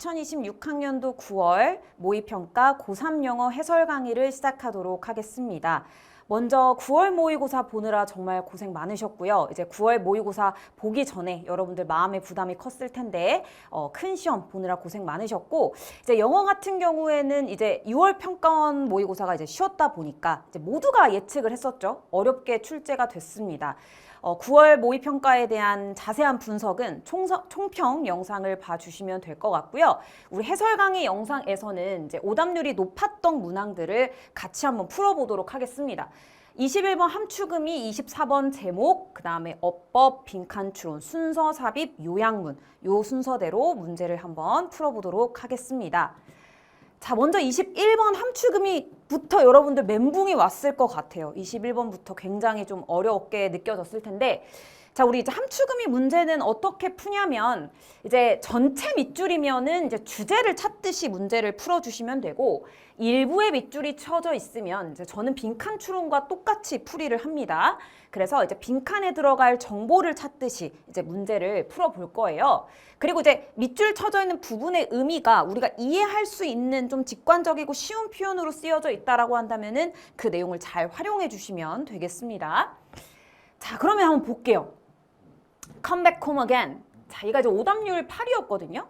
2026학년도 9월 모의평가 고3 영어 해설 강의를 시작하도록 하겠습니다. 먼저 9월 모의고사 보느라 정말 고생 많으셨고요. 이제 9월 모의고사 보기 전에 여러분들 마음의 부담이 컸을 텐데 큰 시험 보느라 고생 많으셨고, 이제 영어 같은 경우에는 이제 6월 평가원 모의고사가 이제 쉬었다 보니까 이제 모두가 예측을 했었죠. 어렵게 출제가 됐습니다. 9월 모의평가에 대한 자세한 분석은 총평 영상을 봐주시면 될 것 같고요. 우리 해설 강의 영상에서는 이제 오답률이 높았던 문항들을 같이 한번 풀어보도록 하겠습니다. 21번 함축음이, 24번 제목, 그 다음에 어법, 빈칸 추론, 순서 삽입, 요약문, 요 순서대로 문제를 한번 풀어보도록 하겠습니다. 자, 먼저 21번 함축음이부터 여러분들 멘붕이 왔을 것 같아요. 21번부터 굉장히 좀 어렵게 느껴졌을 텐데, 자, 우리 이제 함축음이 문제는 어떻게 푸냐면, 이제 전체 밑줄이면은 이제 주제를 찾듯이 문제를 풀어주시면 되고, 일부의 밑줄이 쳐져 있으면 이제 저는 빈칸 추론과 똑같이 풀이를 합니다. 그래서 이제 빈칸에 들어갈 정보를 찾듯이 이제 문제를 풀어볼 거예요. 그리고 이제 밑줄 쳐져 있는 부분의 의미가 우리가 이해할 수 있는 좀 직관적이고 쉬운 표현으로 쓰여져 있다라고 한다면은 그 내용을 잘 활용해 주시면 되겠습니다. 자, 그러면 한번 볼게요. Come back home again. 자, 이가 이제 오답률 8이었거든요.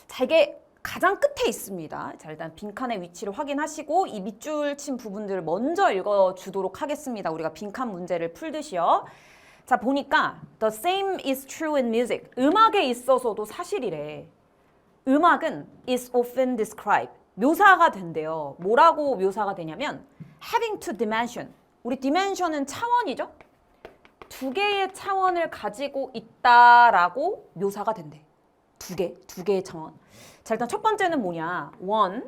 자, 이게 가장 끝에 있습니다. 자, 일단 빈칸의 위치를 확인하시고 이 밑줄 친 부분들을 먼저 읽어주도록 하겠습니다. 우리가 빈칸 문제를 풀듯이요. 자, 보니까 The same is true in music. 음악에 있어서도 사실이래. 음악은 is often described. 묘사가 된대요. 뭐라고 묘사가 되냐면 having two dimension. 우리 dimension은 차원이죠? 두 개의 차원을 가지고 있다라고 묘사가 된대. 두 개의 차원. 자, 일단 첫 번째는 뭐냐? One,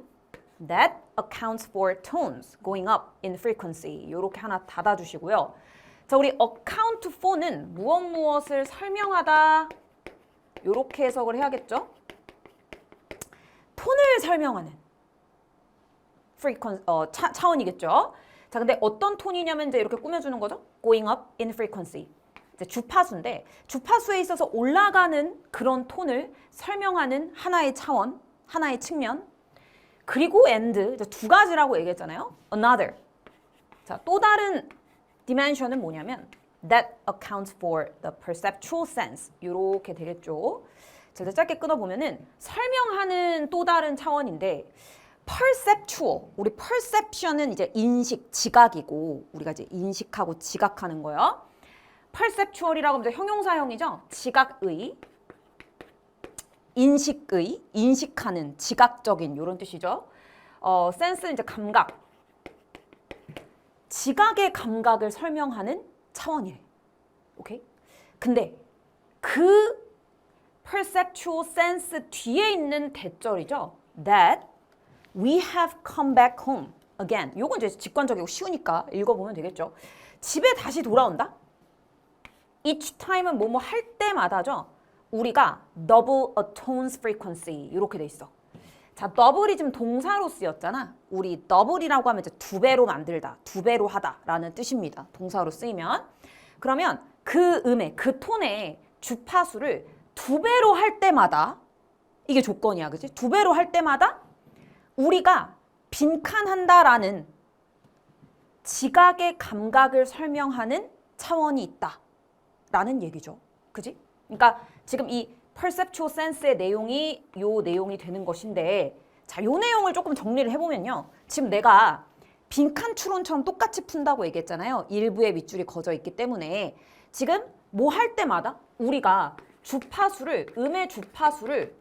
that accounts for tones going up in frequency. 이렇게 하나 닫아주시고요. 자, 우리 account for는 무엇을 설명하다. 이렇게 해석을 해야겠죠? 톤을 설명하는 차원이겠죠? 자, 근데 어떤 톤이냐면 이제 이렇게 꾸며주는 거죠? Going up in frequency. 이제 주파수인데 주파수에 있어서 올라가는 그런 톤을 설명하는 하나의 차원, 하나의 측면. 그리고 and, 이제 두 가지라고 얘기했잖아요. Another. 자, 또 다른 dimension은 뭐냐면 that accounts for the perceptual sense. 이렇게 되겠죠. 자, 이제 짧게 끊어보면은 설명하는 또 다른 차원인데 perceptual, 우리 perception은 이제 인식, 지각이고 우리가 이제 인식하고 지각하는 거예요. perceptual이라고 하면 이제 형용사형이죠. 지각의, 인식의, 인식하는, 지각적인 이런 뜻이죠. sense는 이제 감각, 지각의 감각을 설명하는 차원이래. 오케이? 근데 그 perceptual sense 뒤에 있는 대절이죠. That we have come back home again. 요건 이제 직관적이고 쉬우니까 읽어보면 되겠죠. 집에 다시 돌아온다? Each time은 뭐뭐 할 때마다죠. 우리가 double a tone's frequency 이렇게 돼 있어. 자, double이 지금 동사로 쓰였잖아. 우리 double이라고 하면 이제 두 배로 만들다, 두 배로 하다라는 뜻입니다. 동사로 쓰이면. 그러면 그 음의, 그 톤의 주파수를 두 배로 할 때마다 이게 조건이야, 그치? 두 배로 할 때마다 우리가 빈칸한다라는 지각의 감각을 설명하는 차원이 있다라는 얘기죠. 그지? 그러니까 지금 이 perceptual sense의 내용이 요 내용이 되는 것인데, 자, 요 내용을 조금 정리를 해보면요. 지금 내가 빈칸 추론처럼 똑같이 푼다고 얘기했잖아요. 일부의 밑줄이 거져 있기 때문에 지금 뭐 할 때마다 우리가 주파수를, 음의 주파수를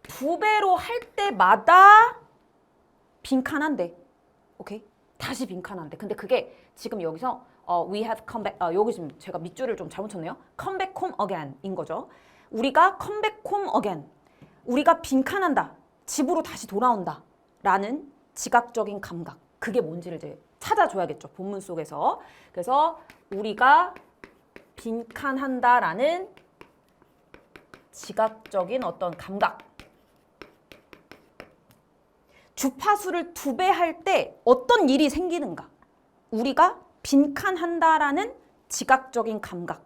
두 배로 할 때마다 빈칸한대. 오케이? 다시 빈칸한대. 근데 그게 지금 여기서 we have come back, 여기 지금 제가 밑줄을 좀 잘못 쳤네요. come back home again 인 거죠. 우리가 come back home again. 우리가 빈칸한다. 집으로 다시 돌아온다. 라는 지각적인 감각. 그게 뭔지를 이제 찾아줘야겠죠. 본문 속에서. 그래서 우리가 빈칸한다라는 지각적인 어떤 감각. 주파수를 두 배 할 때 어떤 일이 생기는가? 우리가 빈칸한다라는 지각적인 감각.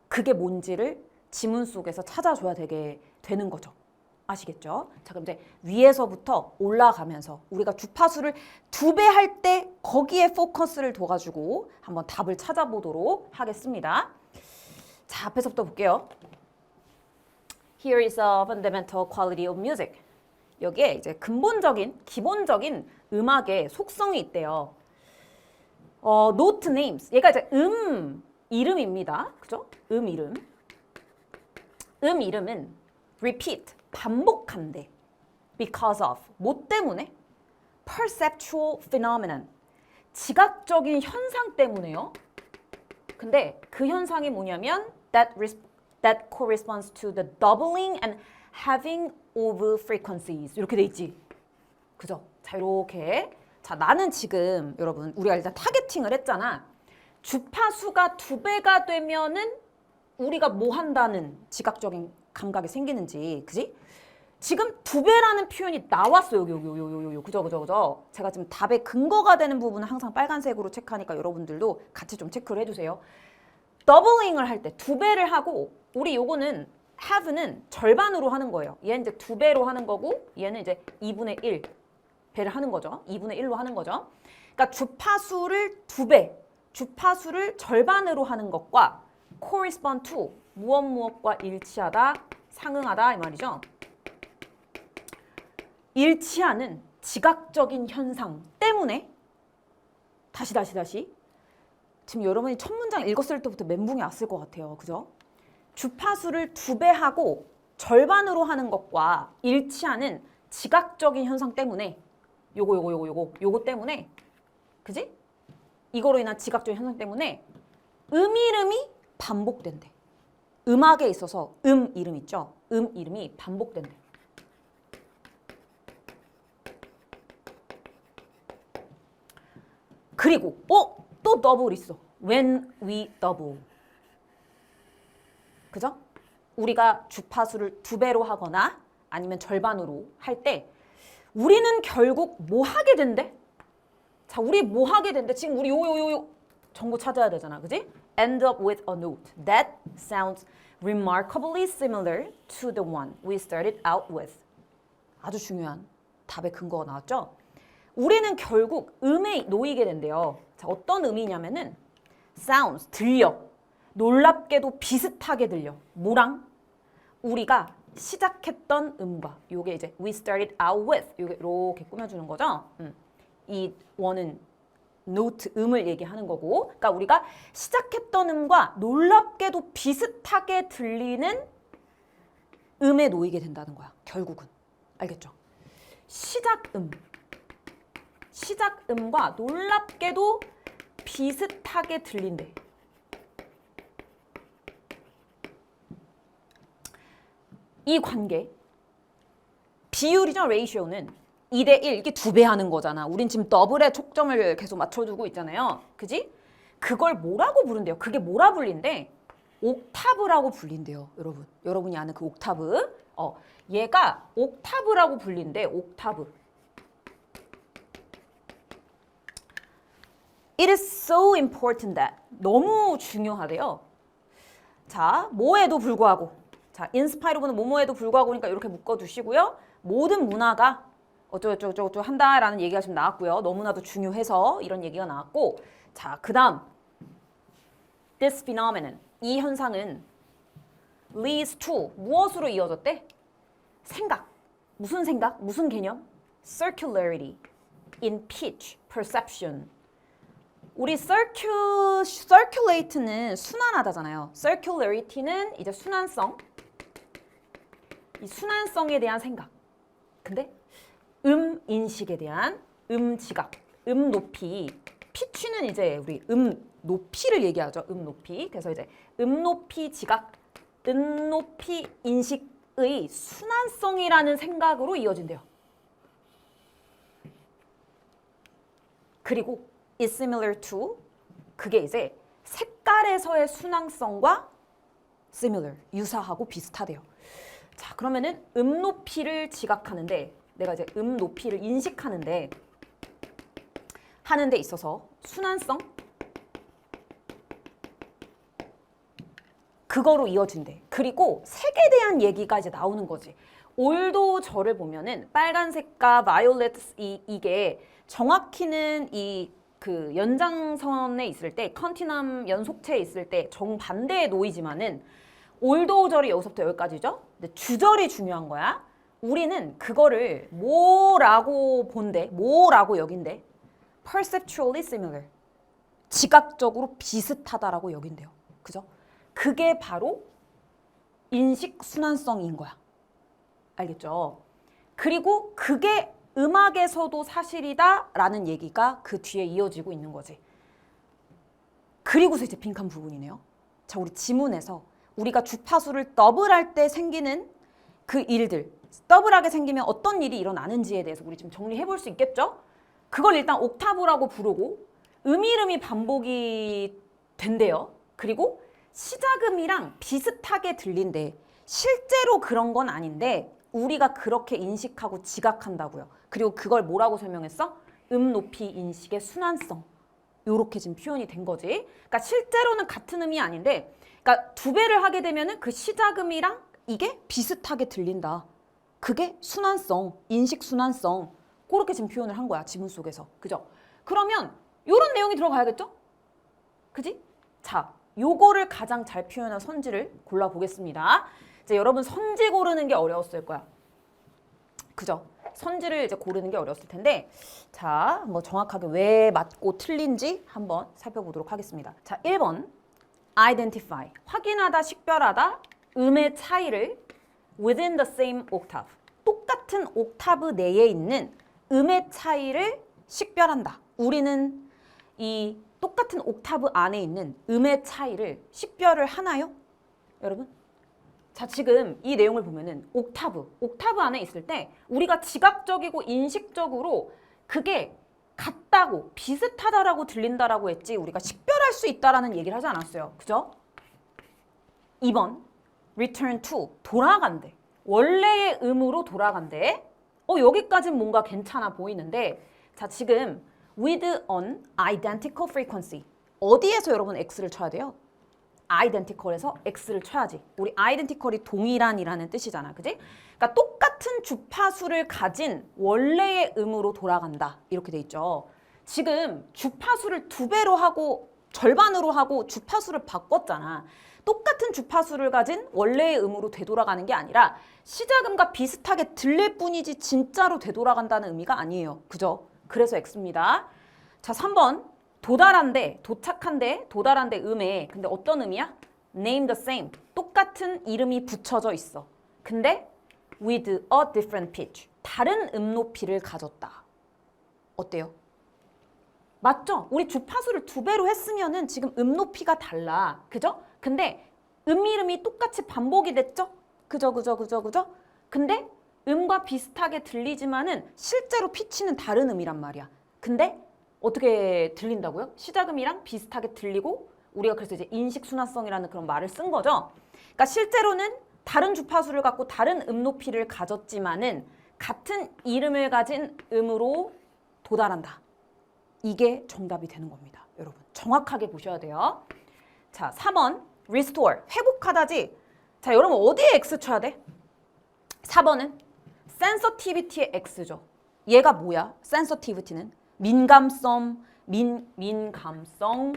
그게 뭔지를 지문 속에서 찾아줘야 되게 되는 거죠. 아시겠죠? 자, 그럼 이제 위에서부터 올라가면서 우리가 주파수를 2배 할 때 거기에 포커스를 둬가지고 한번 답을 찾아보도록 하겠습니다. 자, 앞에서부터 볼게요. Here is a fundamental quality of music. 여기에 이제 근본적인, 기본적인 음악의 속성이 있대요. note names. 얘가 이제 이름입니다. 그죠? 이름. 이름은 repeat. 반복한대. Because of. 뭐 때문에? Perceptual phenomenon. 지각적인 현상 때문에요. 근데 그 현상이 뭐냐면 that corresponds to the doubling and halving of frequencies. 이렇게 돼 있지. 그죠? 자, 이렇게. 자, 나는 지금 여러분 우리가 일단 타겟팅을 했잖아. 주파수가 2배가 되면은 우리가 뭐 한다는 지각적인 감각이 생기는지, 그지? 지금 2배라는 표현이 나왔어요. 여기. 그죠? 제가 지금 답의 근거가 되는 부분은 항상 빨간색으로 체크하니까 여러분들도 같이 좀 체크를 해주세요. 더블링을 할 때 2배를 하고, 우리 요거는 have는 절반으로 하는 거예요. 얘는 이제 2배로 하는 거고, 얘는 이제 2분의 1 배를 하는 거죠. 2분의 1로 하는 거죠. 그러니까 주파수를 2배, 주파수를 절반으로 하는 것과 correspond to, 무엇과 일치하다, 상응하다 이 말이죠. 일치하는 지각적인 현상 때문에 다시 지금 여러분이 첫 문장 읽었을 때부터 멘붕이 왔을 것 같아요. 그죠? 주파수를 2배 하고 절반으로 하는 것과 일치하는 지각적인 현상 때문에 요거 때문에, 그지? 이거로 인한 지각적인 현상 때문에 이름이 반복된대. 음악에 있어서 이름 있죠? 이름이 반복된대. 그리고 또 더블 있어. When we double. 그죠? 우리가 주파수를 2배로 하거나 아니면 절반으로 할 때 우리는 결국 뭐 하게 된대? 자, 우리 뭐 하게 된대? 지금 우리 요 정보 찾아야 되잖아. 그지? End up with a note that sounds remarkably similar to the one we started out with. 아주 중요한 답의 근거가 나왔죠? 우리는 결국 음에 놓이게 된대요. 자, 어떤 음이냐면은 sounds, 들려. 놀랍게도 비슷하게 들려. 뭐랑? 우리가 시작했던 음과. 요게 이제 we started out with. 요게 이렇게 꾸며주는 거죠. 이 원은 노트, 음을 얘기하는 거고. 그러니까 우리가 시작했던 음과 놀랍게도 비슷하게 들리는 음에 놓이게 된다는 거야. 결국은. 알겠죠? 시작음과 놀랍게도 비슷하게 들린대. 이 관계, 비율이죠, 레이시오는 2대 1, 이게 2배 하는 거잖아. 우린 지금 더블에 초점을 계속 맞춰두고 있잖아요. 그지? 그걸 뭐라고 부른대요? 그게 뭐라 불린대? 옥타브라고 불린대요, 여러분. 여러분이 아는 그 옥타브. 얘가 옥타브라고 불린대, 옥타브. It is so important that. 너무 중요하대요. 자, 뭐에도 불구하고. 자, in spite of는 뭐뭐에도 불구하고니까 이렇게 묶어두시고요. 모든 문화가 어쩌고저쩌고 한다라는 얘기가 지금 나왔고요. 너무나도 중요해서 이런 얘기가 나왔고. 자, 그 다음. This phenomenon. 이 현상은 leads to. 무엇으로 이어졌대? 생각. 무슨 생각? 무슨 개념? Circularity in pitch, perception. 우리 circulate는 순환하다잖아요. circularity는 이제 순환성. 이 순환성에 대한 생각. 근데 인식에 대한 지각, 높이. pitch는 이제 우리 높이를 얘기하죠. 높이. 그래서 이제 높이 지각, 높이 인식의 순환성이라는 생각으로 이어진대요. 그리고 is similar to, 그게 이제 색깔에서의 순항성과 similar, 유사하고 비슷하대요. 자, 그러면은 높이를 지각하는데, 내가 이제 높이를 인식하는데 하는 데 있어서 순환성, 그거로 이어진대. 그리고 색에 대한 얘기가 이제 나오는 거지. 올도 저를 보면은 빨간색과 violet 이게 정확히는 이 그 연장선에 있을 때 컨티넘 연속체에 있을 때 정반대의 노이지만은 올도 절이 여기서부터 여기까지죠. 근데 주절이 중요한 거야. 우리는 그거를 뭐라고 본대, 뭐라고 여긴대. perceptually similar. 지각적으로 비슷하다라고 여긴대요. 그죠? 그게 바로 인식 순환성인 거야. 알겠죠? 그리고 그게 음악에서도 사실이다라는 얘기가 그 뒤에 이어지고 있는 거지. 그리고서 이제 빈칸 부분이네요. 자, 우리 지문에서 우리가 주파수를 더블할 때 생기는 그 일들, 더블하게 생기면 어떤 일이 일어나는지에 대해서 우리 좀 정리해 볼 수 있겠죠? 그걸 일단 옥타브라고 부르고 음이름이 반복이 된대요. 그리고 시작음이랑 비슷하게 들린대. 실제로 그런 건 아닌데 우리가 그렇게 인식하고 지각한다고요. 그리고 그걸 뭐라고 설명했어? 높이 인식의 순환성. 요렇게 지금 표현이 된 거지. 그러니까 실제로는 같은 음이 아닌데 그러니까 두 배를 하게 되면은 그 시작음이랑 이게 비슷하게 들린다. 그게 순환성, 인식 순환성. 그렇게 지금 표현을 한 거야. 지문 속에서. 그죠? 그러면 요런 내용이 들어가야겠죠? 그지? 자, 요거를 가장 잘 표현한 선지를 골라보겠습니다. 이제 여러분 선지 고르는 게 어려웠을 거야. 그죠? 선지를 이제 고르는 게 어려웠을 텐데 자, 뭐 정확하게 왜 맞고 틀린지 한번 살펴보도록 하겠습니다. 자, 1번 identify, 확인하다, 식별하다, 음의 차이를 within the same octave, 똑같은 옥타브 내에 있는 음의 차이를 식별한다. 우리는 이 똑같은 옥타브 안에 있는 음의 차이를 식별을 하나요? 여러분? 자, 지금 이 내용을 보면은 옥타브 안에 있을 때 우리가 지각적이고 인식적으로 그게 같다고 비슷하다라고 들린다라고 했지 우리가 식별할 수 있다라는 얘기를 하지 않았어요. 그죠? 2번 return to, 돌아간대. 원래의 음으로 돌아간대. 여기까지는 뭔가 괜찮아 보이는데 자, 지금 with an identical frequency. 어디에서 여러분 X를 쳐야 돼요? identical에서 X를 쳐야지. 우리 identical이 동일한이라는 뜻이잖아. 그지? 그러니까 똑같은 주파수를 가진 원래의 음으로 돌아간다. 이렇게 돼 있죠. 지금 주파수를 2배로 하고 절반으로 하고 주파수를 바꿨잖아. 똑같은 주파수를 가진 원래의 음으로 되돌아가는 게 아니라 시작음과 비슷하게 들릴 뿐이지 진짜로 되돌아간다는 의미가 아니에요. 그죠? 그래서 X입니다. 자, 3번. 도달한데, 도착한데, 도달한데 음에 근데 어떤 음이야? Name the same. 똑같은 이름이 붙여져 있어. 근데 with a different pitch. 다른 음 높이를 가졌다. 어때요? 맞죠? 우리 주파수를 2배로 했으면은 지금 음 높이가 달라. 그죠? 근데 음 이름이 똑같이 반복이 됐죠? 그죠? 근데 음과 비슷하게 들리지만은 실제로 피치는 다른 음이란 말이야. 근데 어떻게 들린다고요? 시작음이랑 비슷하게 들리고 우리가 그래서 이제 인식순환성이라는 그런 말을 쓴 거죠. 그러니까 실제로는 다른 주파수를 갖고 다른 음 높이를 가졌지만은 같은 이름을 가진 음으로 도달한다. 이게 정답이 되는 겁니다. 여러분 정확하게 보셔야 돼요. 자, 4번 restore, 회복하다지. 자, 여러분 어디에 X 쳐야 돼? 4번은 sensitivity의 X죠. 얘가 뭐야? sensitivity는 민감성, 민감성,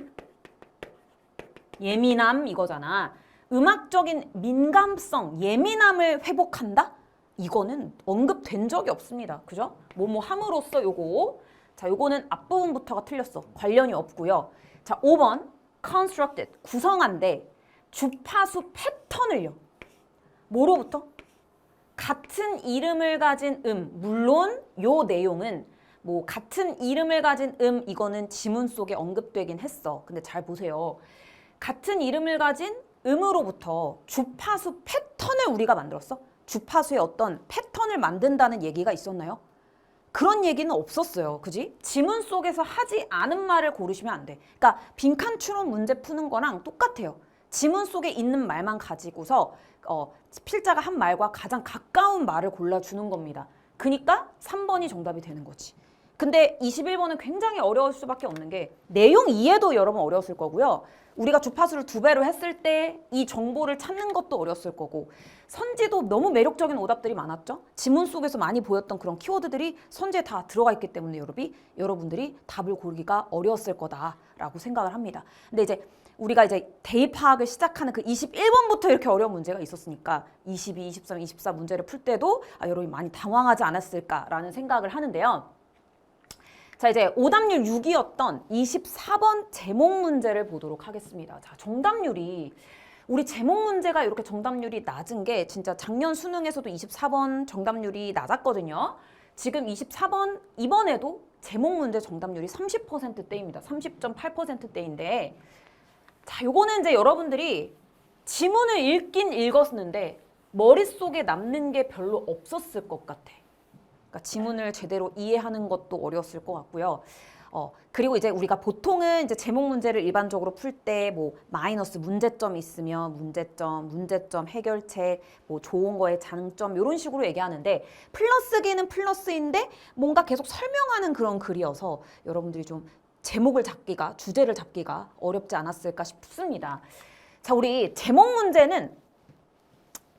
예민함 이거잖아. 음악적인 민감성, 예민함을 회복한다? 이거는 언급된 적이 없습니다. 그죠? 뭐뭐 함으로써 요거. 자, 요거는 앞부분부터가 틀렸어. 관련이 없고요. 자, 5번 constructed, 구성한데 주파수 패턴을요. 뭐로부터? 같은 이름을 가진 물론 요 내용은 뭐 같은 이름을 가진 이거는 지문 속에 언급되긴 했어. 근데 잘 보세요. 같은 이름을 가진 음으로부터 주파수 패턴을 우리가 만들었어? 주파수의 어떤 패턴을 만든다는 얘기가 있었나요? 그런 얘기는 없었어요. 그지? 지문 속에서 하지 않은 말을 고르시면 안 돼. 그러니까 빈칸 추론 문제 푸는 거랑 똑같아요. 지문 속에 있는 말만 가지고서 필자가 한 말과 가장 가까운 말을 골라주는 겁니다. 그러니까 3번이 정답이 되는 거지. 근데 21번은 굉장히 어려울 수밖에 없는 게 내용 이해도 여러분 어려웠을 거고요. 우리가 주파수를 2배로 했을 때 이 정보를 찾는 것도 어려웠을 거고 선지도 너무 매력적인 오답들이 많았죠. 지문 속에서 많이 보였던 그런 키워드들이 선지에 다 들어가 있기 때문에 여러분들이 답을 고르기가 어려웠을 거다라고 생각을 합니다. 근데 이제 우리가 이제 대입 파악을 시작하는 그 21번부터 이렇게 어려운 문제가 있었으니까 22, 23, 24 문제를 풀 때도 여러분이 많이 당황하지 않았을까라는 생각을 하는데요. 자, 이제 오답률 6이었던 24번 제목 문제를 보도록 하겠습니다. 자, 정답률이 우리 제목 문제가 이렇게 정답률이 낮은 게 진짜 작년 수능에서도 24번 정답률이 낮았거든요. 지금 24번 이번에도 제목 문제 정답률이 30%대입니다. 30.8%대인데 자, 요거는 이제 여러분들이 지문을 읽긴 읽었는데 머릿속에 남는 게 별로 없었을 것 같아. 그러니까 지문을 제대로 이해하는 것도 어려웠을 것 같고요. 그리고 이제 우리가 보통은 이제 제목 문제를 일반적으로 풀 때 뭐 마이너스 문제점이 있으면 문제점, 해결책, 뭐 좋은 거에 장점 이런 식으로 얘기하는데 플러스기는 플러스인데 뭔가 계속 설명하는 그런 글이어서 여러분들이 좀 제목을 잡기가, 주제를 잡기가 어렵지 않았을까 싶습니다. 자, 우리 제목 문제는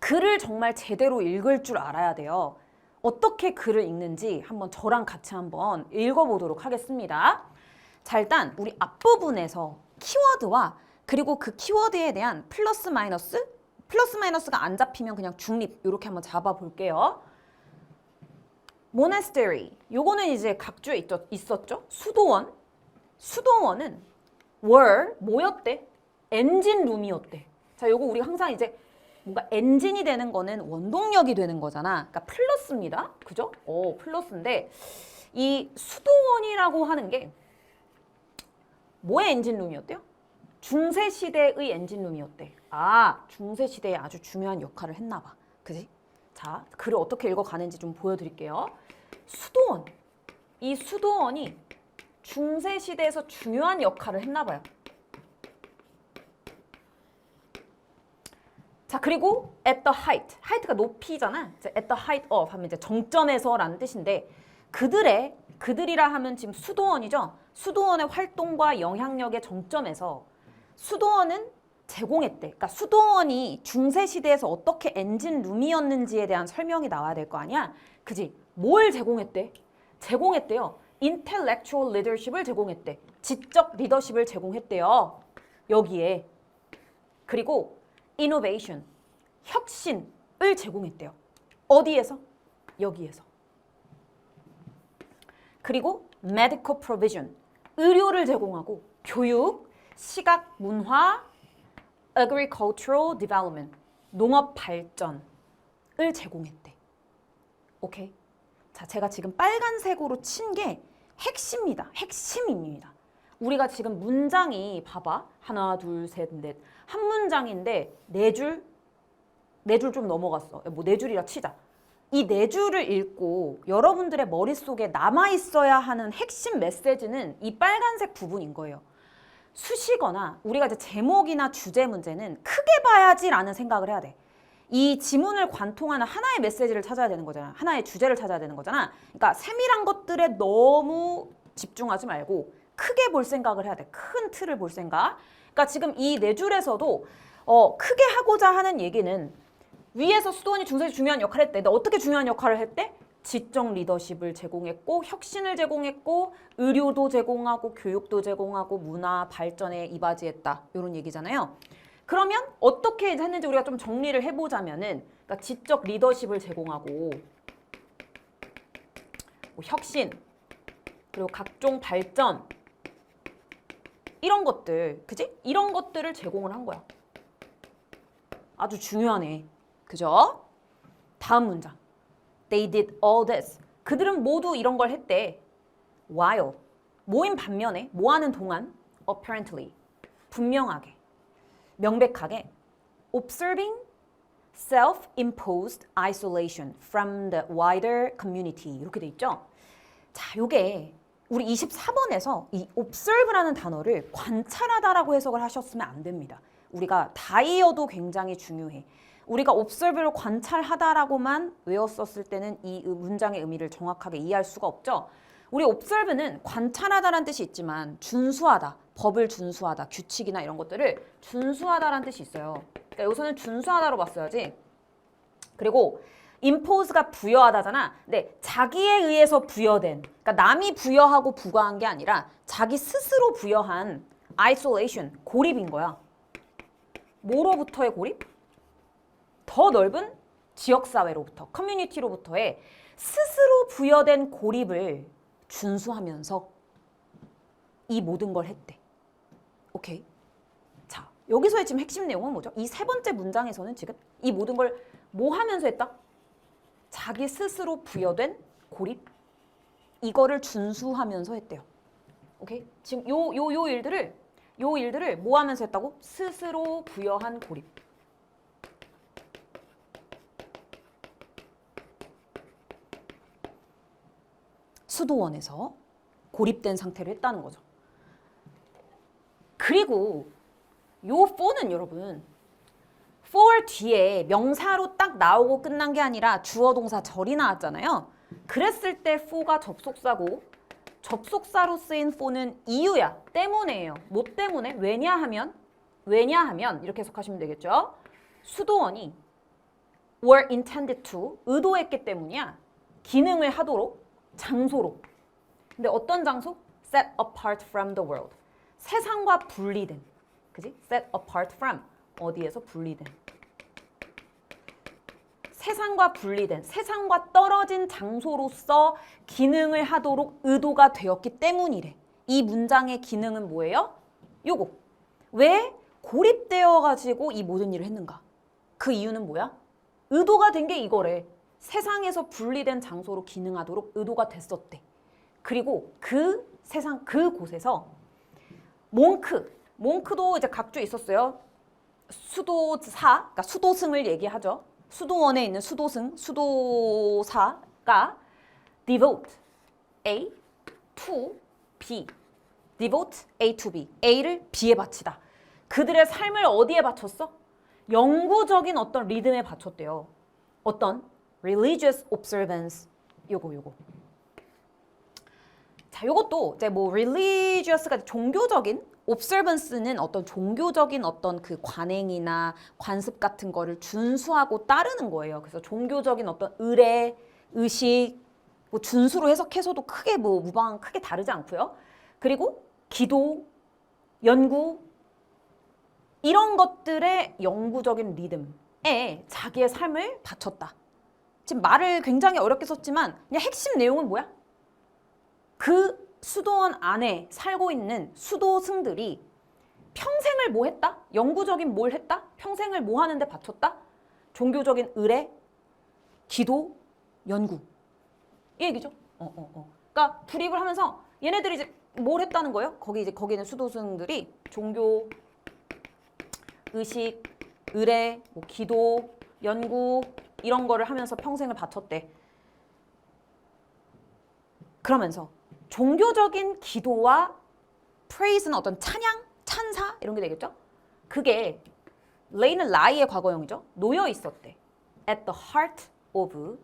글을 정말 제대로 읽을 줄 알아야 돼요. 어떻게 글을 읽는지 한번 저랑 같이 한번 읽어보도록 하겠습니다. 자, 일단 우리 앞부분에서 키워드와 그리고 그 키워드에 대한 플러스 마이너스가 안 잡히면 그냥 중립 이렇게 한번 잡아볼게요. monastery, 요거는 이제 각주에 있었죠. 수도원은 뭐였대? 엔진룸이었대. 자, 요거 우리 항상 이제 뭔가 엔진이 되는 거는 원동력이 되는 거잖아. 그러니까 플러스입니다. 그죠? 플러스인데 이 수도원이라고 하는 게 뭐의 엔진룸이었대요? 중세시대의 엔진룸이었대. 중세시대에 아주 중요한 역할을 했나 봐. 그지? 자, 글을 어떻게 읽어가는지 좀 보여드릴게요. 수도원. 이 수도원이 중세시대에서 중요한 역할을 했나 봐요. 자, 그리고 at the height가 높이잖아. at the height of 하면 이제 정점에서라는 뜻인데 그들이라 하면 지금 수도원이죠. 수도원의 활동과 영향력의 정점에서 수도원은 제공했대. 그러니까 수도원이 중세시대에서 어떻게 엔진룸이었는지에 대한 설명이 나와야 될 거 아니야? 그지? 뭘 제공했대? 제공했대요. intellectual leadership을 제공했대. 지적 리더십을 제공했대요. 여기에. 그리고 innovation, 혁신을 제공했대요. 어디에서? 여기에서. 그리고 medical provision, 의료를 제공하고 교육, 시각, 문화, agricultural development, 농업 발전을 제공했대. 오케이? 자, 제가 지금 빨간색으로 친 게 핵심입니다. 우리가 지금 문장이 봐봐. 하나, 둘, 셋, 넷. 한 문장인데 네 줄 좀 넘어갔어. 뭐 네 줄이라 치자. 이 네 줄을 읽고 여러분들의 머릿속에 남아있어야 하는 핵심 메시지는 이 빨간색 부분인 거예요. 수시거나 우리가 이제 제목이나 주제 문제는 크게 봐야지라는 생각을 해야 돼. 이 지문을 관통하는 하나의 메시지를 찾아야 되는 거잖아. 하나의 주제를 찾아야 되는 거잖아. 그러니까 세밀한 것들에 너무 집중하지 말고 크게 볼 생각을 해야 돼. 큰 틀을 볼 생각. 그러니까 지금 이 네 줄에서도 크게 하고자 하는 얘기는 위에서 수도원이 중세시 중요한 역할을 했대. 근데 어떻게 중요한 역할을 했대? 지적 리더십을 제공했고 혁신을 제공했고 의료도 제공하고 교육도 제공하고 문화 발전에 이바지했다. 이런 얘기잖아요. 그러면 어떻게 했는지 우리가 좀 정리를 해보자면은 그러니까 지적 리더십을 제공하고 뭐 혁신 그리고 각종 발전 이런 것들, 그지? 이런 것들을 제공을 한 거야. 아주 중요하네. 그죠? 다음 문장. They did all this. 그들은 모두 이런 걸 했대. While. 뭐인 반면에, 뭐하는 동안, apparently. 분명하게. 명백하게. Observing self-imposed isolation from the wider community. 이렇게 돼 있죠? 자, 요게 우리 24번에서 이 observe라는 단어를 관찰하다라고 해석을 하셨으면 안 됩니다. 우리가 다이어도 굉장히 중요해. 우리가 observe를 관찰하다라고만 외웠었을 때는 이 문장의 의미를 정확하게 이해할 수가 없죠. 우리 observe는 관찰하다라는 뜻이 있지만 준수하다, 법을 준수하다, 규칙이나 이런 것들을 준수하다라는 뜻이 있어요. 그러니까 여기서는 준수하다로 봤어야지. 그리고 impose가 부여하다잖아. 근데 자기에 의해서 부여된, 그러니까 남이 부여하고 부과한 게 아니라 자기 스스로 부여한 isolation, 고립인 거야. 뭐로부터의 고립? 더 넓은 지역사회로부터, 커뮤니티로부터의 스스로 부여된 고립을 준수하면서 이 모든 걸 했대. 오케이. 자, 여기서의 지금 핵심 내용은 뭐죠? 이 세 번째 문장에서는 지금 이 모든 걸 뭐 하면서 했다? 자기 스스로 부여된 고립. 이거를 준수하면서 했대요. 오케이? 지금 요 일들을 뭐 하면서 했다고? 스스로 부여한 고립. 수도원에서 고립된 상태를 했다는 거죠. 그리고 요 for는 여러분, for 뒤에 명사로 딱 나오고 끝난 게 아니라 주어 동사 절이 나왔잖아요. 그랬을 때 for가 접속사고 접속사로 쓰인 for는 이유야, 때문에예요. 뭐 때문에? 왜냐하면 이렇게 해석하시면 되겠죠. 수도원이 were intended to, 의도했기 때문이야. 기능을 하도록, 장소로. 근데 어떤 장소? set apart from the world. 세상과 분리된. 그지? set apart from. 어디에서 분리된. 세상과 분리된, 세상과 떨어진 장소로서 기능을 하도록 의도가 되었기 때문이래. 이 문장의 기능은 뭐예요? 요거. 왜 고립되어 가지고 이 모든 일을 했는가? 그 이유는 뭐야? 의도가 된 게 이거래. 세상에서 분리된 장소로 기능하도록 의도가 됐었대. 그리고 그 세상 그곳에서 몽크도 이제 각주 있었어요. 수도사, 그러니까 수도승을 얘기하죠. 수도원에 있는 수도사가 devote A to B. devote A to B. A를 B에 바치다. 그들의 삶을 어디에 바쳤어? 영구적인 어떤 리듬에 바쳤대요. 어떤? religious observance. 요거. 자, 요것도 이제 뭐 religious가 종교적인, observance는 어떤 종교적인 어떤 그 관행이나 관습 같은 거를 준수하고 따르는 거예요. 그래서 종교적인 어떤 의례, 의식, 뭐 준수로 해석해서도 크게 뭐 무방 크게 다르지 않고요. 그리고 기도, 연구 이런 것들의 영구적인 리듬에 자기의 삶을 바쳤다. 지금 말을 굉장히 어렵게 썼지만 그냥 핵심 내용은 뭐야? 그 수도원 안에 살고 있는 수도승들이 평생을 뭐 했다? 영구적인 뭘 했다? 평생을 뭐 하는데 바쳤다? 종교적인 의례, 기도, 연구. 이 얘기죠. 그러니까 불입을 하면서 얘네들이 이제 뭘 했다는 거예요? 거기는 수도승들이 종교, 의식, 의례, 뭐 기도, 연구 이런 거를 하면서 평생을 바쳤대. 그러면서 종교적인 기도와 praise는 어떤 찬양, 찬사 이런 게 되겠죠? 그게 lay는 lie의 과거형이죠. 놓여 있었대. At the heart of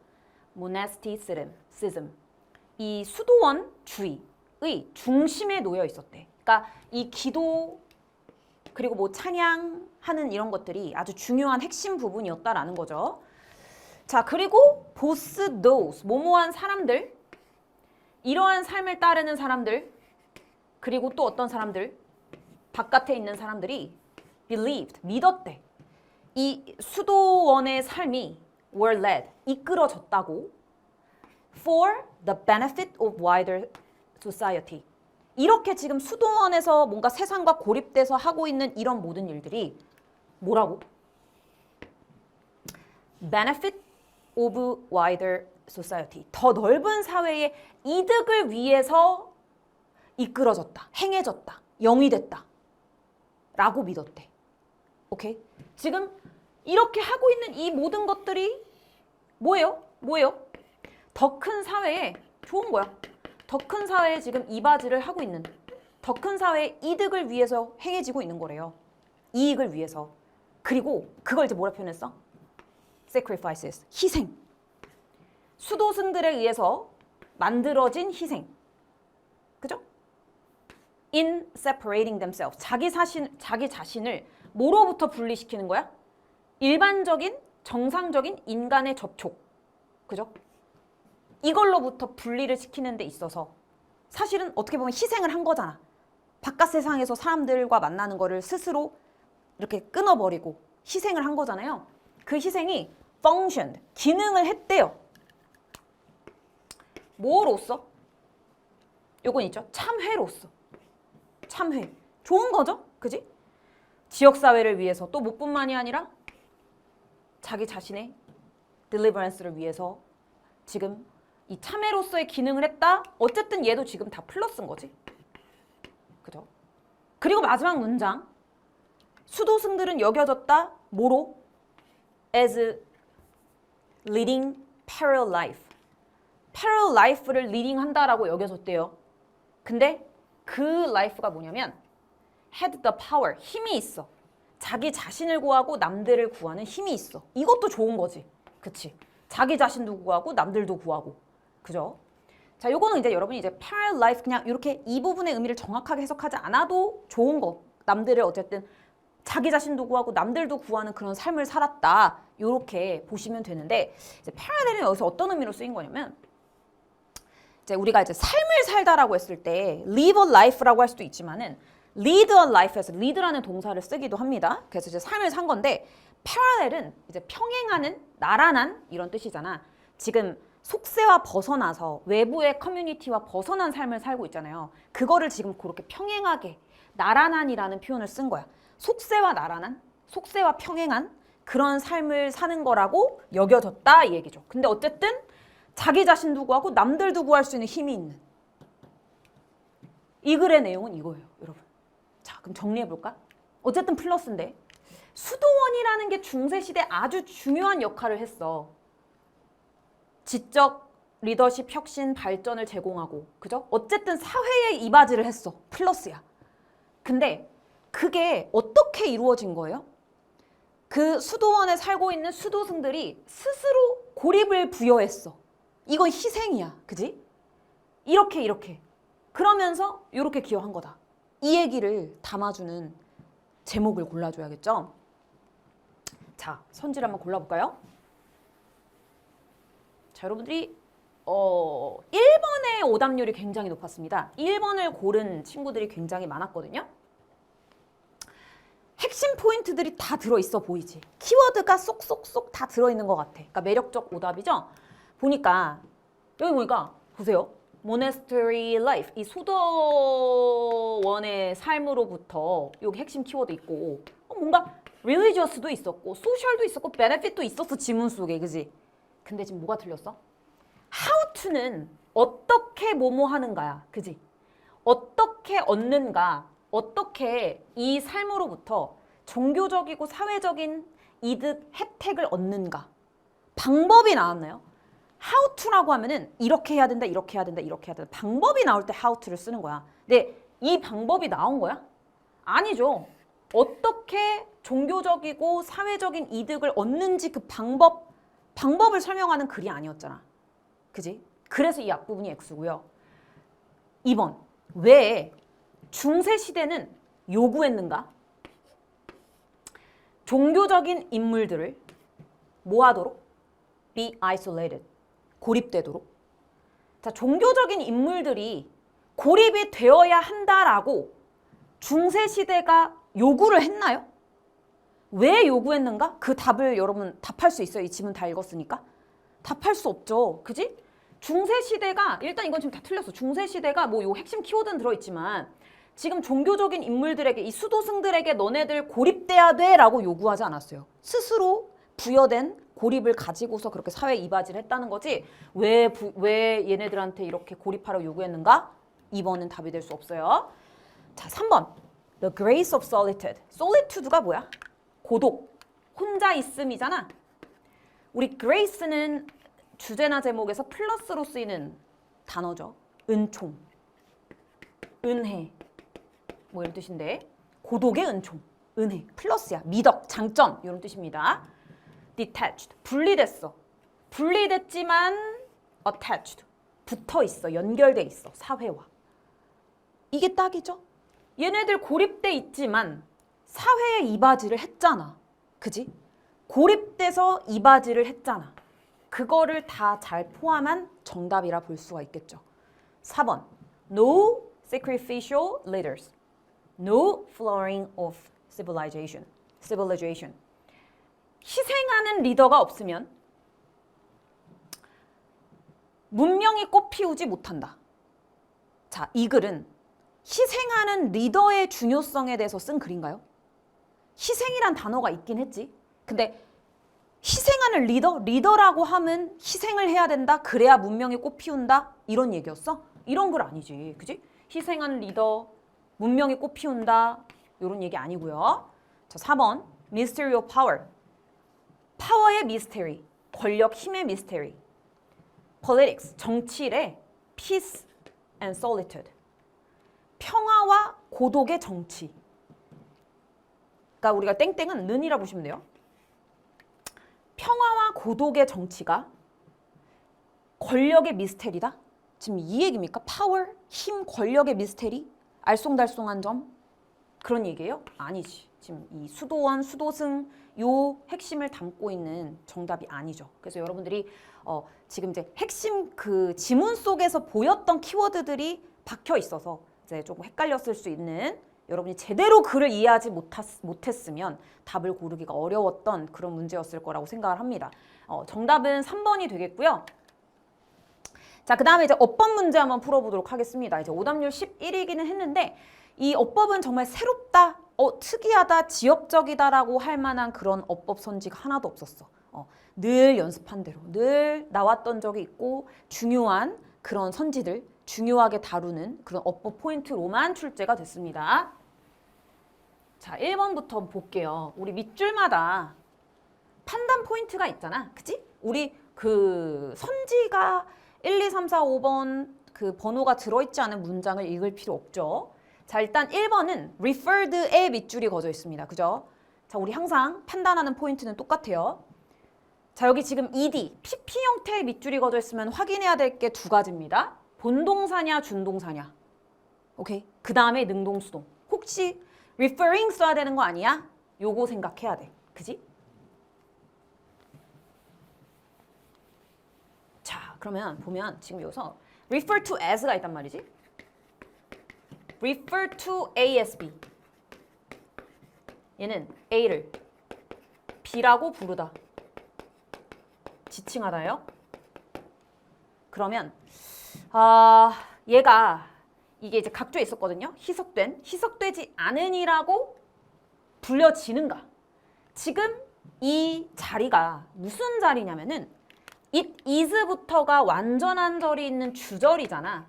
monasticism. 이 수도원 주의의 중심에 놓여 있었대. 그러니까 이 기도 그리고 뭐 찬양하는 이런 것들이 아주 중요한 핵심 부분이었다라는 거죠. 자, 그리고 both those, 모모한 사람들, 이러한 삶을 따르는 사람들, 그리고 또 어떤 사람들, 바깥에 있는 사람들이 believed, 믿었대. 이 수도원의 삶이 were led, 이끌어졌다고 for the benefit of wider society. 이렇게 지금 수도원에서 뭔가 세상과 고립돼서 하고 있는 이런 모든 일들이 뭐라고? benefit of wider society. 더 넓은 사회의 이득을 위해서 이끌어졌다, 행해졌다, 영위됐다 라고 믿었대. 오케이? 지금 이렇게 하고 있는 이 모든 것들이 뭐예요? 더 큰 사회에 좋은 거야. 더 큰 사회에 지금 이바지를 하고 있는, 더 큰 사회의 이득을 위해서 행해지고 있는 거래요. 이익을 위해서. 그리고 그걸 이제 뭐라 표현했어? sacrifices, 희생. 수도승들에 의해서 만들어진 희생. 그죠? in separating themselves. 자기 자신을 뭐로부터 분리시키는 거야? 일반적인 정상적인 인간의 접촉. 그죠? 이걸로부터 분리를 시키는 데 있어서 사실은 어떻게 보면 희생을 한 거잖아. 바깥 세상에서 사람들과 만나는 거를 스스로 이렇게 끊어버리고 희생을 한 거잖아요. 그 희생이 functioned, 기능을 했대요. 뭐로써? 요건 있죠. 참회로써. 참회. 좋은 거죠? 그지? 지역사회를 위해서 또 뭐뿐만이 아니라 자기 자신의 deliverance를 위해서 지금 이 참회로서의 기능을 했다? 어쨌든 얘도 지금 다 플러스인 거지. 그죠? 그리고 마지막 문장. 수도승들은 여겨졌다. 뭐로? as leading parallel life. parallel life를 leading 한다라고 여겨졌대요. 근데 그 life가 뭐냐면 had the power, 힘이 있어. 자기 자신을 구하고 남들을 구하는 힘이 있어. 이것도 좋은 거지. 그치? 자기 자신도 구하고 남들도 구하고. 그죠? 자, 요거는 이제 여러분이 이제 parallel life 그냥 이렇게 이 부분의 의미를 정확하게 해석하지 않아도 좋은 거. 남들을 어쨌든 자기 자신도 구하고 남들도 구하는 그런 삶을 살았다. 요렇게 보시면 되는데 이제 parallel은 여기서 어떤 의미로 쓰인 거냐면 이제 우리가 이제 삶을 살다라고 했을 때 live a life라고 할 수도 있지만은 lead a life에서 lead라는 동사를 쓰기도 합니다. 그래서 이제 삶을 산 건데 parallel은 이제 평행하는, 나란한 이런 뜻이잖아. 지금 속세와 벗어나서 외부의 커뮤니티와 벗어난 삶을 살고 있잖아요. 그거를 지금 그렇게 평행하게 나란한이라는 표현을 쓴 거야. 속세와 나란한, 속세와 평행한 그런 삶을 사는 거라고 여겨졌다 이 얘기죠. 근데 어쨌든 자기 자신도 구하고 남들도 구할 수 있는 힘이 있는 이 글의 내용은 이거예요, 여러분. 자, 그럼 정리해볼까? 어쨌든 플러스인데 수도원이라는 게 중세시대 아주 중요한 역할을 했어. 지적, 리더십, 혁신, 발전을 제공하고 그죠? 어쨌든 사회에 이바지를 했어. 플러스야. 근데 그게 어떻게 이루어진 거예요? 그 수도원에 살고 있는 수도승들이 스스로 고립을 부여했어. 이건 희생이야. 그지? 이렇게. 그러면서 이렇게 기여한 거다. 이 얘기를 담아주는 제목을 골라줘야겠죠? 자, 선지를 한번 골라볼까요? 자, 여러분들이 1번의 오답률이 굉장히 높았습니다. 1번을 고른 친구들이 굉장히 많았거든요. 핵심 포인트들이 다 들어있어 보이지? 키워드가 쏙쏙쏙 다 들어있는 것 같아. 그러니까 매력적 오답이죠? 보니까 여기 보니까 보세요. monastery life, 이 수도원의 삶으로부터 여기 핵심 키워드 있고 뭔가 religious도 있었고 social도 있었고 benefit도 있었어 지문 속에. 그지? 근데 지금 뭐가 틀렸어? how to는 어떻게 뭐뭐 하는가야. 그지? 어떻게 얻는가, 어떻게 이 삶으로부터 종교적이고 사회적인 이득, 혜택을 얻는가. 방법이 나왔나요? how to라고 하면은 이렇게 해야 된다, 이렇게 해야 된다, 이렇게 해야 된다. 방법이 나올 때 how to를 쓰는 거야. 근데 이 방법이 나온 거야? 아니죠. 어떻게 종교적이고 사회적인 이득을 얻는지 그 방법을 설명하는 글이 아니었잖아. 그지? 그래서 이 앞부분이 X고요. 2번. 왜 중세시대는 요구했는가? 종교적인 인물들을 뭐 하도록? Be isolated. 고립되도록. 자, 종교적인 인물들이 고립이 되어야 한다라고 중세시대가 요구를 했나요? 왜 요구했는가? 그 답을 여러분 답할 수 있어요. 이 지문 다 읽었으니까. 답할 수 없죠. 그지? 중세시대가, 일단 이건 지금 다 틀렸어. 중세시대가 뭐 요 핵심 키워드는 들어있지만 지금 종교적인 인물들에게, 이 수도승들에게 너네들 고립돼야 돼 라고 요구하지 않았어요. 스스로 부여된 고립을 가지고서 그렇게 사회에 이바지를 했다는 거지. 왜 얘네들한테 이렇게 고립하라고 요구했는가? 2번은 답이 될 수 없어요. 자, 3번. The grace of solitude. solitude가 뭐야? 고독, 혼자 있음이잖아. 우리 grace는 주제나 제목에서 플러스로 쓰이는 단어죠. 은총, 은혜, 뭐 이런 뜻인데 고독의 은총, 은혜, 플러스야. 미덕, 장점 이런 뜻입니다. detached, 분리됐어. 분리됐지만 attached, 붙어 있어, 연결돼 있어, 사회와. 이게 딱이죠? 얘네들 고립돼 있지만 사회에 이바지를 했잖아. 그지? 고립돼서 이바지를 했잖아. 그거를 다 잘 포함한 정답이라 볼 수가 있겠죠. 4번. No sacrificial leaders. No flowering of civilization. 희생하는 리더가 없으면 문명이 꽃 피우지 못한다. 자, 이 글은 희생하는 리더의 중요성에 대해서 쓴 글인가요? 희생이란 단어가 있긴 했지. 근데 희생하는 리더라고 하면 희생을 해야 된다. 그래야 문명이 꽃 피운다. 이런 얘기였어? 이런 글 아니지. 그지? 희생하는 리더, 문명이 꽃 피운다. 이런 얘기 아니고요. 자, 4번. Mystery of Power. 파워의 미스테리. 권력, 힘의 미스테리. Politics. 정치래. Peace and solitude. 평화와 고독의 정치. 그러니까 우리가 땡땡은 는이라 보시면 돼요. 평화와 고독의 정치가 권력의 미스테리다? 지금 이 얘기입니까? 파워, 힘, 권력의 미스테리? 알쏭달쏭한 점? 그런 얘기예요? 아니지. 지금 이 수도원, 수도승 요 핵심을 담고 있는 정답이 아니죠. 그래서 여러분들이 지금 이제 핵심 그 지문 속에서 보였던 키워드들이 박혀 있어서 이제 조금 헷갈렸을 수 있는, 여러분이 제대로 글을 이해하지 못했으면 답을 고르기가 어려웠던 그런 문제였을 거라고 생각을 합니다. 정답은 3번이 되겠고요. 자, 그 다음에 이제 어법 문제 한번 풀어보도록 하겠습니다. 이제 오답률 11이기는 했는데 이 어법은 정말 새롭다, 특이하다, 지역적이다라고 할 만한 그런 어법 선지가 하나도 없었어. 늘 연습한 대로 늘 나왔던 적이 있고 중요한 그런 선지들 중요하게 다루는 그런 어법 포인트로만 출제가 됐습니다. 자, 1번부터 볼게요. 우리 밑줄마다 판단 포인트가 있잖아. 그치? 우리 그 선지가 1, 2, 3, 4, 5번 그 번호가 들어있지 않은 문장을 읽을 필요 없죠. 자, 일단 1번은 referred에 밑줄이 거져 있습니다. 그죠? 자, 우리 항상 판단하는 포인트는 똑같아요. 자, 여기 지금 ed, pp 형태의 밑줄이 거져 있으면 확인해야 될 게 두 가지입니다. 본동사냐 준동사냐. 오케이? 그 다음에 능동수동. 혹시 referring 써야 되는 거 아니야? 요거 생각해야 돼. 그지? 자, 그러면 보면 지금 여기서 refer to as가 있단 말이지. refer to A as B. 얘는 A를 B라고 부르다. 지칭하다요. 그러면 얘가 이게 이제 각조에 있었거든요. 희석되지 않으니라고 불려지는가. 지금 이 자리가 무슨 자리냐면은 it is부터가 완전한 절이 있는 주절이잖아.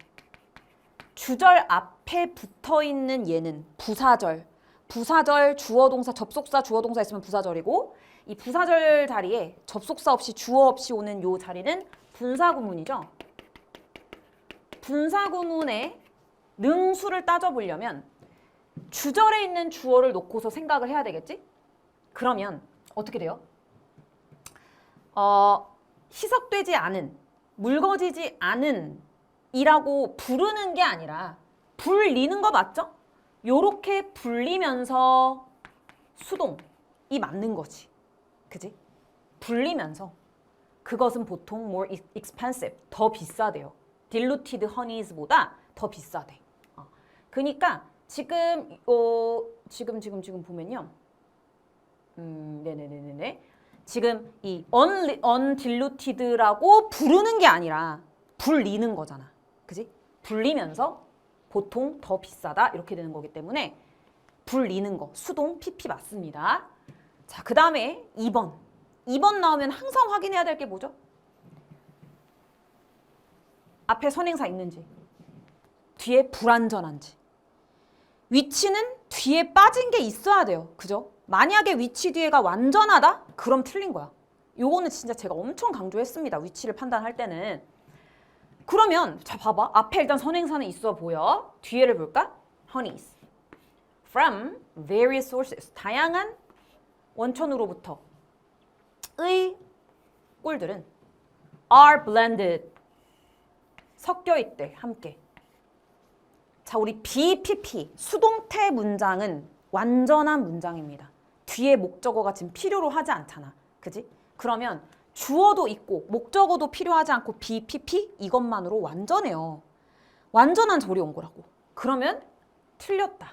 주절 앞에 붙어있는 얘는 부사절. 부사절, 주어동사, 접속사, 주어동사 있으면 부사절이고 이 부사절 자리에 접속사 없이 주어 없이 오는 요 자리는 분사구문이죠. 분사구문의 능수를 따져보려면 주절에 있는 주어를 놓고서 생각을 해야 되겠지? 그러면 어떻게 돼요? 희석되지 않은, 묽어지지 않은 이라고 부르는 게 아니라 불리는 거 맞죠? 요렇게 불리면서 수동이 맞는 거지. 그지? 불리면서 그것은 보통 more expensive, 더 비싸대요. diluted honeys보다 더 비싸대. 그러니까 지금 보면요. 네네네네. 지금 이 undiluted라고 부르는 게 아니라 불리는 거잖아. 그지? 불리면서 보통 더 비싸다 이렇게 되는 거기 때문에 불리는 거, 수동, PP 맞습니다. 자, 그 다음에 2번. 2번 나오면 항상 확인해야 될 게 뭐죠? 앞에 선행사 있는지, 뒤에 불완전한지. 위치는 뒤에 빠진 게 있어야 돼요. 그죠? 만약에 위치 뒤에가 완전하다? 그럼 틀린 거야. 요거는 진짜 제가 엄청 강조했습니다. 위치를 판단할 때는. 그러면 자 봐봐. 앞에 일단 선행사는 있어 보여. 뒤에를 볼까? honeys. from various sources. 다양한 원천으로부터 의 꿀들은 are blended. 섞여 있대. 함께. 자, 우리 BPP, 수동태 문장은 완전한 문장입니다. 뒤에 목적어가 지금 필요로 하지 않잖아. 그지? 그러면 주어도 있고 목적어도 필요하지 않고 BPP 이것만으로 완전해요. 완전한 절이 온 거라고. 그러면 틀렸다.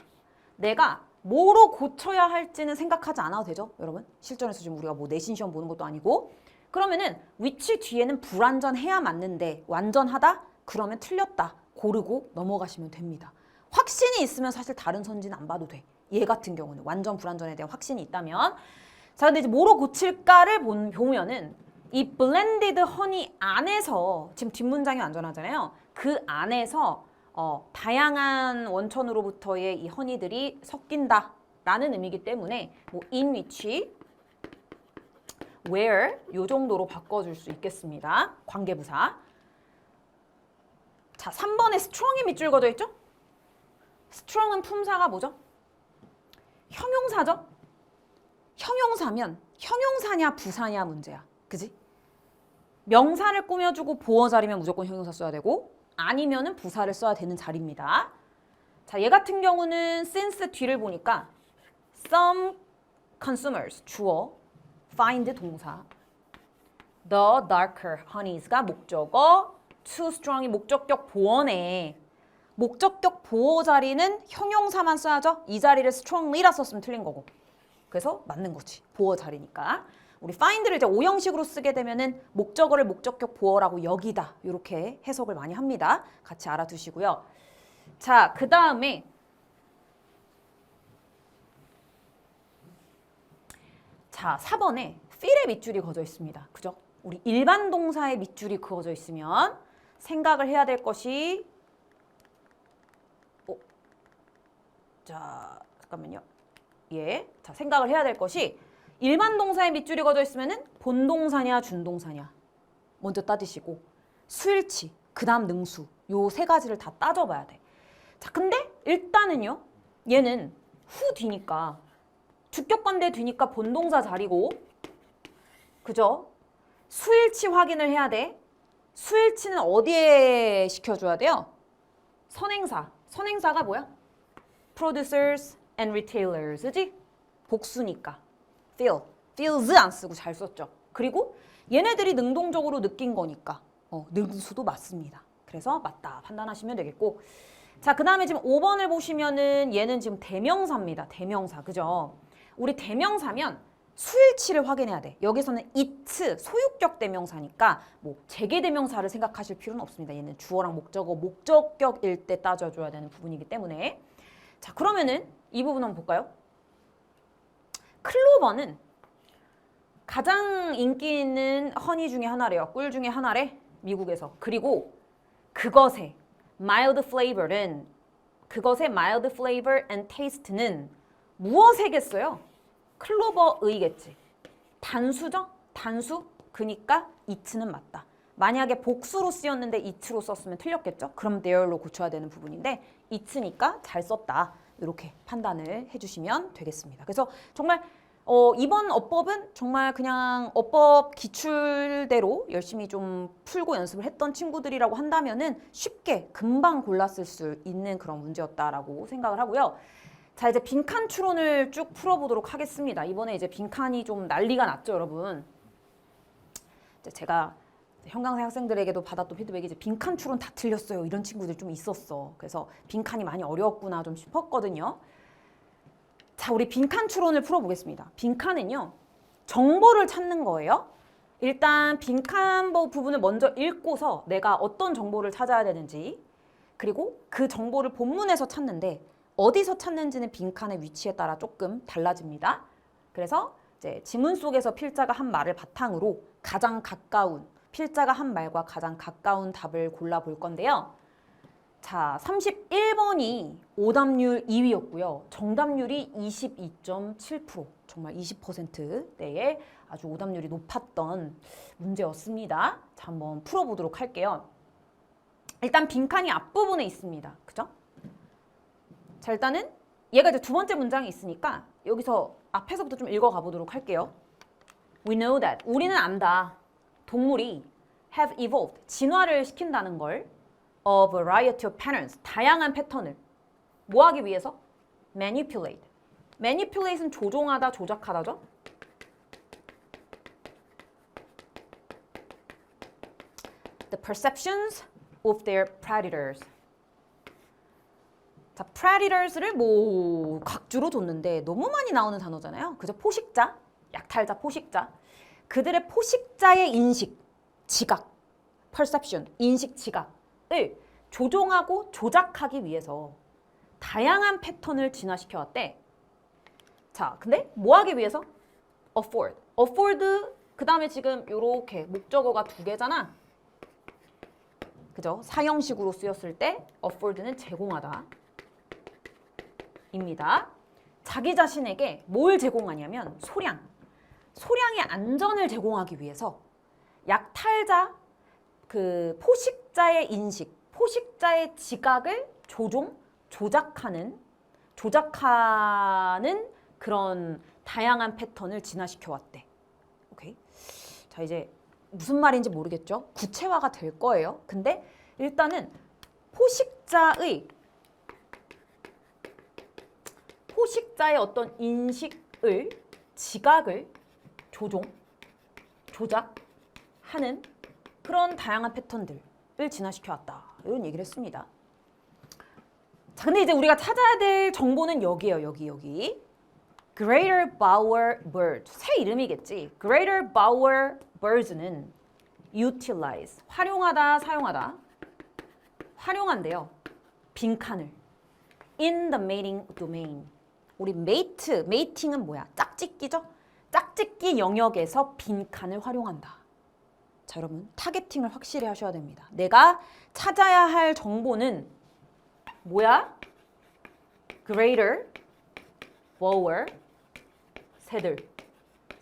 내가 뭐로 고쳐야 할지는 생각하지 않아도 되죠, 여러분? 실전에서 지금 우리가 뭐 내신 시험 보는 것도 아니고. 그러면은 위치 뒤에는 불완전해야 맞는데 완전하다? 그러면 틀렸다. 고르고 넘어가시면 됩니다. 확신이 있으면 사실 다른 선지는 안 봐도 돼. 얘 같은 경우는 완전 불완전에 대한 확신이 있다면. 자, 근데 이제 뭐로 고칠까를 보면은 이 blended honey 안에서 지금 뒷문장이 완전하잖아요. 그 안에서 다양한 원천으로부터의 이 허니들이 섞인다라는 의미이기 때문에 뭐 in which, where 요 정도로 바꿔줄 수 있겠습니다. 관계부사. 자, 3번에 strong이 밑줄 그어져 있죠? strong은 품사가 뭐죠? 형용사죠? 형용사면 형용사냐 부사냐 문제야. 그지? 명사를 꾸며주고 보어 자리면 무조건 형용사 써야 되고 아니면은 부사를 써야 되는 자리입니다. 자, 얘 같은 경우는 since 뒤를 보니까 some consumers 주어, find 동사, the darker honeys가 목적어, too strong이 목적격 보어네. 목적격 보어 자리는 형용사만 써야죠. 이 자리를 strongly라 썼으면 틀린 거고. 그래서 맞는 거지. 보어 자리니까. 우리 find를 이제 오형식으로 쓰게 되면은 목적어를 목적격 보어라고 여기다. 이렇게 해석을 많이 합니다. 같이 알아두시고요. 자, 그 다음에 자, 4번에 feel의 밑줄이 그어져 있습니다. 그죠? 우리 일반 동사의 밑줄이 그어져 있으면 생각을 해야 될 것이 자, 잠깐만요. 예. 자, 생각을 해야 될 것이 일반 동사의 밑줄이 그어져 있으면은 본동사냐 준동사냐 먼저 따지시고 수일치, 그다음 능수 요 세 가지를 다 따져봐야 돼. 자, 근데 일단은요. 얘는 후 뒤니까 주격관대 뒤니까 본동사 자리고 그죠? 수일치 확인을 해야 돼. 수일치는 어디에 시켜줘야 돼요? 선행사. 선행사가 뭐야? Producers and retailers, 그지? 복수니까. feels 안 쓰고 잘 썼죠. 그리고 얘네들이 능동적으로 느낀 거니까 능수도 맞습니다. 그래서 맞다 판단하시면 되겠고. 자, 그 다음에 지금 5번을 보시면은 얘는 지금 대명사입니다. 대명사, 그죠? 우리 대명사면 수일치를 확인해야 돼. 여기서는 it, 소유격 대명사니까 뭐 재계대명사를 생각하실 필요는 없습니다. 얘는 주어랑 목적어, 목적격일 때 따져줘야 되는 부분이기 때문에. 자, 그러면은 이 부분 한번 볼까요? 클로버는 가장 인기 있는 허니 중에 하나래요. 꿀 중에 하나래, 미국에서. 그리고 그것의 mild flavor는 그것의 mild flavor and taste는 무엇이겠어요? 클로버의겠지. 단수죠? 단수? 그니까 it는 맞다. 만약에 복수로 쓰였는데 it로 썼으면 틀렸겠죠? 그럼 there로 고쳐야 되는 부분인데 it니까 잘 썼다. 이렇게 판단을 해주시면 되겠습니다. 그래서 정말 이번 어법은 정말 그냥 어법 기출대로 열심히 좀 풀고 연습을 했던 친구들이라고 한다면은 쉽게 금방 골랐을 수 있는 그런 문제였다라고 생각을 하고요. 자, 이제 빈칸 추론을 쭉 풀어보도록 하겠습니다. 이번에 이제 빈칸이 좀 난리가 났죠, 여러분. 이제 제가 형광생 학생들에게도 받았던 피드백이 이제 빈칸 추론 다 틀렸어요. 이런 친구들 좀 있었어. 그래서 빈칸이 많이 어려웠구나 좀 싶었거든요. 자, 우리 빈칸 추론을 풀어보겠습니다. 빈칸은요, 정보를 찾는 거예요. 일단 빈칸 부분을 먼저 읽고서 내가 어떤 정보를 찾아야 되는지, 그리고 그 정보를 본문에서 찾는데 어디서 찾는지는 빈칸의 위치에 따라 조금 달라집니다. 그래서 이제 지문 속에서 필자가 한 말을 바탕으로 가장 가까운, 필자가 한 말과 가장 가까운 답을 골라볼 건데요. 자, 31번이 오답률 2위였고요. 정답률이 22.7%, 정말 20%대의 아주 오답률이 높았던 문제였습니다. 자, 한번 풀어보도록 할게요. 일단 빈칸이 앞부분에 있습니다. 그죠? 자, 일단은 얘가 이제 두 번째 문장이 있으니까 여기서 앞에서부터 좀 읽어가 보도록 할게요. We know that. 우리는 안다. 동물이 have evolved. 진화를 시킨다는 걸. A variety of patterns. 다양한 패턴을. 뭐 하기 위해서? manipulate. manipulate은 조종하다, 조작하다죠? the perceptions of their predators. 자, predators를 뭐 각주로 뒀는데 너무 많이 나오는 단어잖아요. 그죠? 포식자, 약탈자, 포식자. 그들의 포식자의 인식, 지각, perception, 인식, 지각을 조종하고 조작하기 위해서 다양한 패턴을 진화시켜 왔대. 자, 근데 뭐 하기 위해서? afford. afford 그 다음에 지금 요렇게 목적어가 두 개잖아. 그죠? 사형식으로 쓰였을 때 afford는 제공하다 입니다. 자기 자신에게 뭘 제공하냐면 소량의 안전을 제공하기 위해서 약탈자, 그 포식자의 인식, 포식자의 지각을 조작하는 그런 다양한 패턴을 진화시켜 왔대. 오케이. 자, 이제 무슨 말인지 모르겠죠? 구체화가 될 거예요. 근데 일단은 포식자의 어떤 인식을, 지각을 조작하는 그런 다양한 패턴들을 진화시켜 왔다. 이런 얘기를 했습니다. 자, 근데 이제 우리가 찾아야 될 정보는 여기예요. 여기. Greater Bower Bird. 새 이름이겠지. Greater Bower Birds는 utilize. 활용하다, 사용하다. 활용한대요. 빈칸을. In the mating domain. 우리 mating은 뭐야? 짝짓기죠? 짝짓기 영역에서 빈칸을 활용한다. 자, 여러분 타겟팅을 확실히 하셔야 됩니다. 내가 찾아야 할 정보는 뭐야? Greater Bower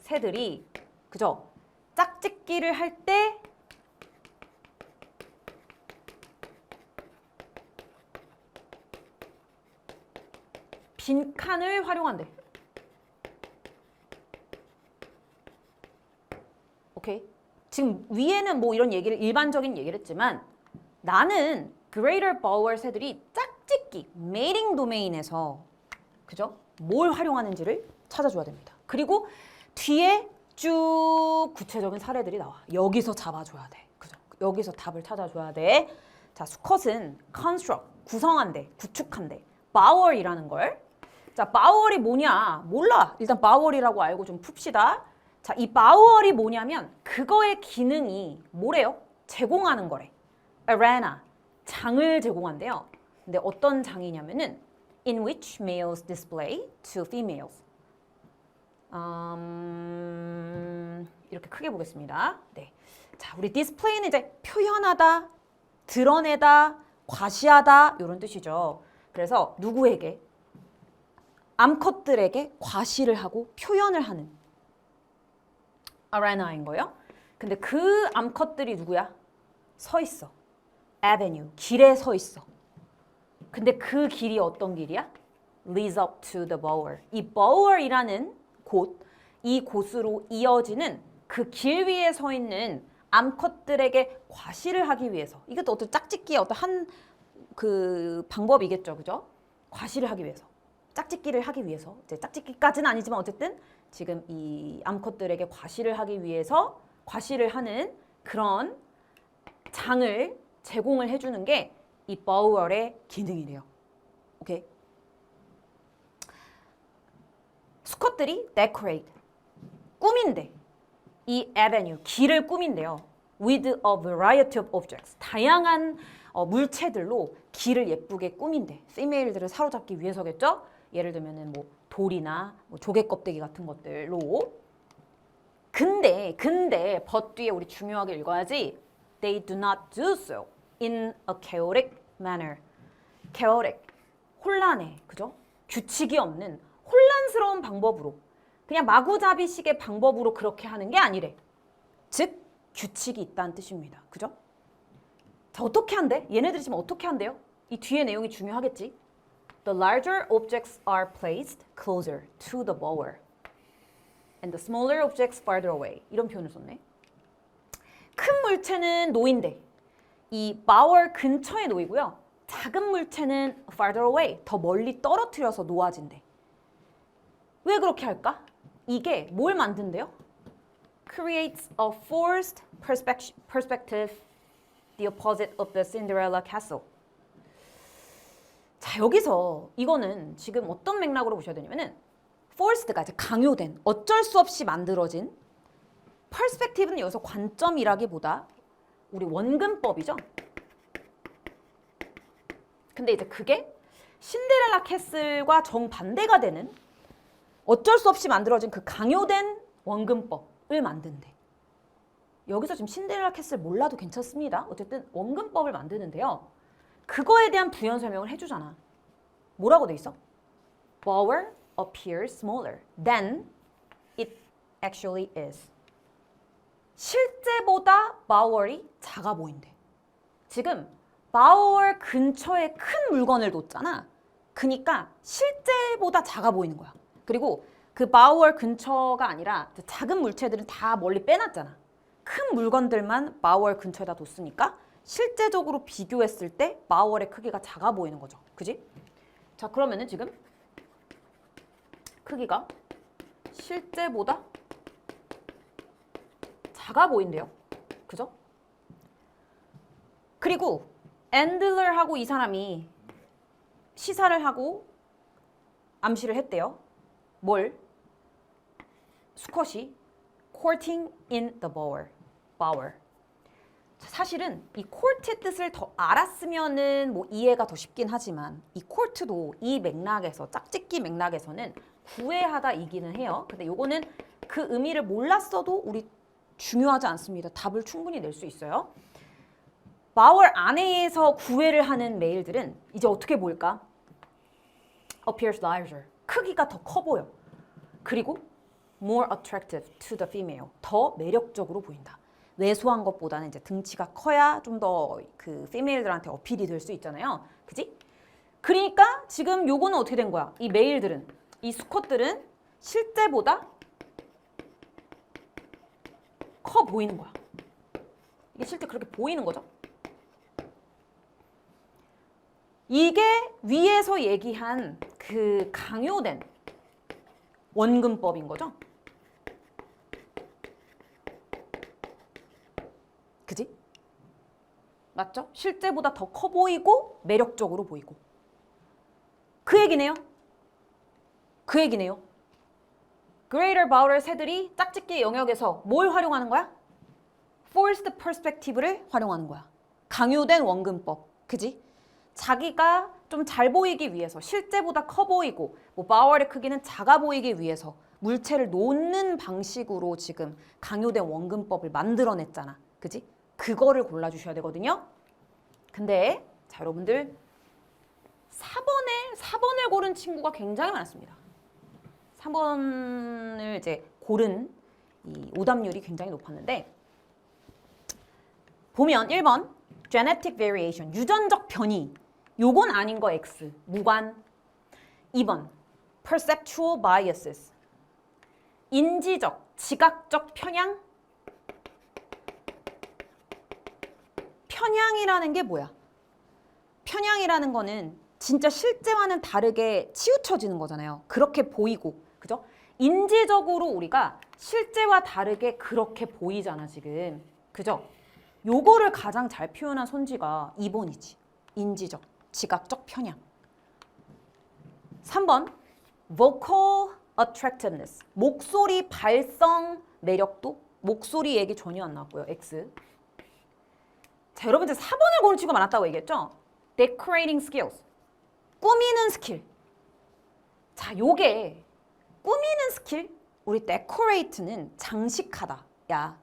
새들이 그죠? 짝짓기를 할 때 빈칸을 활용한대. 오케이? 지금 위에는 뭐 이런 얘기를 일반적인 얘기를 했지만 나는 Greater Bower 새들이 짝짓기, mating 도메인에서 그죠? 뭘 활용하는지를 찾아줘야 됩니다. 그리고 뒤에 쭉 구체적인 사례들이 나와. 여기서 잡아줘야 돼. 그죠? 여기서 답을 찾아줘야 돼. 자, 수컷은 construct, 구성한대, 구축한대. bower이라는 걸. 자, bower이 뭐냐? 몰라. 일단 bower이라고 알고 좀 풉시다. 자, 이 bower이 뭐냐면 그거의 기능이 뭐래요? 제공하는 거래. arena, 장을 제공한대요. 근데 어떤 장이냐면은 in which males display to females. 이렇게 크게 보겠습니다. 네. 자, 우리 display는 이제 표현하다, 드러내다, 과시하다 이런 뜻이죠. 그래서 누구에게? 암컷들에게 과시를 하고 표현을 하는 arena인 거예요. 근데 그 암컷들이 누구야? 서 있어. avenue, 길에 서 있어. 근데 그 길이 어떤 길이야? leads up to the bower. 이 bower이라는 곳, 이 곳으로 이어지는 그 길 위에 서 있는 암컷들에게 과시를 하기 위해서. 이것도 어떤 짝짓기의 어떤 한 그 방법이겠죠, 그죠? 과시를 하기 위해서. 짝짓기를 하기 위해서. 이제 짝짓기까지는 아니지만 어쨌든 지금 이 암컷들에게 과시를 하기 위해서 과시를 하는 그런 장을 제공을 해주는 게 이 bower의 기능이래요. 오케이. 수컷들이 decorate, 꾸민대. 이 avenue, 길을 꾸민대요. with a variety of objects. 다양한 물체들로 길을 예쁘게 꾸민대. 피메일들을 사로잡기 위해서겠죠? 예를 들면은 뭐 돌이나 뭐 조개 껍데기 같은 것들로. 근데 but 뒤에 우리 중요하게 읽어야지. They do not do so in a chaotic manner. chaotic, 혼란해, 그죠? 규칙이 없는 혼란스러운 방법으로 그냥 마구잡이식의 방법으로 그렇게 하는 게 아니래. 즉 규칙이 있다는 뜻입니다. 그죠? 자, 어떻게 한대? 얘네들이 지금 어떻게 한대요? 이 뒤에 내용이 중요하겠지. The larger objects are placed closer to the bower and the smaller objects farther away. 이런 표현을 썼네. 큰 물체는 놓인대. 이 bower 근처에 놓이고요. 작은 물체는 farther away, 더 멀리 떨어뜨려서 놓아진대. 왜 그렇게 할까? 이게 뭘 만든대요? Creates a forced perspective, the opposite of the Cinderella castle. 자, 여기서 이거는 지금 어떤 맥락으로 보셔야 되냐면은 forced가 이제 강요된, 어쩔 수 없이 만들어진, perspective는 여기서 관점이라기보다 우리 원근법이죠. 근데 이제 그게 신데렐라 캐슬과 정반대가 되는 어쩔 수 없이 만들어진 그 강요된 원근법을 만든대. 여기서 지금 신데렐라 캐슬 몰라도 괜찮습니다. 어쨌든 원근법을 만드는데요. 그거에 대한 부연 설명을 해주잖아. 뭐라고 돼 있어? Bower appears smaller than it actually is. 실제보다 바월이 작아 보인대. 지금 바월 근처에 큰 물건을 뒀잖아. 그러니까 실제보다 작아 보이는 거야. 그리고 그 바월 근처가 아니라 작은 물체들은 다 멀리 빼놨잖아. 큰 물건들만 바월 근처에다 뒀으니까 실제적으로 비교했을 때 바월의 크기가 작아 보이는 거죠. 그지? 자, 그러면은 지금 크기가 실제보다 작아 보인대요. 그죠? 그리고 앤들러하고 이 사람이 시사를 하고 암시를 했대요. 뭘? 수컷이 courting in the bower. 사실은 이 court의 뜻을 더 알았으면은 뭐 이해가 더 쉽긴 하지만 이 court도 이 맥락에서 짝짓기 맥락에서는 구애하다이기는 해요. 근데 요거는 그 의미를 몰랐어도 우리 중요하지 않습니다. 답을 충분히 낼 수 있어요. 바월 안에서 구애를 하는 메일들은 이제 어떻게 보일까? appears larger. 크기가 더 커 보여. 그리고 more attractive to the female. 더 매력적으로 보인다. 왜소한 것보다는 이제 등치가 커야 좀 더 그 female들한테 어필이 될 수 있잖아요. 그지? 그러니까 지금 요거는 어떻게 된 거야? 이 메일들은, 이 수컷들은 실제보다 커 보이는 거야. 이게 실제 그렇게 보이는 거죠. 이게 위에서 얘기한 그 강요된 원근법인 거죠. 그지? 맞죠? 실제보다 더 커 보이고 매력적으로 보이고. 그 얘기네요. 그 얘기네요. Greater Bower 새들이 짝짓기 영역에서 뭘 활용하는 거야? Forced Perspective를 활용하는 거야. 강요된 원근법. 그지? 자기가 좀 잘 보이기 위해서 실제보다 커 보이고 뭐 바월의 크기는 작아 보이기 위해서 물체를 놓는 방식으로 지금 강요된 원근법을 만들어냈잖아. 그지? 그거를 골라주셔야 되거든요. 근데 자 여러분들 4번을 고른 친구가 굉장히 많았습니다. 3번을 이제 고른 이 오답률이 굉장히 높았는데 보면 1번 genetic variation, 유전적 변이. 요건 아닌 거 X, 무관. 2번 perceptual biases, 인지적, 지각적 편향. 편향이라는 게 뭐야? 편향이라는 거는 진짜 실제와는 다르게 치우쳐지는 거잖아요. 그렇게 보이고, 그죠? 인지적으로 우리가 실제와 다르게 그렇게 보이잖아, 지금. 그죠? 요거를 가장 잘 표현한 손지가 2번이지. 인지적, 지각적 편향. 3번 vocal attractiveness, 목소리 발성 매력도. 목소리 얘기 전혀 안 나왔고요, X. 자, 여러분들 4번을 고른 친구가 많았다고 얘기했죠? decorating skills, 꾸미는 스킬. 자, 요게 꾸미는 스킬, 우리 decorate는 장식하다. 야,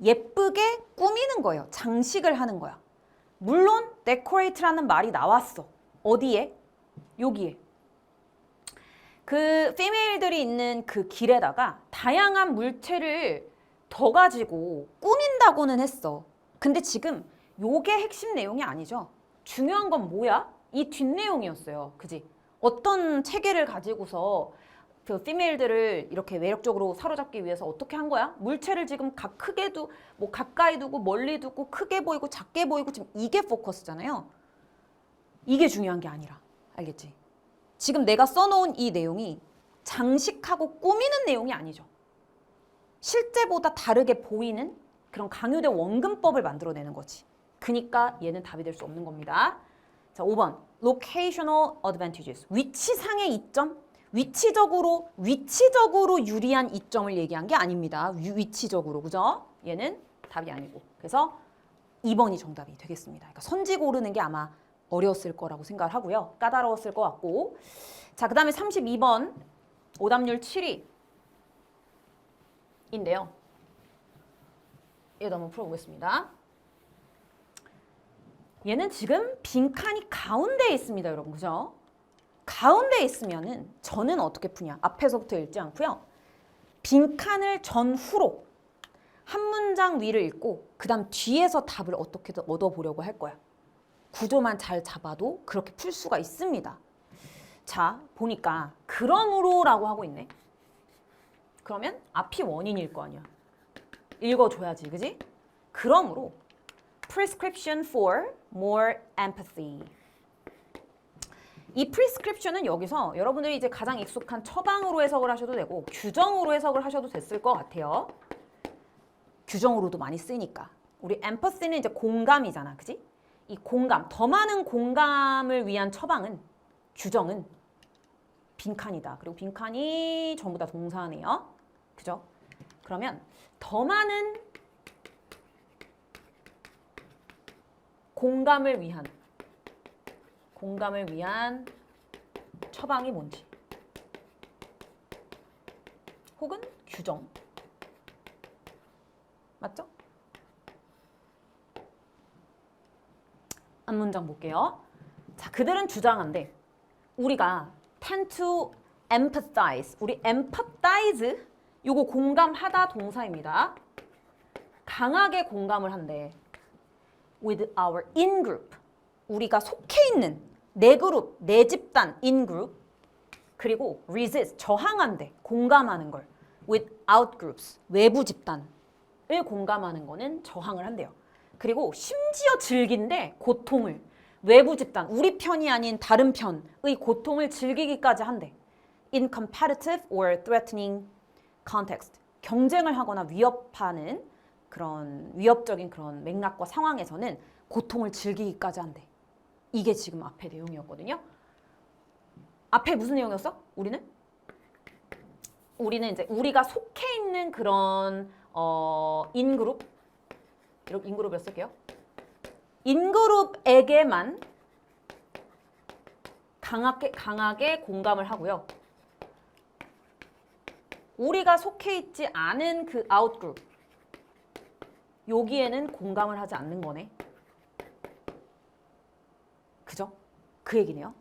예쁘게 꾸미는 거예요. 장식을 하는 거야. 물론 decorate라는 말이 나왔어. 어디에? 여기에. 그 female들이 있는 그 길에다가 다양한 물체를 더 가지고 꾸민다고는 했어. 근데 지금 요게 핵심 내용이 아니죠. 중요한 건 뭐야? 이 뒷내용이었어요. 그지? 어떤 체계를 가지고서 그 female들을 이렇게 매력적으로 사로잡기 위해서 어떻게 한 거야? 물체를 지금 크게 뭐 가까이 두고 멀리 두고 크게 보이고 작게 보이고 지금 이게 포커스잖아요. 이게 중요한 게 아니라. 알겠지? 지금 내가 써놓은 이 내용이 장식하고 꾸미는 내용이 아니죠. 실제보다 다르게 보이는 그런 강요된 원근법을 만들어내는 거지. 그러니까 얘는 답이 될 수 없는 겁니다. 자, 5번. Locational advantages. 위치상의 이점. 위치적으로 유리한 이점을 얘기한 게 아닙니다. 위치적으로. 그죠? 얘는 답이 아니고. 그래서 2번이 정답이 되겠습니다. 그러니까 선지 고르는 게 아마 어려웠을 거라고 생각을 하고요. 까다로웠을 것 같고. 자, 그 다음에 32번. 오답률 7위. 인데요. 얘도 한번 풀어보겠습니다. 얘는 지금 빈칸이 가운데에 있습니다, 여러분. 그죠? 가운데에 있으면은 저는 어떻게 푸냐? 앞에서부터 읽지 않고요. 빈칸을 전후로 한 문장 위를 읽고 그 다음 뒤에서 답을 어떻게든 얻어보려고 할 거야. 구조만 잘 잡아도 그렇게 풀 수가 있습니다. 자, 보니까 그러므로라고 하고 있네. 그러면 앞이 원인일 거 아니야. 읽어줘야지, 그지? 그러므로 prescription for more empathy. 이 prescription은 여기서 여러분들이 이제 가장 익숙한 처방으로 해석을 하셔도 되고 규정으로 해석을 하셔도 됐을 것 같아요. 규정으로도 많이 쓰니까. 우리 empathy는 이제 공감이잖아, 그지? 이 공감, 더 많은 공감을 위한 처방은, 규정은 빈칸이다. 그리고 빈칸이 전부 다 동사네요. 그죠? 그러면 더 많은 공감을 위한 처방이 뭔지. 혹은 규정. 맞죠? 앞문장 볼게요. 자, 그들은 주장한대. 우리가 tend to empathize. 우리 empathize 요거 공감하다 동사입니다. 강하게 공감을 한대. with our in-group. 우리가 속해 있는 내 그룹, 내 집단 in-group. 그리고 resist, 저항한대. 공감하는 걸. with out-groups, 외부 집단을 공감하는 거는 저항을 한대요. 그리고 심지어 즐긴대, 고통을. 외부 집단, 우리 편이 아닌 다른 편의 고통을 즐기기까지 한대. in competitive or threatening context. 경쟁을 하거나 위협하는 그런 위협적인 그런 맥락과 상황에서는 고통을 즐기기까지 한대. 이게 지금 앞에 내용이었거든요. 앞에 무슨 내용이었어? 우리는 이제 우리가 속해 있는 그런 인그룹, 인그룹을 쓸게요. 인그룹에게만 강하게 공감을 하고요. 우리가 속해 있지 않은 그 아웃그룹, 여기에는 공감을 하지 않는 거네. 그죠? 그 얘기네요.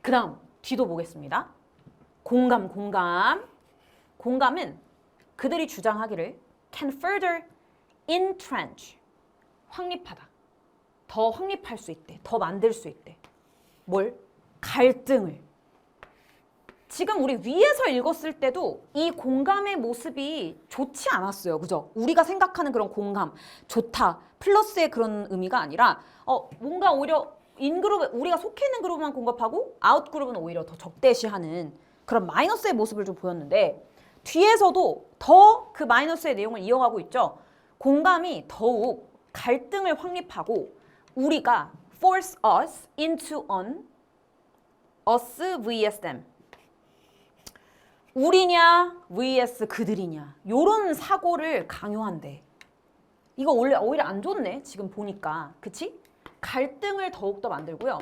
그 다음 뒤도 보겠습니다. 공감은 그들이 주장하기를 can further entrench, 확립하다. 더 확립할 수 있대. 더 만들 수 있대. 뭘? 갈등을. 지금 우리 위에서 읽었을 때도 이 공감의 모습이 좋지 않았어요. 그죠? 우리가 생각하는 그런 공감, 좋다, 플러스의 그런 의미가 아니라 뭔가 오히려 인그룹, 우리가 속해 있는 그룹만 공감하고 아웃그룹은 오히려 더 적대시하는 그런 마이너스의 모습을 좀 보였는데 뒤에서도 더 그 마이너스의 내용을 이어가고 있죠. 공감이 더욱 갈등을 확립하고 우리가 force us into an us vs them. 우리냐 vs 그들이냐 요런 사고를 강요한대. 이거 원래 오히려 안 좋네 지금 보니까. 그치? 갈등을 더욱더 만들고요.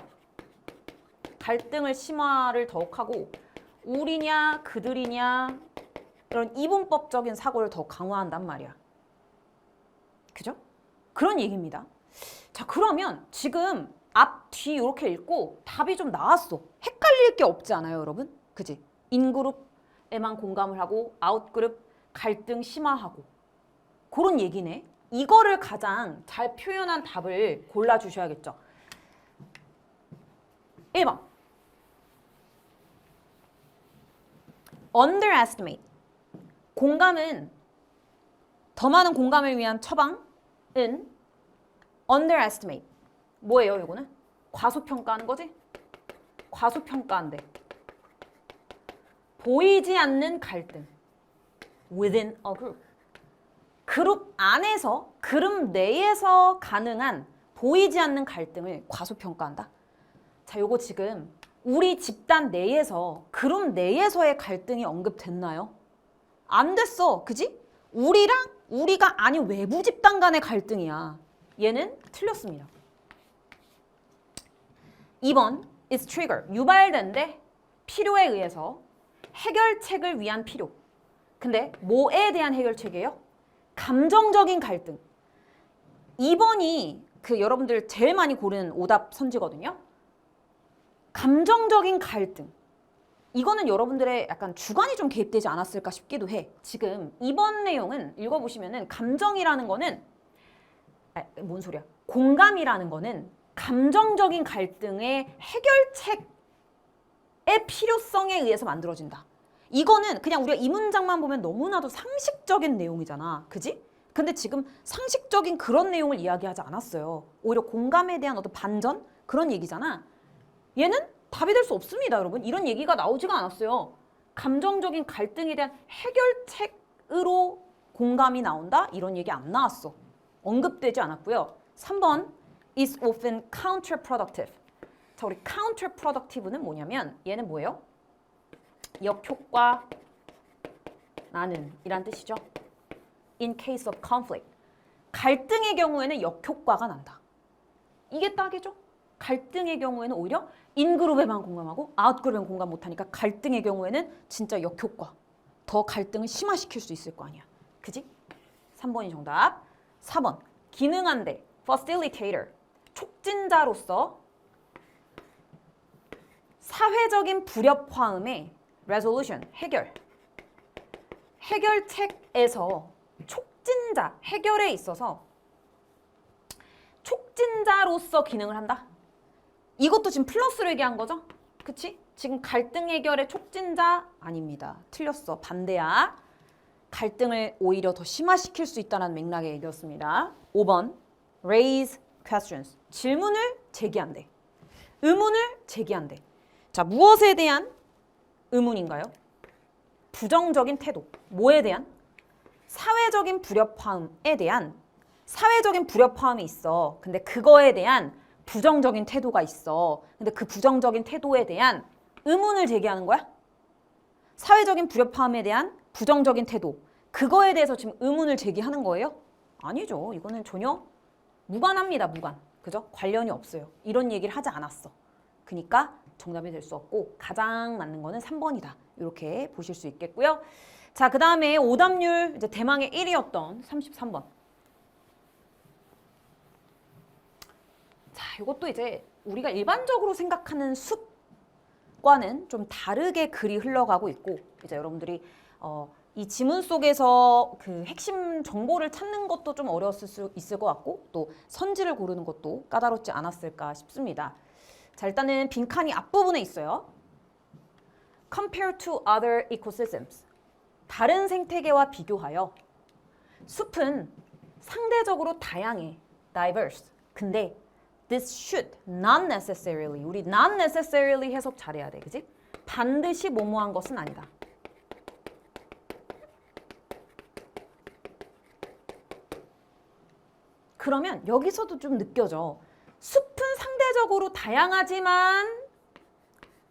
갈등을 심화를 더욱 하고 우리냐 그들이냐 이런 이분법적인 사고를 더 강화한단 말이야. 그죠? 그런 얘기입니다. 자, 그러면 지금 앞, 뒤 이렇게 읽고 답이 좀 나왔어. 헷갈릴 게 없지 않아요, 여러분? 그지? 인그룹에만 공감을 하고 아웃그룹 갈등 심화하고 그런 얘기네. 이거를 가장 잘 표현한 답을 골라주셔야겠죠. 1번 underestimate. 공감은 더 많은 공감을 위한 처방은 underestimate, 뭐예요, 이거는? 과소평가하는 거지? 과소평가한대. 보이지 않는 갈등. within a group. 그룹 안에서, 그룹 내에서 가능한 보이지 않는 갈등을 과소평가한다. 자, 요거 지금 우리 집단 내에서, 그룹 내에서의 갈등이 언급됐나요? 안 됐어, 그지? 우리가 아닌 외부 집단 간의 갈등이야. 얘는 틀렸습니다. 2번 is trigger. 유발된데 필요에 의해서 해결책을 위한 필요. 근데 뭐에 대한 해결책이에요? 감정적인 갈등. 2번이 여러분들 제일 많이 고른 오답 선지거든요. 감정적인 갈등. 이거는 여러분들의 약간 주관이 좀 개입되지 않았을까 싶기도 해. 지금 2번 내용은 읽어보시면은 감정이라는 거는 뭔 소리야? 공감이라는 거는 감정적인 갈등의 해결책의 필요성에 의해서 만들어진다. 이거는 그냥 우리가 이 문장만 보면 너무나도 상식적인 내용이잖아. 그지? 근데 지금 상식적인 그런 내용을 이야기하지 않았어요. 오히려 공감에 대한 어떤 반전? 그런 얘기잖아. 얘는 답이 될 수 없습니다, 여러분. 이런 얘기가 나오지가 않았어요. 감정적인 갈등에 대한 해결책으로 공감이 나온다? 이런 얘기 안 나왔어. 언급되지 않았고요. 3번 is often counterproductive. 자, 우리 counterproductive는 뭐냐면 얘는 뭐예요? 역효과 나는 이란 뜻이죠. In case of conflict. 갈등의 경우에는 역효과가 난다. 이게 딱이죠. 갈등의 경우에는 오히려 인그룹에만 공감하고 아웃그룹에만 공감 못하니까 갈등의 경우에는 진짜 역효과. 더 갈등을 심화시킬 수 있을 거 아니야. 그지? 3번이 정답. 4번 기능한데 facilitator. 촉진자로서 사회적인 불협화음의 resolution, 해결책에서 촉진자, 해결에 있어서 촉진자로서 기능을 한다. 이것도 지금 플러스로 얘기한 거죠? 그치? 지금 갈등 해결의 촉진자 아닙니다. 틀렸어. 반대야. 갈등을 오히려 더 심화시킬 수 있다는 맥락의 얘기였습니다. 5번 raise questions. 질문을 제기한대. 의문을 제기한대. 자, 무엇에 대한 의문인가요? 부정적인 태도. 뭐에 대한? 사회적인 불협화음에 대한. 사회적인 불협화음이 있어. 근데 그거에 대한 부정적인 태도가 있어. 근데 그 부정적인 태도에 대한 의문을 제기하는 거야? 사회적인 불협화음에 대한 부정적인 태도. 그거에 대해서 지금 의문을 제기하는 거예요? 아니죠. 이거는 전혀 무관합니다. 무관. 그죠? 관련이 없어요. 이런 얘기를 하지 않았어. 그러니까 정답이 될 수 없고 가장 맞는 거는 3번이다. 이렇게 보실 수 있겠고요. 자, 그 다음에 오답률 이제 대망의 1위였던 33번. 자, 이것도 이제 우리가 일반적으로 생각하는 숲과는 좀 다르게 글이 흘러가고 있고 이제 여러분들이 이 지문 속에서 그 핵심 정보를 찾는 것도 좀 어려웠을 수 있을 것 같고 또 선지를 고르는 것도 까다롭지 않았을까 싶습니다. 자, 일단은 빈칸이 앞부분에 있어요. Compare to other ecosystems. 다른 생태계와 비교하여 숲은 상대적으로 다양해. diverse. 근데 this should not necessarily. 우리 not necessarily 해석 잘해야 돼. 그지? 반드시 뭐뭐한 것은 아니다. 그러면 여기서도 좀 느껴져. 숲은 상대적으로 다양하지만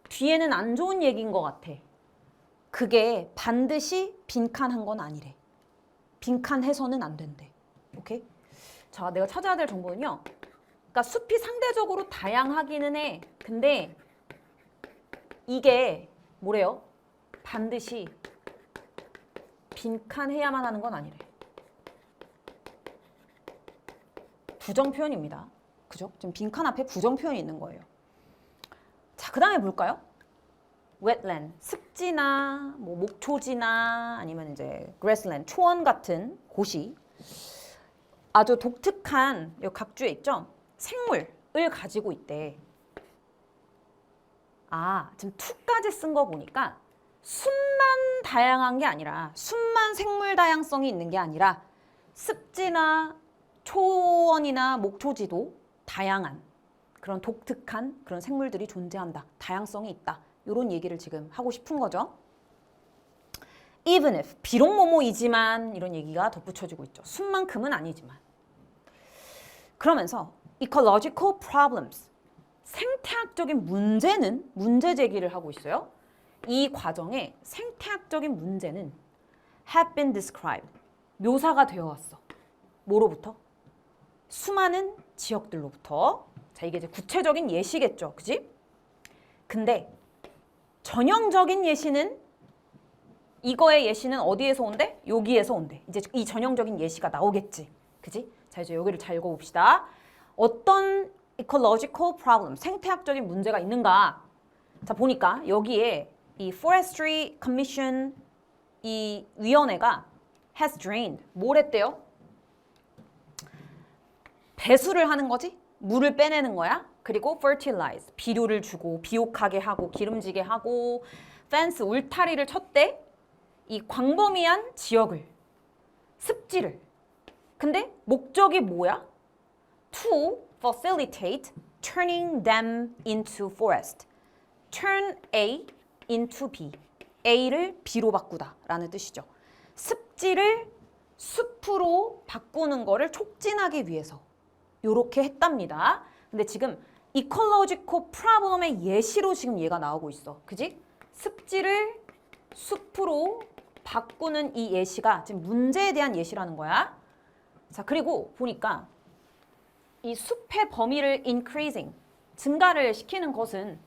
뒤에는 안 좋은 얘기인 것 같아. 그게 반드시 빈칸한 건 아니래. 빈칸해서는 안 된대. 오케이? 자, 내가 찾아야 될 정보는요. 그러니까 숲이 상대적으로 다양하기는 해. 근데 이게 뭐래요? 반드시 빈칸해야만 하는 건 아니래. 부정 표현입니다. 그죠? 지금 빈칸 앞에 부정 표현이 있는 거예요. 자, 그 다음에 볼까요? wetland, 습지나 뭐 목초지나 아니면 이제 grassland, 초원 같은 곳이 아주 독특한 여기 각주에 있죠? 생물을 가지고 있대. 아, 지금 투까지 쓴 거 보니까 숲만 다양한 게 아니라 숲만 생물 다양성이 있는 게 아니라 습지나 초원이나 목초지도 다양한 그런 독특한 그런 생물들이 존재한다. 다양성이 있다. 이런 얘기를 지금 하고 싶은 거죠. Even if, 비록 뭐뭐이지만 이런 얘기가 덧붙여지고 있죠. 순만큼은 아니지만. 그러면서 ecological problems, 생태학적인 문제는 문제 제기를 하고 있어요. 이 과정에 생태학적인 문제는 have been described, 묘사가 되어 왔어. 뭐로부터? 수많은 지역들로부터. 자, 이게 이제 구체적인 예시겠죠. 그지? 근데 전형적인 예시는 이거의 예시는 어디에서 온대? 여기에서 온대. 이제 이 전형적인 예시가 나오겠지. 그지? 자, 이제 여기를 잘 읽어봅시다. 어떤 ecological problem, 생태학적인 문제가 있는가? 자, 보니까 여기에 이 Forestry Commission 이 위원회가 has drained, 뭘 했대요? 배수를 하는 거지? 물을 빼내는 거야. 그리고 fertilize, 비료를 주고 비옥하게 하고 기름지게 하고 fence, 울타리를 쳤대. 이 광범위한 지역을, 습지를. 근데 목적이 뭐야? To facilitate turning them into forest. Turn A into B. A를 B로 바꾸다 라는 뜻이죠. 습지를 숲으로 바꾸는 거를 촉진하기 위해서 요렇게 했답니다. 근데 지금 ecological problem의 예시로 지금 얘가 나오고 있어. 그지? 습지를 숲으로 바꾸는 이 예시가 지금 문제에 대한 예시라는 거야. 자, 그리고 보니까 이 숲의 범위를 increasing, 증가를 시키는 것은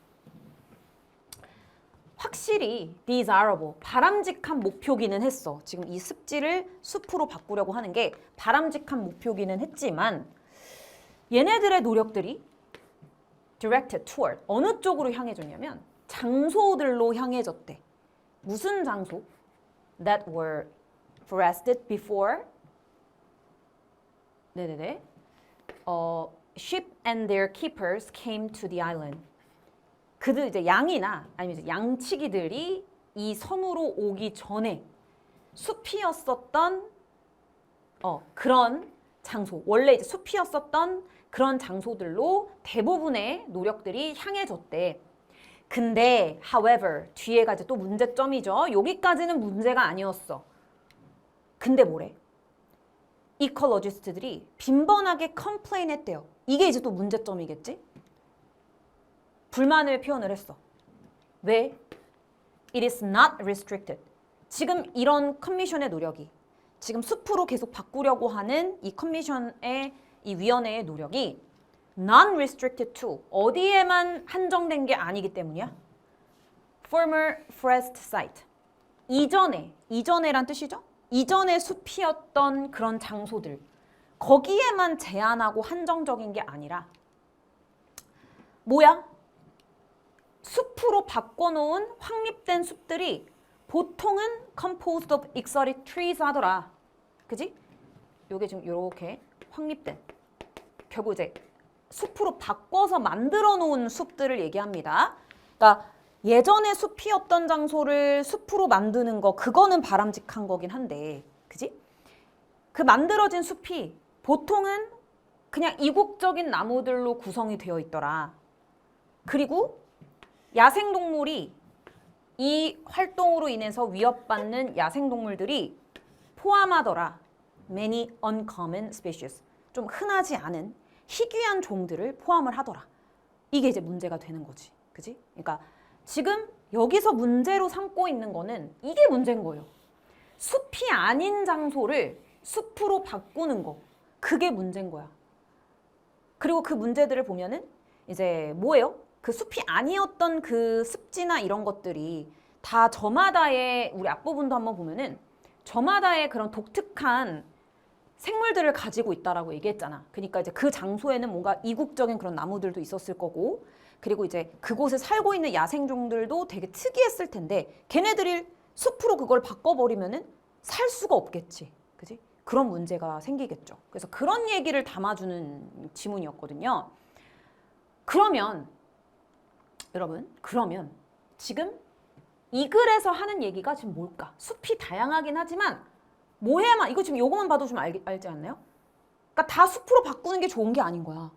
확실히 desirable, 바람직한 목표기는 했어. 지금 이 습지를 숲으로 바꾸려고 하는 게 바람직한 목표기는 했지만 얘네들의 노력들이 directed toward, 어느 쪽으로 향해졌냐면 장소들로 향해졌대. 무슨 장소? That were forested before. 네네네. Sheep and their keepers came to the island. 그들 이제 양이나 아니면 이제 양치기들이 이 섬으로 오기 전에 숲이었었던 그런 장소, 원래 이제 숲이었었던 그런 장소들로 대부분의 노력들이 향해졌대. 근데 however, 뒤에가 이제 또 문제점이죠. 여기까지는 문제가 아니었어. 근데 뭐래? 이컬러지스트들이 빈번하게 컴플레인 했대요. 이게 이제 또 문제점이겠지? 불만을 표현을 했어. 왜? It is not restricted. 지금 이런 커미션의 노력이, 지금 숲으로 계속 바꾸려고 하는 이 커미션의 이 위원회의 노력이 non-restricted to, 어디에만 한정된 게 아니기 때문이야. Former forest site. 이전에란 뜻이죠? 이전에 숲이었던 그런 장소들. 거기에만 제한하고 한정적인 게 아니라 뭐야? 숲으로 바꿔놓은 확립된 숲들이 보통은 composed of exotic trees 하더라. 그지? 요게 지금 요렇게 확립된, 결국 이제 숲으로 바꿔서 만들어 놓은 숲들을 얘기합니다. 그러니까 예전에 숲이었던 장소를 숲으로 만드는 거, 그거는 바람직한 거긴 한데, 그지? 그 만들어진 숲이 보통은 그냥 이국적인 나무들로 구성이 되어 있더라. 그리고 야생동물이 이 활동으로 인해서 위협받는 야생동물들이 포함하더라. Many uncommon species. 좀 흔하지 않은 희귀한 종들을 포함을 하더라. 이게 이제 문제가 되는 거지. 그지? 그러니까 지금 여기서 문제로 삼고 있는 거는 이게 문제인 거예요. 숲이 아닌 장소를 숲으로 바꾸는 거. 그게 문제인 거야. 그리고 그 문제들을 보면은 이제 뭐예요? 그 숲이 아니었던 그 습지나 이런 것들이 다 저마다의, 우리 앞부분도 한번 보면은 저마다의 그런 독특한 생물들을 가지고 있다라고 얘기했잖아. 그러니까 이제 그 장소에는 뭔가 이국적인 그런 나무들도 있었을 거고, 그리고 이제 그곳에 살고 있는 야생종들도 되게 특이했을 텐데 걔네들이 숲으로 그걸 바꿔버리면은 살 수가 없겠지. 그지? 그런 문제가 생기겠죠. 그래서 그런 얘기를 담아주는 지문이었거든요. 그러면 여러분, 그러면 지금 이 글에서 하는 얘기가 지금 뭘까? 숲이 다양하긴 하지만 뭐해야만, 이거 지금 요거만 봐도 좀 알지 않나요? 그러니까 다 숲으로 바꾸는 게 좋은 게 아닌 거야.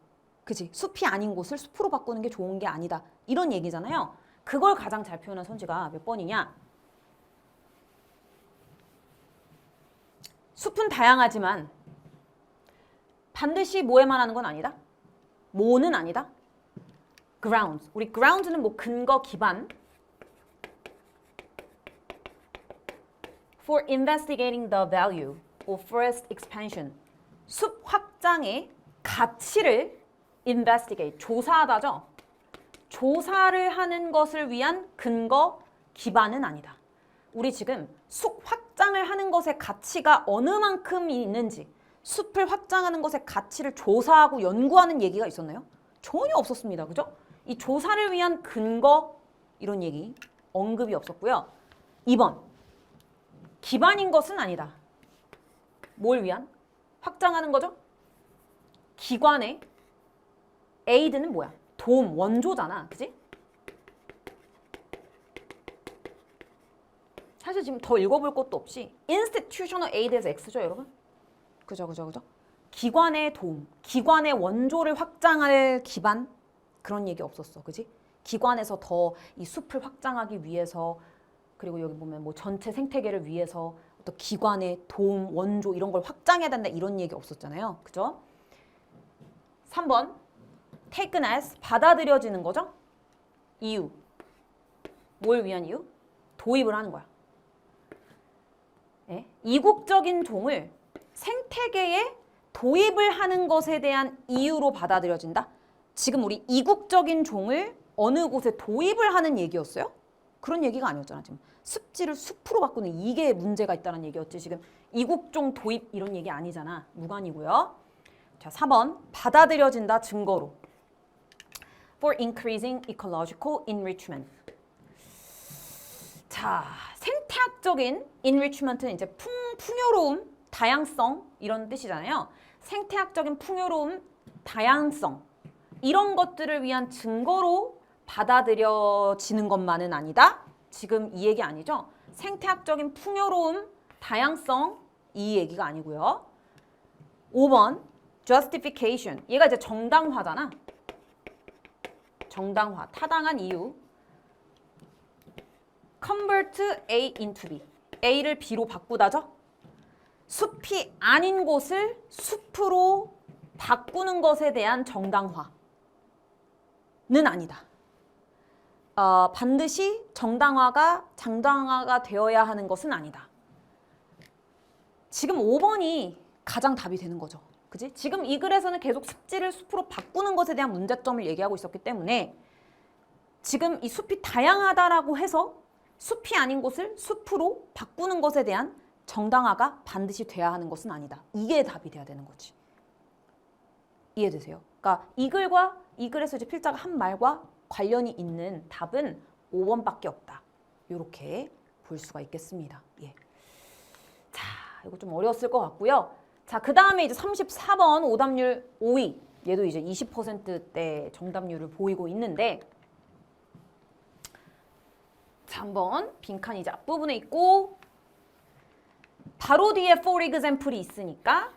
그지? 숲이 아닌 곳을 숲으로 바꾸는 게 좋은 게 아니다. 이런 얘기잖아요. 그걸 가장 잘 표현한 선지가 몇 번이냐? 숲은 다양하지만 반드시 뭐에만 하는 건 아니다. 뭐는 아니다. grounds. 우리 grounds는 뭐 근거, 기반. For investigating the value of forest expansion. 숲 확장의 가치를 investigate, 조사하다죠. 조사를 하는 것을 위한 근거, 기반은 아니다. 우리 지금 숲 확장을 하는 것의 가치가 어느 만큼 있는지, 숲을 확장하는 것의 가치를 조사하고 연구하는 얘기가 있었나요? 전혀 없었습니다. 그죠? 이 조사를 위한 근거, 이런 얘기 언급이 없었고요. 2번, 기반인 것은 아니다. 뭘 위한? 확장하는 거죠? 기관의 aid는 뭐야? 도움, 원조잖아. 그지? 사실 지금 더 읽어볼 것도 없이 institutional aid에서 X죠, 여러분? 그죠. 기관의 도움, 기관의 원조를 확장할 기반? 그런 얘기 없었어. 그지? 기관에서 더 이 숲을 확장하기 위해서, 그리고 여기 보면 뭐 전체 생태계를 위해서 어떤 기관의 도움, 원조 이런 걸 확장해야 된다 이런 얘기 없었잖아요. 그죠? 3번 taken as, 받아들여지는 거죠? 이유. 뭘 위한 이유? 도입을 하는 거야. 네? 이국적인 종을 생태계에 도입을 하는 것에 대한 이유로 받아들여진다. 지금 우리 이국적인 종을 어느 곳에 도입을 하는 얘기였어요? 그런 얘기가 아니었잖아. 지금 습지를 숲으로 바꾸는 이게 문제가 있다는 얘기였지. 지금 이국종 도입 이런 얘기 아니잖아. 무관이고요. 자, 4번 받아들여진다 증거로. For increasing ecological enrichment. 자, 생태학적인 enrichment는 이제 풍요로움, 다양성 이런 뜻이잖아요. 생태학적인 풍요로움, 다양성 이런 것들을 위한 증거로 받아들여지는 것만은 아니다. 지금 이 얘기 아니죠? 생태학적인 풍요로움, 다양성 이 얘기가 아니고요. 5번 justification. 얘가 이제 정당화잖아. 정당화, 타당한 이유. convert A into B. A를 B로 바꾸다죠. 숲이 아닌 곳을 숲으로 바꾸는 것에 대한 정당화는 아니다. 반드시 정당화가 되어야 하는 것은 아니다. 지금 5번이 가장 답이 되는 거죠. 그지? 지금 이 글에서는 계속 습지를 숲으로 바꾸는 것에 대한 문제점을 얘기하고 있었기 때문에 지금 이 숲이 다양하다라고 해서 숲이 아닌 곳을 숲으로 바꾸는 것에 대한 정당화가 반드시 돼야 하는 것은 아니다. 이게 답이 돼야 되는 거지. 이해되세요? 그러니까 이 글과 이 글에서 이제 필자가 한 말과 관련이 있는 답은 5번밖에 없다. 이렇게 볼 수가 있겠습니다. 예. 자, 이거 좀 어려웠을 것 같고요. 자, 그 다음에 이제 34번 오답률 5위. 얘도 이제 20%대 정답률을 보이고 있는데, 자, 한번 빈칸이 이제 앞부분에 있고 바로 뒤에 for example이 있으니까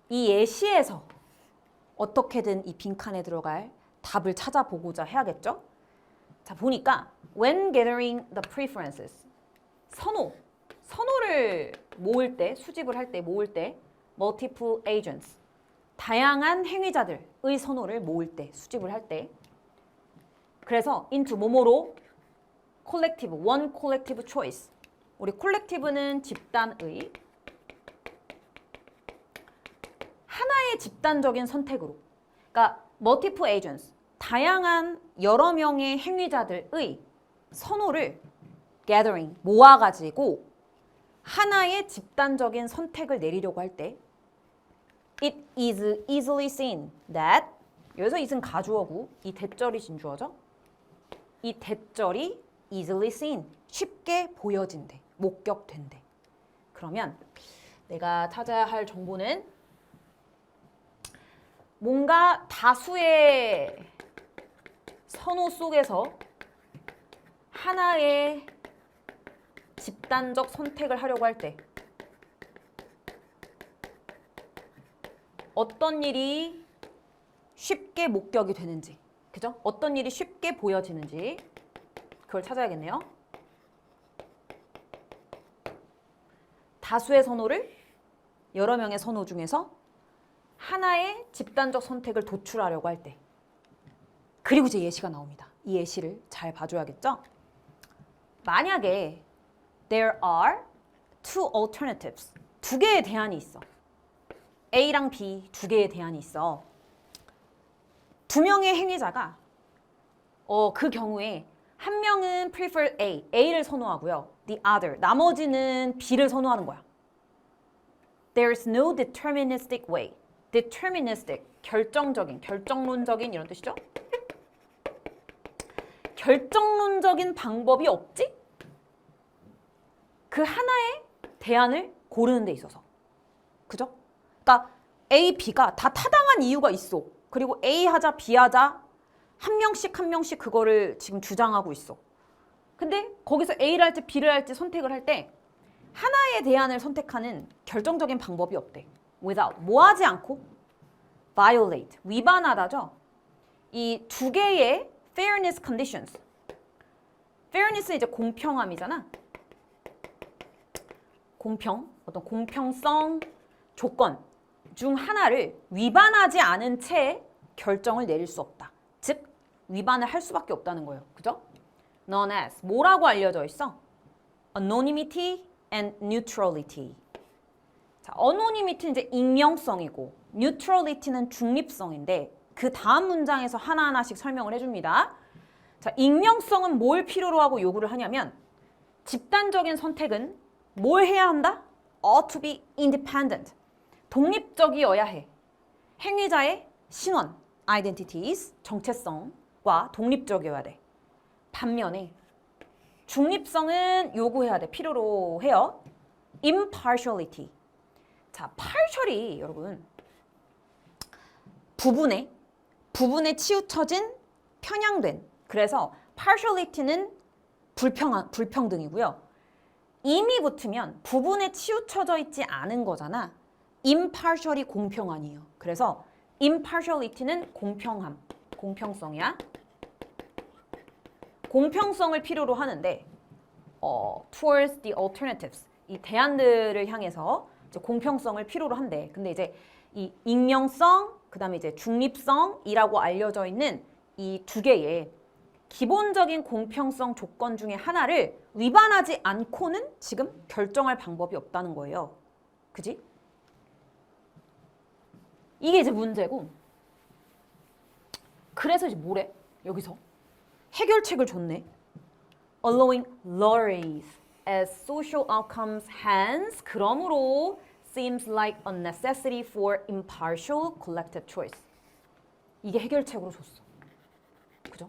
이 예시에서 어떻게든 이 빈칸에 들어갈 답을 찾아보고자 해야겠죠? 자, 보니까 when gathering the preferences, 선호를 모을 때, 수집을 할 때, 모을 때 multiple agents, 다양한 행위자들의 선호를 모을 때, 수집을 할 때 그래서 into 뭐뭐로 collective, one collective choice. 우리 콜렉티브는 집단의 하나의 집단적인 선택으로, 그러니까 multiple agents, 다양한 여러 명의 행위자들의 선호를 gathering, 모아가지고 하나의 집단적인 선택을 내리려고 할 때 it is easily seen that, 여기서 it은 가주어고 이 대절이 진주어죠. 이 대절이 easily seen, 쉽게 보여진대, 목격된대. 그러면 내가 찾아야 할 정보는 뭔가 다수의 선호 속에서 하나의 집단적 선택을 하려고 할 때 어떤 일이 쉽게 목격이 되는지, 그죠? 어떤 일이 쉽게 보여지는지 그걸 찾아야겠네요. 다수의 선호를 여러 명의 선호 중에서 하나의 집단적 선택을 도출하려고 할 때. 그리고 이제 예시가 나옵니다. 이 예시를 잘 봐줘야겠죠? 만약에 there are two alternatives, 두 개의 대안이 있어. A랑 B 두 개의 대안이 있어. 두 명의 행위자가 그 경우에 한 명은 prefer A, A를 선호하고요. The other, 나머지는 B를 선호하는 거야. There's no deterministic way. deterministic, 결정적인, 결정론적인 이런 뜻이죠. 결정론적인 방법이 없지? 그 하나의 대안을 고르는 데 있어서. 그죠? 그러니까 A, B가 다 타당한 이유가 있어. 그리고 A 하자, B 하자 한 명씩 그거를 지금 주장하고 있어. 근데 거기서 A를 할지 B를 할지 선택을 할 때 하나의 대안을 선택하는 결정적인 방법이 없대. without, 뭐 하지 않고 violate, 위반하다죠. 이 두 개의 fairness conditions. fairness는 이제 공평함이잖아. 공평, 어떤 공평성 조건 중 하나를 위반하지 않은 채 결정을 내릴 수 없다. 즉, 위반을 할 수밖에 없다는 거예요. 그죠? known as, 뭐라고 알려져 있어? anonymity and neutrality. 자, anonymity는 이제 익명성이고 neutrality는 중립성인데 그 다음 문장에서 하나하나씩 설명을 해줍니다. 자, 익명성은 뭘 필요로 하고 요구를 하냐면 집단적인 선택은 뭘 해야 한다? ought to be independent. 독립적이어야 해. 행위자의 신원, identities, 정체성과 독립적이어야 돼. 반면에 중립성은 요구해야 돼. 필요로 해요. impartiality. 자, partial이 여러분 부분에 치우쳐진, 편향된. 그래서 partiality는 불평등이고요. 임이 붙으면 부분에 치우쳐져 있지 않은 거잖아. impartial이 공평 아니에요. 그래서 impartiality는 공평함, 공평성이야. 공평성을 필요로 하는데 towards the alternatives, 이 대안들을 향해서 이제 공평성을 필요로 한대. 근데 이제 이 익명성, 그다음에 이제 중립성이라고 알려져 있는 이 두 개의 기본적인 공평성 조건 중에 하나를 위반하지 않고는 지금 결정할 방법이 없다는 거예요. 그지? 이게 이제 문제고. 그래서 이제 뭐래? 여기서 해결책을 줬네. Allowing lotteries as social outcomes hence 그러므로 seems like a necessity for impartial collective choice. 이게 해결책으로 줬어. 그죠?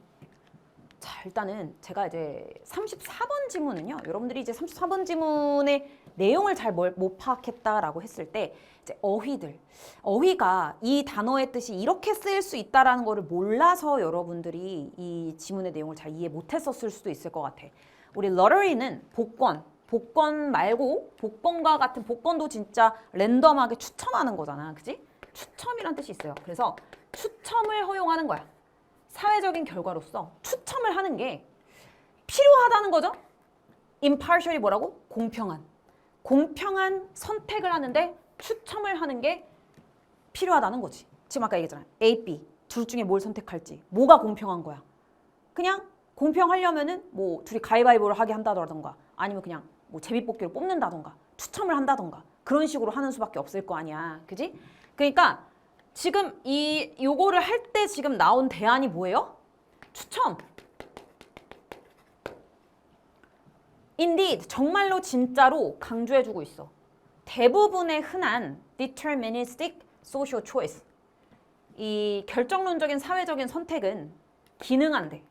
자, 일단은 제가 이제 34번 지문은요. 여러분들이 이제 34번 지문의 내용을 잘 못 파악했다라고 했을 때 이제 어휘가 이 단어의 뜻이 이렇게 쓰일 수 있다라는 거를 몰라서 여러분들이 이 지문의 내용을 잘 이해 못했었을 수도 있을 것 같아. 우리 lottery는 복권 말고 복권과 같은 복권도 진짜 랜덤하게 추첨하는 거잖아. 그지? 추첨이란 뜻이 있어요. 그래서 추첨을 허용하는 거야. 사회적인 결과로서 추첨을 하는 게 필요하다는 거죠. impartial이 뭐라고? 공평한 선택을 하는데 추첨을 하는 게 필요하다는 거지. 지금 아까 얘기했잖아요. A, B 둘 중에 뭘 선택할지. 뭐가 공평한 거야? 그냥 공평하려면은 뭐 둘이 가위바위보를 하게 한다던가 아니면 그냥 뭐 제비뽑기로 뽑는다던가 추첨을 한다던가 그런 식으로 하는 수밖에 없을 거 아니야. 그지? 그러니까 지금 요거를 할 때 지금 나온 대안이 뭐예요? 추첨. Indeed, 정말로 진짜로 강조해주고 있어. 대부분의 흔한 deterministic social choice, 이 결정론적인 사회적인 선택은 기능한데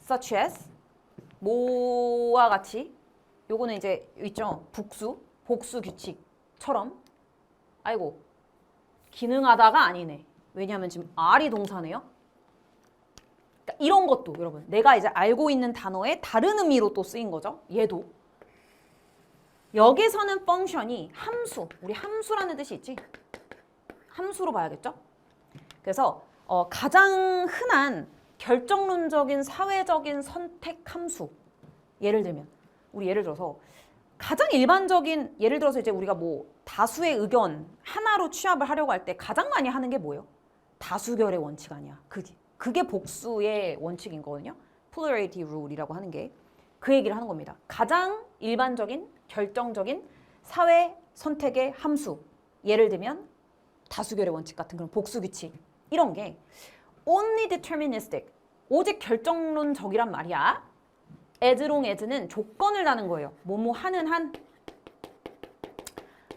such as 뭐와 같이 요거는 이제 있죠. 복수 규칙처럼 아이고 기능하다가 아니네. 왜냐하면 지금 R이 동사네요. 그러니까 이런 것도 여러분 내가 이제 알고 있는 단어의 다른 의미로 또 쓰인 거죠. 얘도 여기서는 펑션이 함수, 우리 함수라는 뜻이 있지. 함수로 봐야겠죠? 그래서 가장 흔한 결정론적인 사회적인 선택 함수. 예를 들면 우리 예를 들어서 가장 일반적인 예를 들어서 이제 우리가 뭐 다수의 의견 하나로 취합을 하려고 할 때 가장 많이 하는 게 뭐예요? 다수결의 원칙 아니야. 그게 복수의 원칙인 거거든요. plurality rule이라고 하는 게 그 얘기를 하는 겁니다. 가장 일반적인 결정적인 사회 선택의 함수. 예를 들면 다수결의 원칙 같은 그런 복수 규칙. 이런 게 only deterministic. 오직 결정론적이란 말이야. as long as는 조건을 다는 거예요. 뭐뭐 하는 한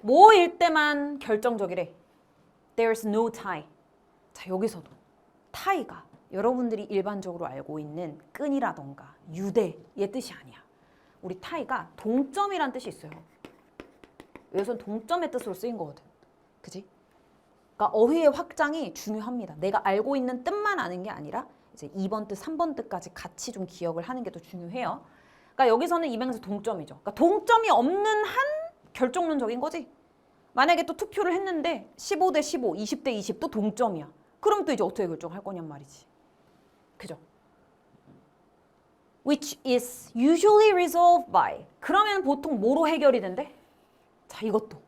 뭐일 때만 결정적이래. There's no tie. 자, 여기서도 tie가 여러분들이 일반적으로 알고 있는 끈이라던가 유대의 뜻이 아니야. 우리 tie가 동점이란 뜻이 있어요. 여기서는 동점의 뜻으로 쓰인 거거든. 그지? 그러니까 어휘의 확장이 중요합니다. 내가 알고 있는 뜻만 아는 게 아니라 이제 2번 뜻, 3번 뜻까지 같이 좀 기억을 하는 게 더 중요해요. 그러니까 여기서는 이 맥에서 동점이죠. 그러니까 동점이 없는 한 결정론적인 거지. 만약에 또 투표를 했는데 15대 15, 20대 20 또 동점이야. 그럼 또 이제 어떻게 결정할 거냔 말이지. 그죠? Which is usually resolved by. 그러면 보통 뭐로 해결이 된대? 자, 이것도.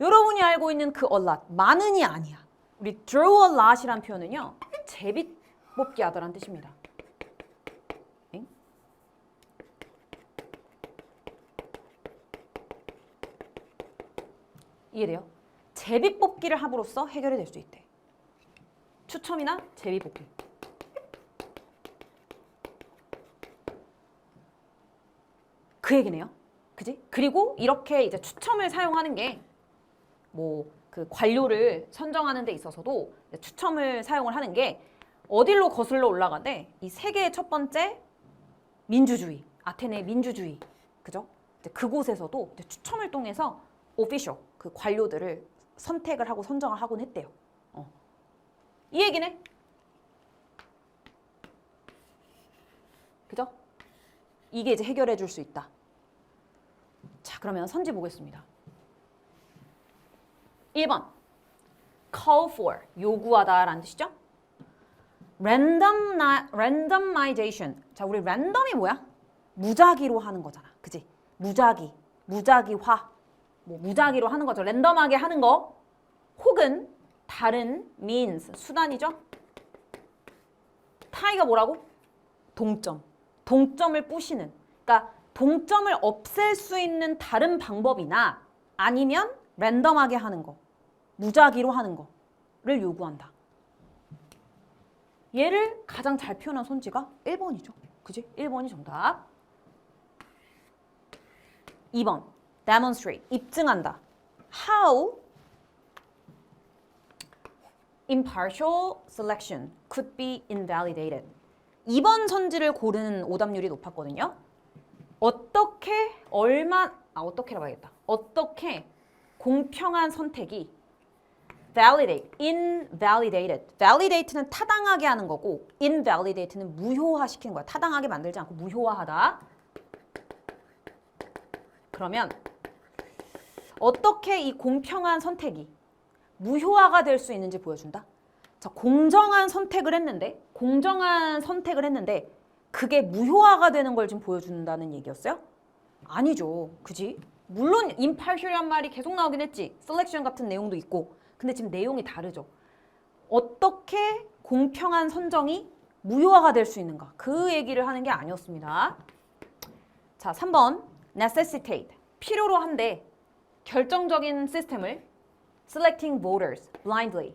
여러분이 알고 있는 그 a lot, 많은이 아니야. 우리 draw a lot이란 표현은요. 제비 뽑기 하다라는 뜻입니다. 엥? 이해돼요? 제비 뽑기를 함으로써 해결이 될 수 있대. 추첨이나 제비 뽑기. 그 얘기네요. 그지? 그리고 이렇게 이제 추첨을 사용하는 게 뭐 그 관료를 선정하는 데 있어서도 추첨을 사용을 하는 게 어디로 거슬러 올라가대? 이 세계의 첫 번째 민주주의, 아테네 민주주의, 그죠? 이제 그곳에서도 이제 추첨을 통해서 오피셜 그 관료들을 선택을 하고 선정을 하곤 했대요. 이 얘기네. 그죠? 이게 이제 해결해 줄 수 있다. 자, 그러면 선지 보겠습니다. 1번 call for 요구하다라는 뜻이죠. randomization. 자, 우리 랜덤이 뭐야? 무작위로 하는 거잖아. 그지? 무작위화. 뭐 무작위로 하는 거죠. 랜덤하게 하는 거. 혹은 다른 means, 수단이죠. tie가 뭐라고? 동점. 동점을 부시는. 그러니까 동점을 없앨 수 있는 다른 방법이나 아니면 랜덤하게 하는 거. 무작위로 하는 거를 요구한다. 얘를 가장 잘 표현한 선지가 1번이죠. 그지? 1번이 정답. 2번 demonstrate, 입증한다. How impartial selection could be invalidated. 2번 선지를 고르는 오답률이 높았거든요. 어떻게라 봐야겠다. 어떻게 공평한 선택이 invalidated. validate는 타당하게 하는 거고 invalidate는 무효화시키는 거야. 타당하게 만들지 않고 무효화하다. 그러면 어떻게 이 공평한 선택이 무효화가 될 수 있는지 보여준다. 자, 공정한 선택을 했는데 그게 무효화가 되는 걸 좀 보여준다는 얘기였어요? 아니죠. 그지? 물론 impartial이란 말이 계속 나오긴 했지. selection 같은 내용도 있고. 근데 지금 내용이 다르죠. 어떻게 공평한 선정이 무효화가 될 수 있는가? 그 얘기를 하는 게 아니었습니다. 자, 3번 necessitate. 필요로 한데 결정적인 시스템을 selecting voters blindly.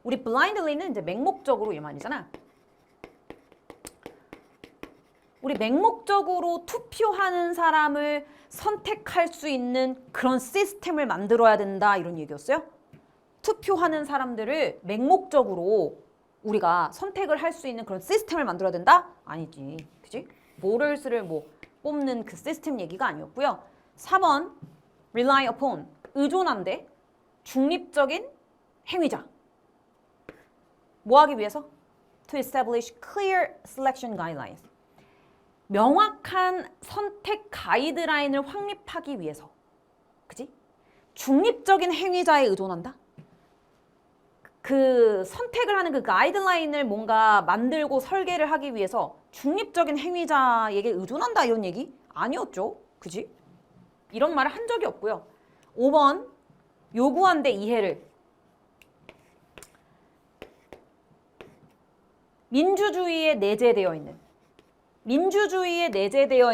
우리 blindly는 이제 맹목적으로 이 말이잖아. 우리 맹목적으로 투표하는 사람을 선택할 수 있는 그런 시스템을 만들어야 된다 이런 얘기였어요. 투표하는 사람들을 맹목적으로 우리가 선택을 할 수 있는 그런 시스템을 만들어야 된다? 아니지. 그지? voters를 뭐 뽑는 그 시스템 얘기가 아니었고요. 4번 rely upon, 의존한데 중립적인 행위자. 뭐 하기 위해서? To establish clear selection guidelines. 명확한 선택 가이드라인을 확립하기 위해서. 그지? 중립적인 행위자에 의존한다? 그 선택을 하는 그 가이드라인을 뭔가 만들고 설계를 하기 위해서 중립적인 행위자에게 의존한다 이런 얘기? 아니었죠. 그지? 이런 말을 한 적이 없고요. 5번 요구한 데 이해를 민주주의에 내재되어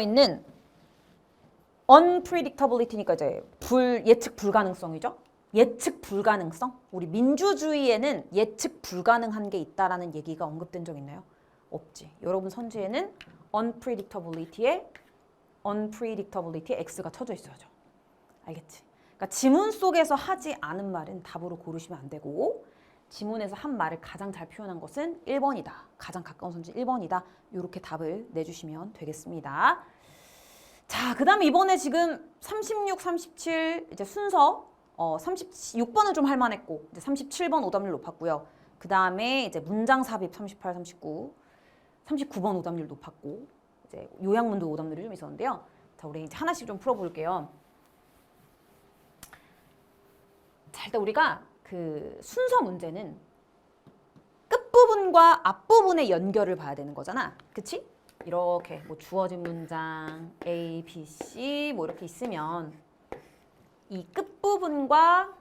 있는 unpredictability니까 이제 예측 불가능성이죠. 예측 불가능성? 우리 민주주의에는 예측 불가능한 게 있다라는 얘기가 언급된 적 있나요? 없지. 여러분 선지에는 unpredictability에 X가 쳐져 있어야죠. 알겠지? 그러니까 지문 속에서 하지 않은 말은 답으로 고르시면 안 되고 지문에서 한 말을 가장 잘 표현한 것은 1번이다. 가장 가까운 선지 1번이다. 이렇게 답을 내주시면 되겠습니다. 자, 그 다음에 이번에 지금 36, 37 이제 순서 36번은 좀 할만했고 이제 37번 오답률 높았고요. 그 다음에 이제 문장 삽입 38, 39, 39번 오답률 높았고 이제 요약문도 오답률이 좀 있었는데요. 자, 우리 이제 하나씩 좀 풀어볼게요. 자, 일단 우리가 그 순서 문제는 끝부분과 앞부분의 연결을 봐야 되는 거잖아. 그치? 이렇게 뭐 주어진 문장 A, B, C 뭐 이렇게 있으면 이 끝부분과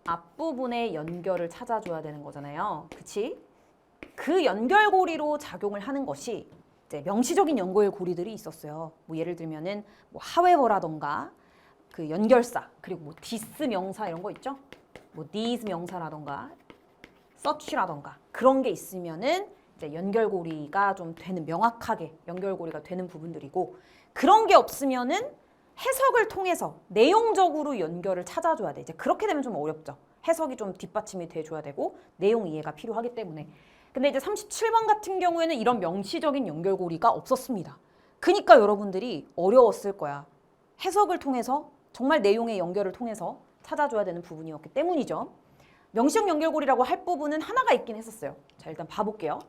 앞부분의 연결을 찾아줘야 되는 거잖아요. 그치? 그 연결고리로 작용을 하는 것이 이제 명시적인 연결고리들이 있었어요. 뭐 예를 들면은 뭐 however라던가 그 연결사 그리고 뭐 this 명사 이런 거 있죠? 뭐 these 명사라던가 such라던가 그런 게 있으면은 이제 연결고리가 좀 되는 명확하게 연결고리가 되는 부분들이고 그런 게 없으면은 해석을 통해서 내용적으로 연결을 찾아줘야 돼. 이제 그렇게 되면 좀 어렵죠. 해석이 좀 뒷받침이 돼줘야 되고 내용 이해가 필요하기 때문에. 근데 이제 37번 같은 경우에는 이런 명시적인 연결고리가 없었습니다. 그러니까 여러분들이 어려웠을 거야. 해석을 통해서 정말 내용의 연결을 통해서 찾아줘야 되는 부분이었기 때문이죠. 명시적 연결고리라고 할 부분은 하나가 있긴 했었어요. 자, 일단 봐볼게요.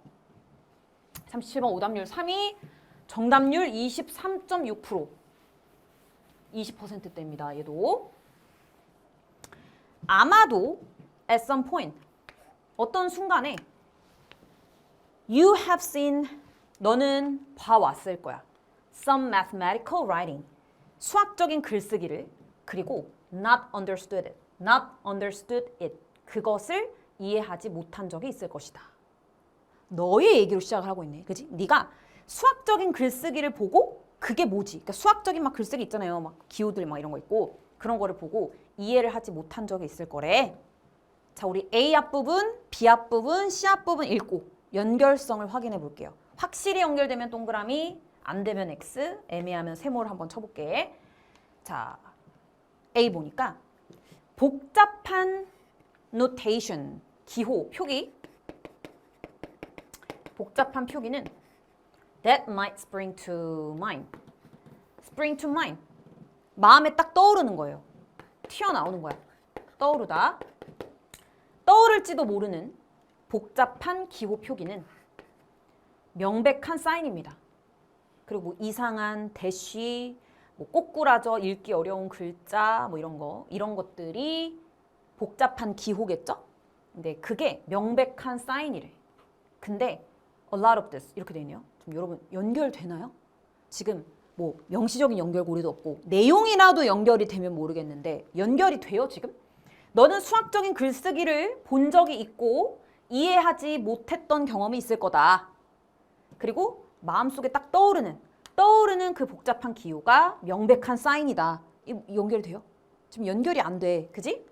37번 오답률 3위, 정답률 23.6%. 20%대입니다. 얘도. 아마도 at some point, 어떤 순간에 you have seen, 너는 봐왔을 거야. some mathematical writing, 수학적인 글쓰기를, 그리고 not understood it, 그것을 이해하지 못한 적이 있을 것이다. 너의 얘기로 시작을 하고 있네. 그지? 네가 수학적인 글쓰기를 보고 그게 뭐지? 그러니까 수학적인 막 글쓰기 있잖아요. 막 기호들 막 이런 거 있고 그런 거를 보고 이해를 하지 못한 적이 있을 거래. 자, 우리 A 앞부분, B 앞부분, C 앞부분 읽고 연결성을 확인해 볼게요. 확실히 연결되면 동그라미, 안 되면 X, 애매하면 세모를 한번 쳐볼게. 자, A 보니까 복잡한 notation, 기호, 표기. 복잡한 표기는 that might spring to mind. spring to mind. 마음에 딱 떠오르는 거예요. 튀어나오는 거야. 떠오르다. 떠오를지도 모르는 복잡한 기호 표기는 명백한 사인입니다. 그리고 뭐 이상한 대쉬, 뭐 꼬꾸라져, 읽기 어려운 글자, 뭐 이런 것들이 복잡한 기호겠죠? 근데 그게 명백한 사인이래. 근데 a lot of this 이렇게 돼 있네요. 좀 여러분 연결되나요? 지금 뭐 명시적인 연결고리도 없고 내용이라도 연결이 되면 모르겠는데 연결이 돼요 지금? 너는 수학적인 글쓰기를 본 적이 있고 이해하지 못했던 경험이 있을 거다. 그리고 마음속에 딱 떠오르는 그 복잡한 기호가 명백한 사인이다. 연결이 돼요? 지금 연결이 안 돼. 그지?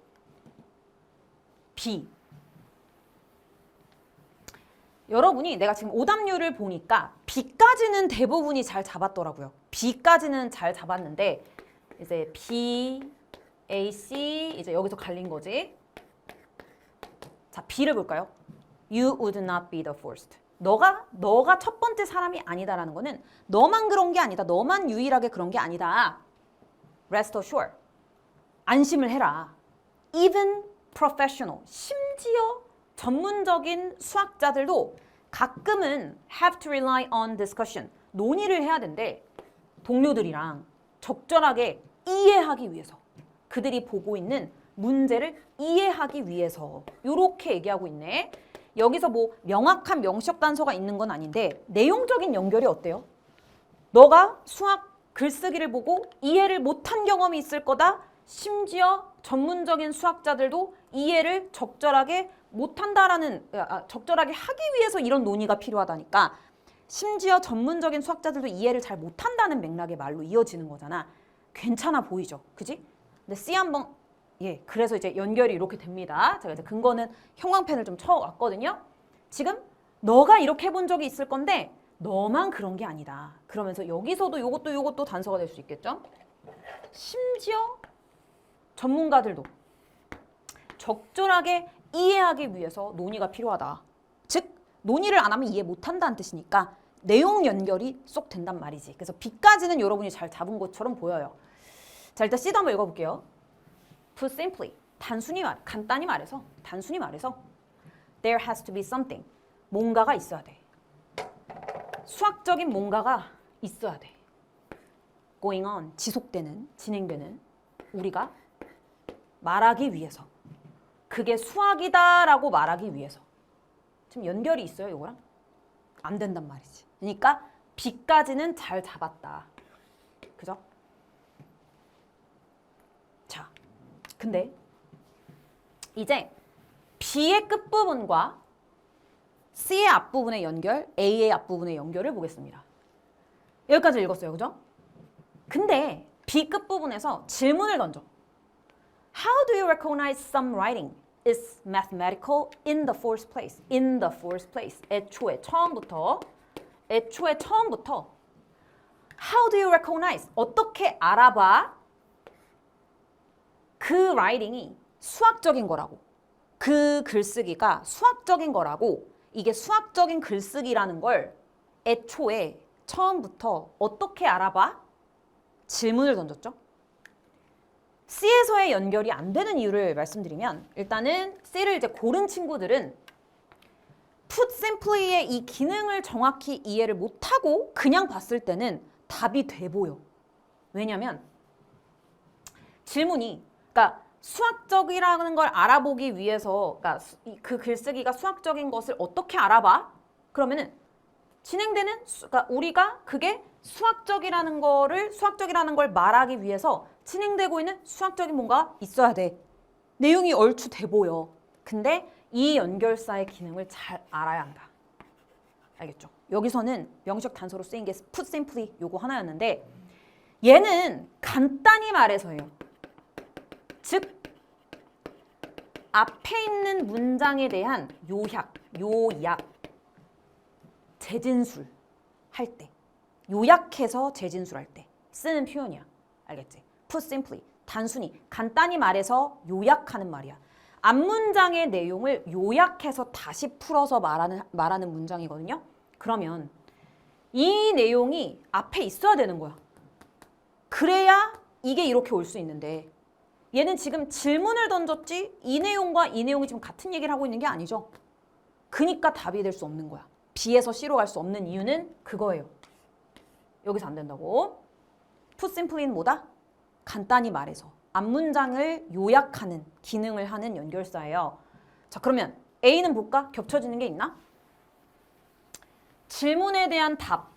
B. 여러분이 내가 지금 오답률을 보니까 B까지는 대부분이 잘 잡았더라고요. B까지는 잘 잡았는데 이제 B, A, C 이제 여기서 갈린 거지. 자, B를 볼까요? You would not be the first. 너가 첫 번째 사람이 아니다라는 거는 너만 그런 게 아니다. 너만 유일하게 그런 게 아니다. Rest assured. 안심을 해라. Even professional. 심지어 전문적인 수학자들도 가끔은 have to rely on discussion. 논의를 해야 된대. 동료들이랑 적절하게 이해하기 위해서. 그들이 보고 있는 문제를 이해하기 위해서 이렇게 얘기하고 있네. 여기서 뭐 명확한 명시적 단서가 있는 건 아닌데 내용적인 연결이 어때요? 너가 수학 글쓰기를 보고 이해를 못한 경험이 있을 거다. 심지어 전문적인 수학자들도 이해를 적절하게 못한다라는 적절하게 하기 위해서 이런 논의가 필요하다니까. 심지어 전문적인 수학자들도 이해를 잘 못한다는 맥락의 말로 이어지는 거잖아. 괜찮아 보이죠? 그지? 근데 C 한번 그래서 이제 연결이 이렇게 됩니다. 제가 이제 근거는 형광펜을 좀 쳐왔거든요. 지금 너가 이렇게 해본 적이 있을 건데 너만 그런 게 아니다. 그러면서 여기서도 요것도 단서가 될 수 있겠죠? 심지어 전문가들도 적절하게 이해하기 위해서 논의가 필요하다. 즉 논의를 안 하면 이해 못한다는 뜻이니까 내용 연결이 쏙 된단 말이지. 그래서 B까지는 여러분이 잘 잡은 것처럼 보여요. 자, 일단 C도 한번 읽어볼게요. Put simply, 간단히 말해서 there has to be something, 뭔가가 있어야 돼. 수학적인 뭔가가 있어야 돼. going on, 진행되는 우리가 말하기 위해서. 그게 수학이다라고 말하기 위해서. 지금 연결이 있어요, 이거랑? 안 된단 말이지. 그러니까 B까지는 잘 잡았다. 그죠? 자, 근데 이제 B의 끝부분과 C의 앞부분의 연결, A의 앞부분의 연결을 보겠습니다. 여기까지 읽었어요, 그죠? 근데 B 끝부분에서 질문을 던져. How do you recognize some writing is mathematical in the first place? In the first place. 애초에 처음부터 How do you recognize? 어떻게 알아봐? 그 writing이 수학적인 거라고. 그 글쓰기가 수학적인 거라고. 이게 수학적인 글쓰기라는 걸 애초에 처음부터 어떻게 알아봐? 질문을 던졌죠. C에서의 연결이 안 되는 이유를 말씀드리면 일단은 C를 이제 고른 친구들은 Put simply의 이 기능을 정확히 이해를 못하고 그냥 봤을 때는 답이 돼 보여. 왜냐면 질문이 그러니까 수학적이라는 걸 알아보기 위해서 그러니까 그 글쓰기가 수학적인 것을 어떻게 알아봐? 그러면은 진행되는 그러니까 우리가 그게 수학적이라는 걸 말하기 위해서 진행되고 있는 수학적인 뭔가 있어야 돼. 내용이 얼추 돼 보여. 근데 이 연결사의 기능을 잘 알아야 한다. 알겠죠? 여기서는 명시적 단서로 쓰인 게 put simply 요거 하나였는데 얘는 간단히 말해서예요. 즉 앞에 있는 문장에 대한 요약, 재진술 할 때, 요약해서 재진술할 때 쓰는 표현이야. 알겠지? Put simply, 단순히 간단히 말해서 요약하는 말이야. 앞문장의 내용을 요약해서 다시 풀어서 말하는 문장이거든요. 그러면 이 내용이 앞에 있어야 되는 거야. 그래야 이게 이렇게 올 수 있는데 얘는 지금 질문을 던졌지 이 내용과 이 내용이 지금 같은 얘기를 하고 있는 게 아니죠. 그니까 답이 될 수 없는 거야. B에서 C로 갈 수 없는 이유는 그거예요. 여기서 안 된다고. Put simply는 뭐다? 간단히 말해서 앞문장을 요약하는 기능을 하는 연결사예요. 자, 그러면 A는 볼까? 겹쳐지는 게 있나? 질문에 대한 답.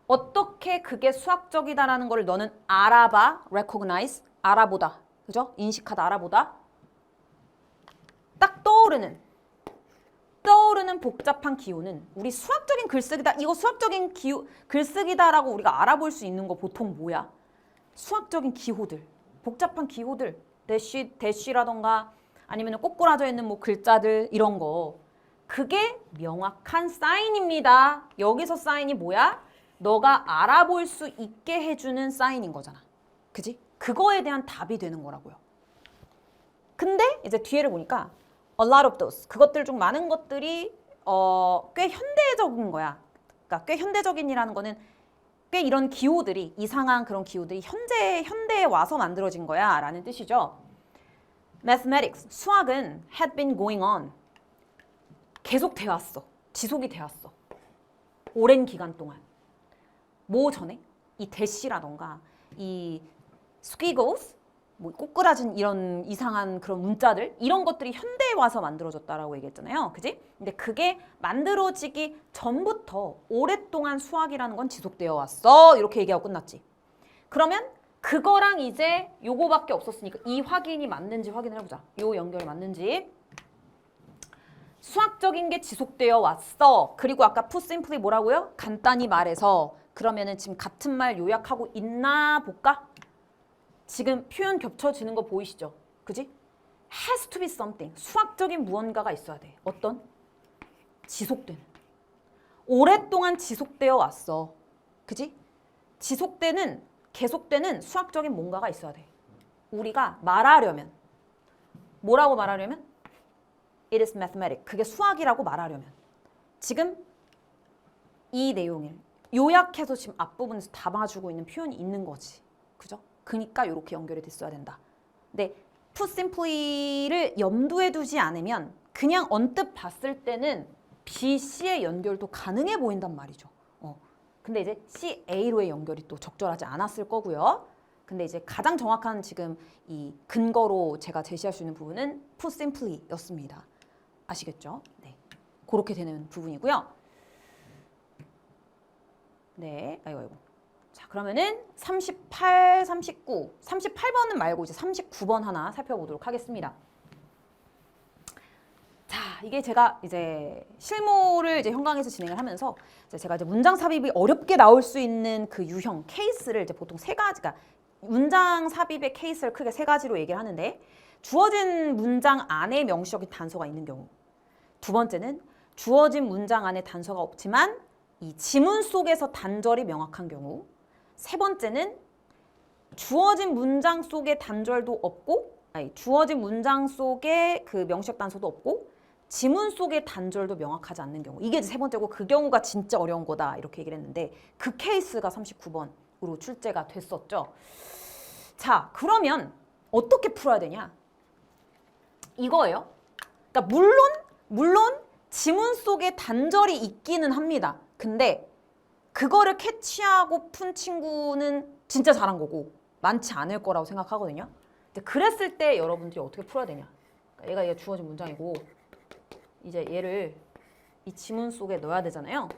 어떻게 그게 수학적이다라는 걸 너는 알아봐, recognize, 알아보다. 그죠? 인식하다, 알아보다. 딱 떠오르는 복잡한 기호는 우리 수학적인 글쓰기다. 이거 수학적인 글쓰기다라고 우리가 알아볼 수 있는 거 보통 뭐야? 수학적인 기호들, 복잡한 기호들, 대쉬라던가 아니면 꼬꾸라져 있는 뭐 글자들 이런 거. 그게 명확한 사인입니다. 여기서 사인이 뭐야? 너가 알아볼 수 있게 해주는 사인인 거잖아. 그지? 그거에 대한 답이 되는 거라고요. 근데 이제 뒤에를 보니까 a lot of those, 그것들 중 많은 것들이 꽤 현대적인 거야. 그러니까 꽤 현대적인이라는 거는 꽤 이런 기호들이, 이상한 그런 기호들이 현대에 와서 만들어진 거야 라는 뜻이죠. Mathematics, 수학은 had been going on, 계속 돼 왔어. 지속이 돼 왔어. 오랜 기간 동안. 뭐 전에? 이 대시라던가 이 squiggles, 뭐 꼬꾸라진 이런 이상한 그런 문자들 이런 것들이 현대에 와서 만들어졌다라고 얘기했잖아요. 그지? 근데 그게 만들어지기 전부터 오랫동안 수학이라는 건 지속되어 왔어. 이렇게 얘기하고 끝났지. 그러면 그거랑 이제 요거밖에 없었으니까 이 확인이 맞는지 확인을 해보자. 요 연결이 맞는지. 수학적인 게 지속되어 왔어. 그리고 아까 put simply 뭐라고요? 간단히 말해서 그러면은 지금 같은 말 요약하고 있나 볼까? 지금 표현 겹쳐지는 거 보이시죠? 그지? has to be something. 수학적인 무언가가 있어야 돼. 어떤? 지속되는. 오랫동안 지속되어 왔어. 그지? 지속되는, 계속되는 수학적인 뭔가가 있어야 돼. 우리가 말하려면 뭐라고 말하려면? It is mathematics. 그게 수학이라고 말하려면 지금 이 내용을 요약해서 지금 앞부분에서 담아주고 있는 표현이 있는 거지. 그죠? 그러니까 이렇게 연결이 됐어야 된다. 근데 put simply를 염두에 두지 않으면 그냥 언뜻 봤을 때는 B, C의 연결도 가능해 보인단 말이죠. 근데 이제 C, A로의 연결이 또 적절하지 않았을 거고요. 근데 이제 가장 정확한 지금 이 근거로 제가 제시할 수 있는 부분은 put simply였습니다. 아시겠죠? 네, 그렇게 되는 부분이고요. 네, 아이고. 자, 그러면은 38, 39, 38번은 말고 이제 39번 하나 살펴보도록 하겠습니다. 자, 이게 제가 이제 실무를 이제 현강에서 진행을 하면서 제가 이제 문장 삽입이 어렵게 나올 수 있는 그 유형 케이스를 이제 보통 세 가지가 문장 삽입의 케이스를 크게 세 가지로 얘기를 하는데 주어진 문장 안에 명시적인 단서가 있는 경우, 두 번째는 주어진 문장 안에 단서가 없지만 이 지문 속에서 단절이 명확한 경우, 세 번째는 주어진 문장 속에 단절도 없고, 아니, 주어진 문장 속에 그 명시적 단서도 없고 지문 속에 단절도 명확하지 않는 경우, 이게 이제 세 번째고 그 경우가 진짜 어려운 거다 이렇게 얘기를 했는데 그 케이스가 39번으로 출제가 됐었죠. 자, 그러면 어떻게 풀어야 되냐? 이거예요. 그러니까 물론 지문 속에 단절이 있기는 합니다. 근데 그거를 캐치하고 푼 친구는 진짜 잘한 거고 많지 않을 거라고 생각하거든요. 근데 그랬을 때 여러분들이 어떻게 풀어야 되냐? 그러니까 얘가 주어진 문장이고 이제 얘를 이 지문 속에 넣어야 되잖아요.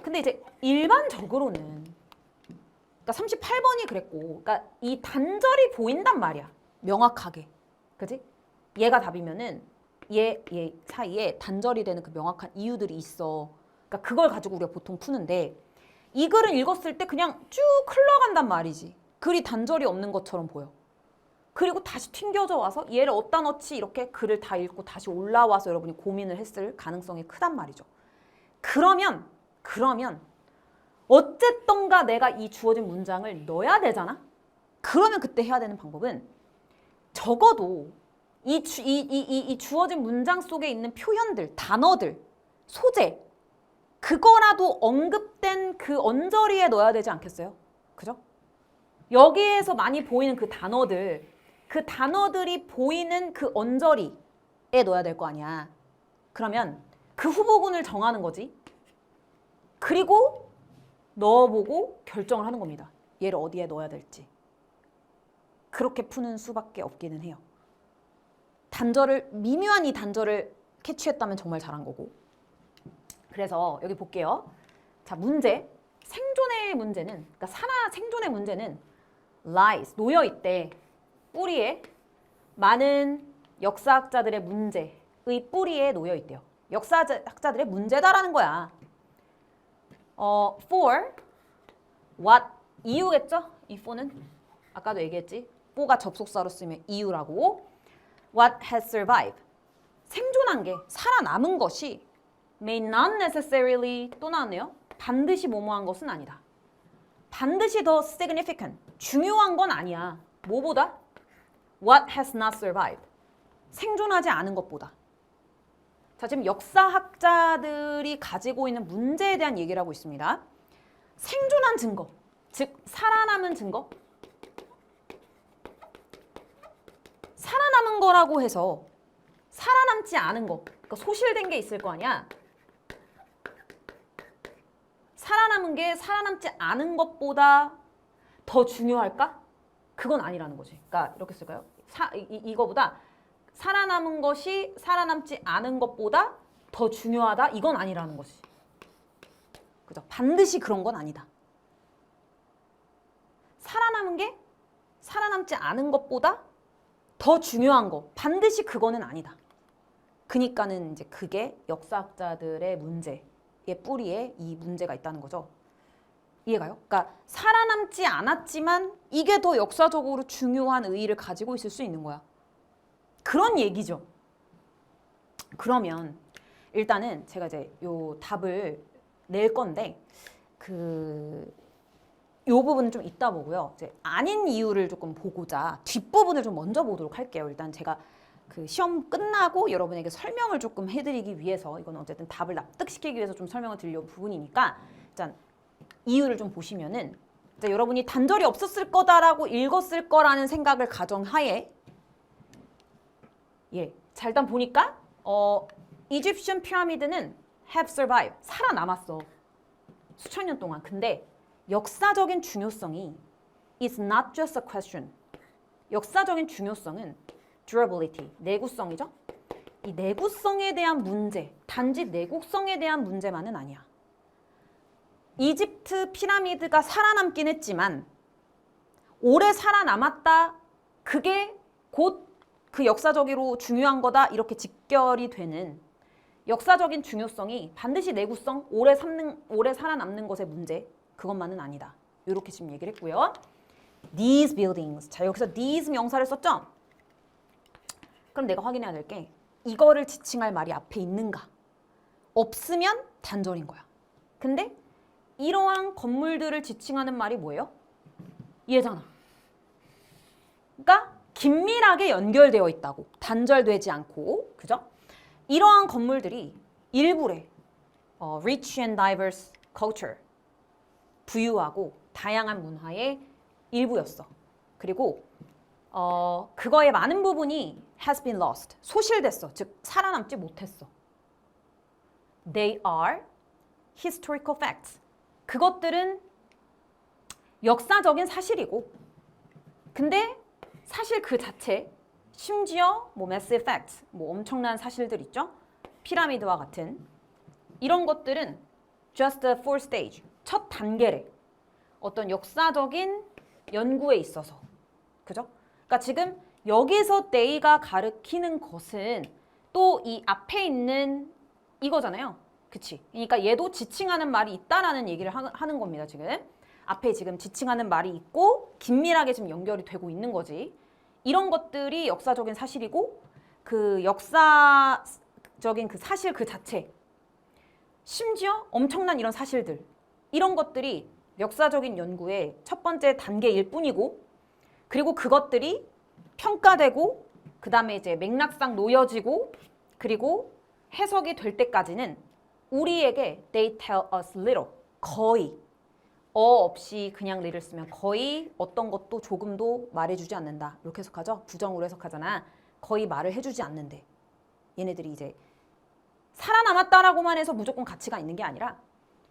근데 이제 일반적으로는 그러니까 38번이 그랬고 그러니까 이 단절이 보인단 말이야. 명확하게. 그지? 얘가 답이면은 얘 사이에 단절이 되는 그 명확한 이유들이 있어. 그러니까 그걸 가지고 우리가 보통 푸는데 이 글은 읽었을 때 그냥 쭉 흘러간단 말이지. 글이 단절이 없는 것처럼 보여. 그리고 다시 튕겨져 와서 얘를 어디다 넣지 이렇게 글을 다 읽고 다시 올라와서 여러분이 고민을 했을 가능성이 크단 말이죠. 그러면 어쨌던가 내가 이 주어진 문장을 넣어야 되잖아? 그러면 그때 해야 되는 방법은 적어도 이 주어진 문장 속에 있는 표현들, 단어들, 소재 그거라도 언급된 그 언저리에 넣어야 되지 않겠어요? 그죠? 여기에서 많이 보이는 그 단어들이 보이는 그 언저리에 넣어야 될 거 아니야. 그러면 그 후보군을 정하는 거지. 그리고 넣어보고 결정을 하는 겁니다. 얘를 어디에 넣어야 될지. 그렇게 푸는 수밖에 없기는 해요. 미묘한 이 단절을 캐치했다면 정말 잘한 거고. 그래서 여기 볼게요. 자, 문제. 생존의 문제는, 그러니까 생존의 문제는 lies, 놓여있대. 뿌리에 많은 역사학자들의 문제의 뿌리에 놓여있대요. 역사학자들의 문제다라는 거야. for, what, 이유겠죠? 이 for는 아까도 얘기했지. for가 접속사로 쓰면 이유라고. What has survived. 생존한 게, 살아남은 것이 may not necessarily 또 나왔네요. 반드시 뭐뭐한 것은 아니다. 반드시 더 significant. 중요한 건 아니야. 뭐보다? What has not survived. 생존하지 않은 것보다. 자, 지금 역사학자들이 가지고 있는 문제에 대한 얘기를 하고 있습니다. 생존한 증거, 즉 살아남은 증거. 살아남은 거라고 해서 살아남지 않은 거, 그러니까 소실된 게 있을 거 아니야. 살아남은 게 살아남지 않은 것보다 더 중요할까? 그건 아니라는 거지. 그러니까 이렇게 쓸까요? 이거보다 살아남은 것이 살아남지 않은 것보다 더 중요하다? 이건 아니라는 거지. 그죠? 반드시 그런 건 아니다. 살아남은 게 살아남지 않은 것보다 더 중요한 거, 반드시 그거는 아니다. 그니까는 이제 그게 역사학자들의 문제의 뿌리에 이 문제가 있다는 거죠. 이해가요? 그러니까 살아남지 않았지만 이게 더 역사적으로 중요한 의의를 가지고 있을 수 있는 거야. 그런 얘기죠. 그러면 일단은 제가 이제 요 답을 낼 건데 요 부분은 좀 이따 보고요. 이제 아닌 이유를 조금 보고자 뒷부분을 좀 먼저 보도록 할게요. 일단 제가 그 시험 끝나고 여러분에게 설명을 조금 해드리기 위해서 이건 어쨌든 답을 납득시키기 위해서 좀 설명을 드리려는 부분이니까 일단 이유를 좀 보시면은 이제 여러분이 단절이 없었을 거다라고 읽었을 거라는 생각을 가정하에 자 일단 보니까 이집션 피라미드는 have survived 살아남았어 수천 년 동안. 근데 역사적인 중요성이 is not just a question. 역사적인 중요성은 durability, 내구성이죠. 이 내구성에 대한 문제, 단지 내구성에 대한 문제만은 아니야. 이집트 피라미드가 살아남긴 했지만 오래 살아남았다. 그게 곧 그 역사적으로 중요한 거다. 이렇게 직결이 되는 역사적인 중요성이 반드시 내구성, 오래 살아남는 것의 문제 그것만은 아니다. 이렇게 지금 얘기를 했고요. These buildings. 자 여기서 these 명사를 썼죠? 그럼 내가 확인해야 될 게 이거를 지칭할 말이 앞에 있는가? 없으면 단절인 거야. 근데 이러한 건물들을 지칭하는 말이 뭐예요? 얘잖아. 그러니까 긴밀하게 연결되어 있다고. 단절되지 않고. 그죠? 이러한 건물들이 일부래 rich and diverse culture 부유하고 다양한 문화의 일부였어. 그리고 그거의 많은 부분이 has been lost. 소실됐어. 즉 살아남지 못했어. They are historical facts. 그것들은 역사적인 사실이고 근데 사실 그 자체 심지어 뭐 massive facts, 뭐 엄청난 사실들 있죠? 피라미드와 같은 이런 것들은 just the first stage, 첫 단계래. 어떤 역사적인 연구에 있어서. 그죠? 그러니까 지금 여기서 데이가 가리키는 것은 또 이 앞에 있는 이거잖아요. 그치? 그러니까 얘도 지칭하는 말이 있다라는 얘기를 하는 겁니다, 지금. 앞에 지금 지칭하는 말이 있고 긴밀하게 지금 연결이 되고 있는 거지. 이런 것들이 역사적인 사실이고 그 역사적인 그 사실 그 자체 심지어 엄청난 이런 사실들 이런 것들이 역사적인 연구의 첫 번째 단계일 뿐이고 그리고 그것들이 평가되고 그 다음에 이제 맥락상 놓여지고 그리고 해석이 될 때까지는 우리에게 they tell us little 거의 없이 그냥 little 쓰면 거의 어떤 것도 조금도 말해주지 않는다. 이렇게 해석하죠. 부정으로 해석하잖아. 거의 말을 해주지 않는데 얘네들이 이제 살아남았다라고만 해서 무조건 가치가 있는 게 아니라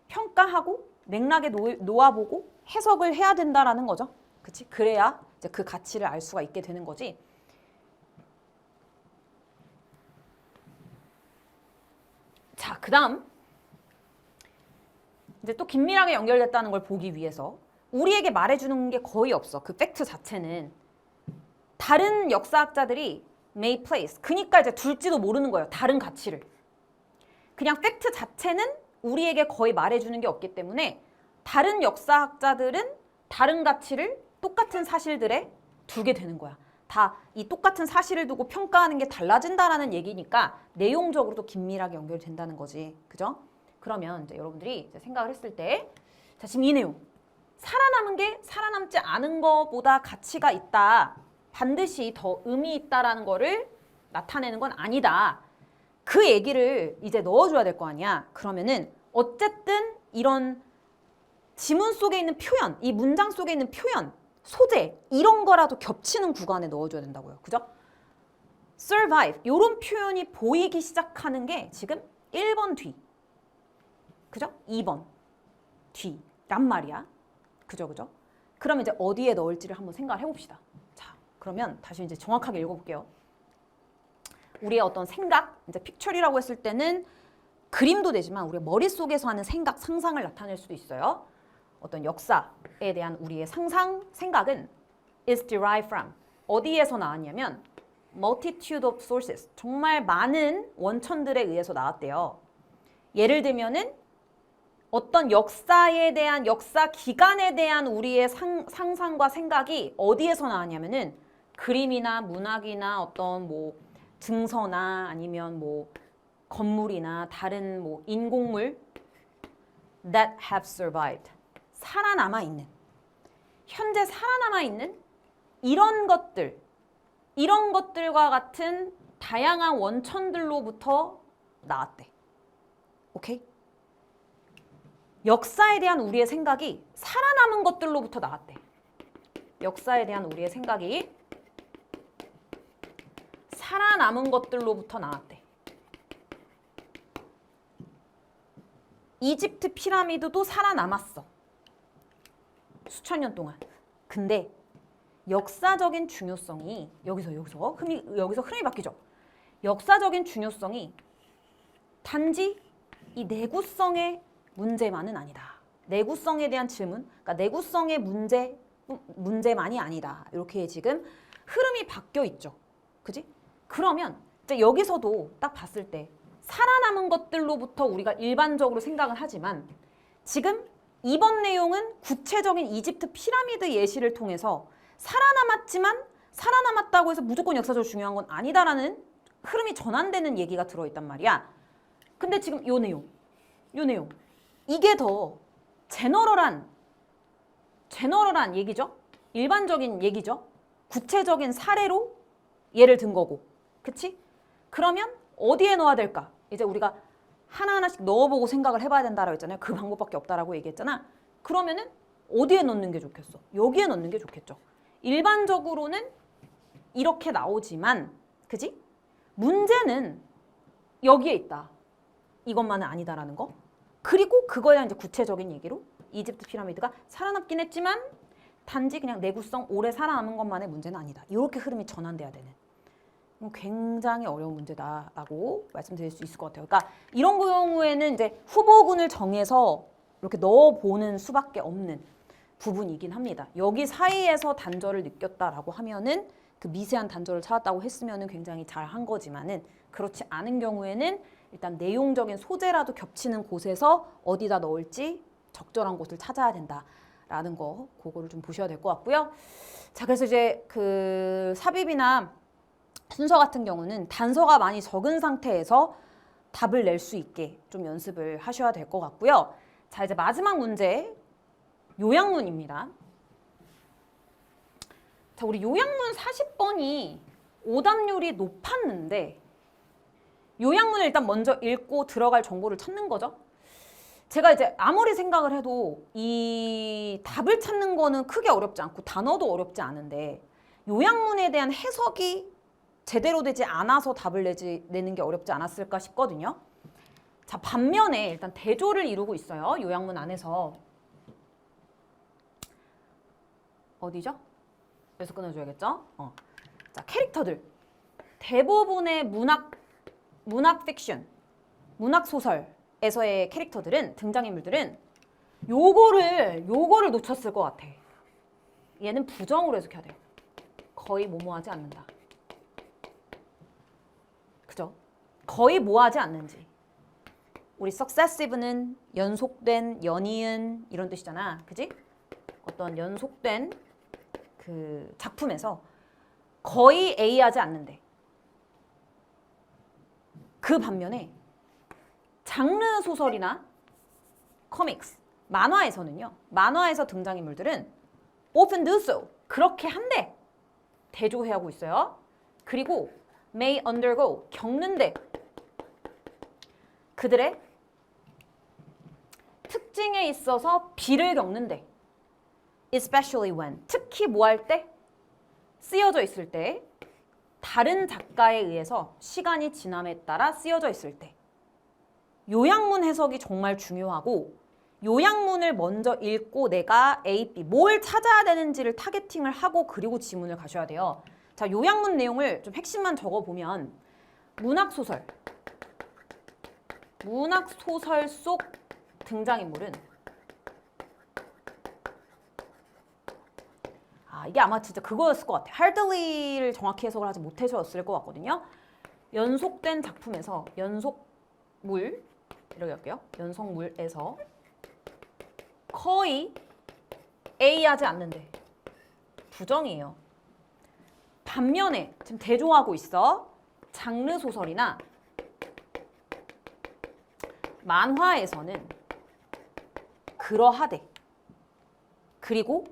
평가하고 맥락에 놓아보고 해석을 해야 된다라는 거죠. 그치? 그래야 이제 그 가치를 알 수가 있게 되는 거지. 자, 그 다음 이제 또 긴밀하게 연결됐다는 걸 보기 위해서 우리에게 말해주는 게 거의 없어. 그 팩트 자체는 다른 역사학자들이 may place. 그러니까 이제 둘지도 모르는 거예요. 다른 가치를. 그냥 팩트 자체는 우리에게 거의 말해주는 게 없기 때문에 다른 역사학자들은 다른 가치를 똑같은 사실들에 두게 되는 거야. 다 이 똑같은 사실을 두고 평가하는 게 달라진다라는 얘기니까 내용적으로도 긴밀하게 연결된다는 거지. 그죠? 그러면 이제 여러분들이 이제 생각을 했을 때 자, 지금 이 내용. 살아남은 게 살아남지 않은 것보다 가치가 있다. 반드시 더 의미 있다라는 거를 나타내는 건 아니다. 그 얘기를 이제 넣어줘야 될 거 아니야. 그러면은 어쨌든 이런 지문 속에 있는 표현, 이 문장 속에 있는 표현, 소재 이런 거라도 겹치는 구간에 넣어줘야 된다고요. 그죠? survive 이런 표현이 보이기 시작하는 게 지금 1번 뒤. 그죠? 2번 뒤란 말이야. 그죠? 그럼 이제 어디에 넣을지를 한번 생각을 해봅시다. 자, 그러면 다시 이제 정확하게 읽어볼게요. 우리의 어떤 생각, 이제 픽처리라고 했을 때는 그림도 되지만 우리 머릿속에서 하는 생각, 상상을 나타낼 수도 있어요. 어떤 역사에 대한 우리의 상상, 생각은 is derived from 어디에서 나왔냐면 multitude of sources 정말 많은 원천들에 의해서 나왔대요. 예를 들면은 어떤 역사에 대한 역사 기간에 대한 우리의 상상과 생각이 어디에서 나왔냐면은 그림이나 문학이나 어떤 뭐 증서나 아니면 뭐 건물이나 다른 뭐 인공물 that have survived 살아남아 있는 현재 살아남아 있는 이런 것들과 같은 다양한 원천들로부터 나왔대. 오케이? 역사에 대한 우리의 생각이 살아남은 것들로부터 나왔대. 역사에 대한 우리의 생각이 살아남은 것들로부터 나왔대. 이집트 피라미드도 살아남았어. 수천 년 동안. 근데 역사적인 중요성이 여기서 흐름이 바뀌죠. 역사적인 중요성이 단지 이 내구성의 문제만은 아니다. 내구성에 대한 질문, 그러니까 내구성의 문제만이 아니다. 이렇게 지금 흐름이 바뀌어 있죠. 그지? 그러면 이제 여기서도 딱 봤을 때 살아남은 것들로부터 우리가 일반적으로 생각을 하지만 지금 이번 내용은 구체적인 이집트 피라미드 예시를 통해서 살아남았지만 살아남았다고 해서 무조건 역사적으로 중요한 건 아니다라는 흐름이 전환되는 얘기가 들어있단 말이야. 근데 지금 요 내용 이게 더 제너럴한 얘기죠. 일반적인 얘기죠. 구체적인 사례로 예를 든 거고. 그치? 그러면 어디에 넣어야 될까? 이제 우리가 하나하나씩 넣어보고 생각을 해봐야 된다라고 했잖아요. 그 방법밖에 없다라고 얘기했잖아. 그러면은 어디에 넣는 게 좋겠어? 여기에 넣는 게 좋겠죠. 일반적으로는 이렇게 나오지만 그지? 문제는 여기에 있다. 이것만은 아니다라는 거. 그리고 그거에 대한 이제 구체적인 얘기로 이집트 피라미드가 살아남긴 했지만 단지 그냥 내구성 오래 살아남은 것만의 문제는 아니다. 이렇게 흐름이 전환돼야 되는. 굉장히 어려운 문제다라고 말씀드릴 수 있을 것 같아요. 그러니까 이런 경우에는 이제 후보군을 정해서 이렇게 넣어보는 수밖에 없는 부분이긴 합니다. 여기 사이에서 단절을 느꼈다라고 하면은 그 미세한 단절을 찾았다고 했으면은 굉장히 잘한 거지만은 그렇지 않은 경우에는 일단 내용적인 소재라도 겹치는 곳에서 어디다 넣을지 적절한 곳을 찾아야 된다라는 거 그거를 좀 보셔야 될 것 같고요. 자, 그래서 이제 그 삽입이나 순서 같은 경우는 단서가 많이 적은 상태에서 답을 낼 수 있게 좀 연습을 하셔야 될 것 같고요. 자, 이제 마지막 문제 요약문입니다. 자, 우리 요약문 40번이 오답률이 높았는데 요약문을 일단 먼저 읽고 들어갈 정보를 찾는 거죠. 제가 이제 아무리 생각을 해도 이 답을 찾는 거는 크게 어렵지 않고 단어도 어렵지 않은데 요약문에 대한 해석이 제대로 되지 않아서 답을 내는 게 어렵지 않았을까 싶거든요. 자, 반면에 일단 대조를 이루고 있어요. 요약문 안에서. 어디죠? 여기서 끊어줘야겠죠? 자, 캐릭터들. 대부분의 문학 픽션, 문학 소설에서의 캐릭터들은, 등장인물들은 요거를 놓쳤을 것 같아. 얘는 부정으로 해석해야 돼. 거의 뭐뭐하지 않는다. 그죠? 거의 뭐하지 않는지. 우리 successive는 연속된, 연이은 이런 뜻이잖아. 그지? 어떤 연속된 그 작품에서 거의 A하지 않는데. 그 반면에 장르 소설이나 코믹스, 만화에서는요. 만화에서 등장인물들은 often do so. 그렇게 한데 대조해하고 있어요. 그리고 may undergo. 겪는데 그들의 특징에 있어서 비를 겪는데 especially when. 특히 뭐 할 때? 쓰여져 있을 때. 다른 작가에 의해서 시간이 지남에 따라 쓰여져 있을 때. 요약문 해석이 정말 중요하고 요약문을 먼저 읽고 내가 A, B 뭘 찾아야 되는지를 타겟팅을 하고 그리고 지문을 가셔야 돼요. 자, 요약문 내용을 좀 핵심만 적어보면 문학소설 속 등장인물은 이게 아마 진짜 그거였을 것 같아요. 할들리를 정확히 해석을 하지 못해서였을 것 같거든요. 연속된 작품에서 연속물 이렇게 할게요. 연속물에서 거의 A하지 않는데 부정이에요. 반면에 지금 대조하고 있어. 장르 소설이나 만화에서는 그러하대. 그리고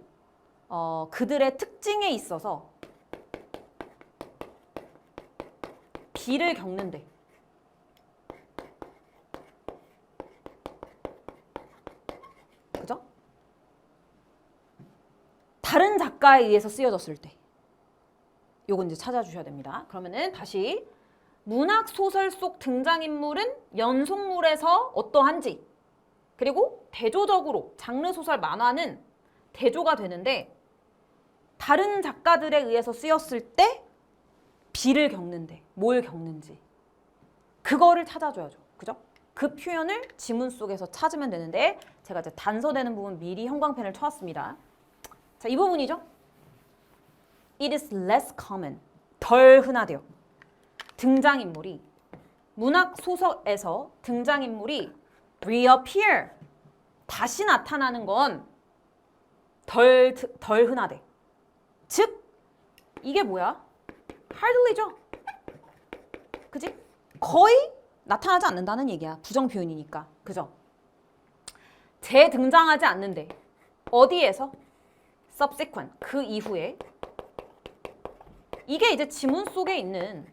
그들의 특징에 있어서 B를 겪는데. 그죠? 다른 작가에 의해서 쓰여졌을 때 요건 이제 찾아주셔야 됩니다. 그러면은 다시 문학 소설 속 등장인물은 연속물에서 어떠한지, 그리고 대조적으로 장르 소설 만화는 대조가 되는데 다른 작가들에 의해서 쓰였을 때 B를 겪는데 뭘 겪는지 그거를 찾아줘야죠. 그죠? 그 표현을 지문 속에서 찾으면 되는데 제가 이제 단서되는 부분 미리 형광펜을 쳐왔습니다. 자, 이 부분이죠. It is less common. 덜 흔하대요. 등장인물이 문학 소설에서 등장인물이 reappear. 다시 나타나는 건 덜 흔하대. 즉 이게 뭐야? hardly죠. 그지? 거의 나타나지 않는다는 얘기야. 부정 표현이니까. 그죠? 재등장하지 않는데 어디에서? subsequent. 그 이후에. 이게 이제 지문 속에 있는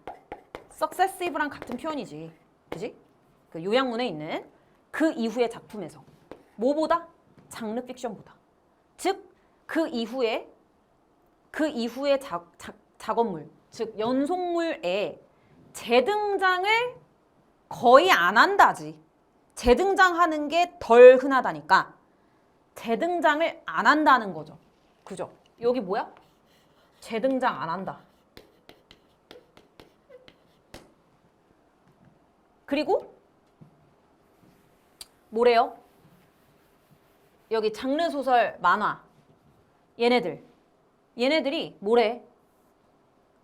successive랑 같은 표현이지. 그지? 그 요약문에 있는 그 이후의 작품에서. 뭐보다? 장르 픽션보다. 즉 그 이후에 작업물, 즉 연속물에 재등장을 거의 안 한다지. 재등장하는 게 덜 흔하다니까 재등장을 안 한다는 거죠. 그죠? 여기 뭐야? 재등장 안 한다. 그리고 뭐래요? 여기 장르 소설 만화 얘네들이 뭐래?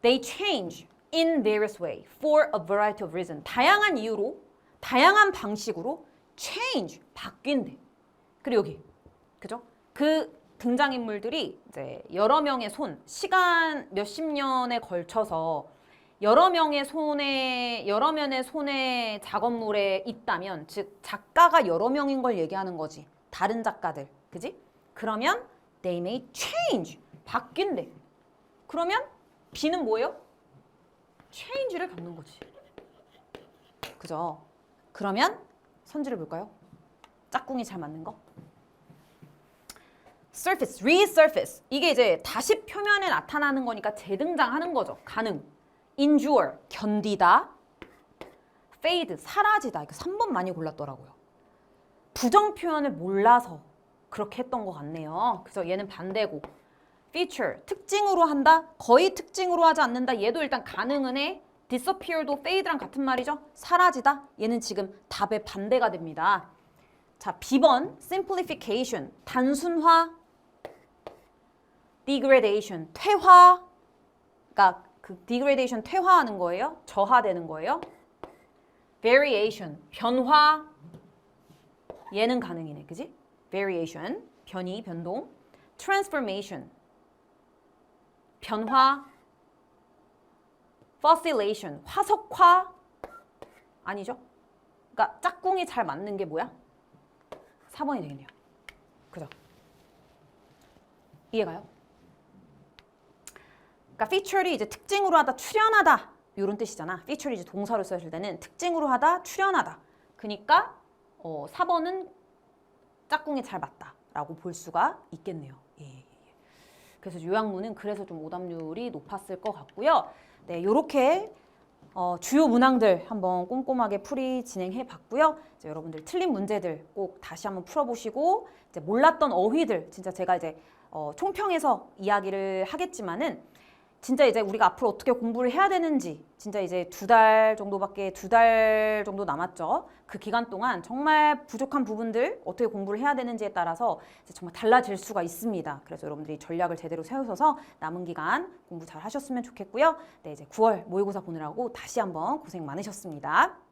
They change in various way for a variety of reasons. 다양한 이유로, 다양한 방식으로 change, 바뀐대. 그리고 여기, 그죠? 그 등장인물들이 이제 여러 명의 시간 몇십 년에 걸쳐서 여러 면의 손에 작업물에 있다면, 즉 작가가 여러 명인 걸 얘기하는 거지. 다른 작가들, 그지? 그러면 they may change, 바뀐대. 그러면 B는 뭐예요? change를 겪는 거지. 그죠? 그러면 선지를 볼까요? 짝꿍이 잘 맞는 거. surface, resurface. 이게 이제 다시 표면에 나타나는 거니까 재등장하는 거죠. 가능. endure, 견디다. fade, 사라지다. 이거 3번 많이 골랐더라고요. 부정 표현을 몰라서 그렇게 했던 것 같네요. 그래서 얘는 반대고. feature, 특징으로 한다. 거의 특징으로 하지 않는다. 얘도 일단 가능은 해. disappear도 fade랑 같은 말이죠. 사라지다. 얘는 지금 답의 반대가 됩니다. 자, B번 simplification, 단순화. degradation, 퇴화. 그러니까 그 degradation 퇴화하는 거예요. 저하되는 거예요. variation, 변화. 얘는 가능이네. 그지? variation, 변이, 변동. transformation, 변화. fossilization, 화석화. 아니죠? 그러니까 짝꿍이 잘 맞는 게 뭐야? 4번이 되겠네요. 그죠? 이해가요? 그러니까 feature이 이제 특징으로 하다, 출연하다 이런 뜻이잖아. feature이 이제 동사로 쓰였을 때는 특징으로 하다, 출연하다. 그러니까 4번은 짝꿍이 잘 맞다라고 볼 수가 있겠네요. 예. 그래서 요약문은 그래서 좀 오답률이 높았을 것 같고요. 네, 요렇게 주요 문항들 한번 꼼꼼하게 풀이 진행해 봤고요. 이제 여러분들 틀린 문제들 꼭 다시 한번 풀어보시고 이제 몰랐던 어휘들 진짜 제가 이제 총평해서 이야기를 하겠지만은 진짜 이제 우리가 앞으로 어떻게 공부를 해야 되는지 진짜 이제 두 달 정도 남았죠. 그 기간 동안 정말 부족한 부분들 어떻게 공부를 해야 되는지에 따라서 이제 정말 달라질 수가 있습니다. 그래서 여러분들이 전략을 제대로 세우셔서 남은 기간 공부 잘 하셨으면 좋겠고요. 네, 이제 9월 모의고사 보느라고 다시 한번 고생 많으셨습니다.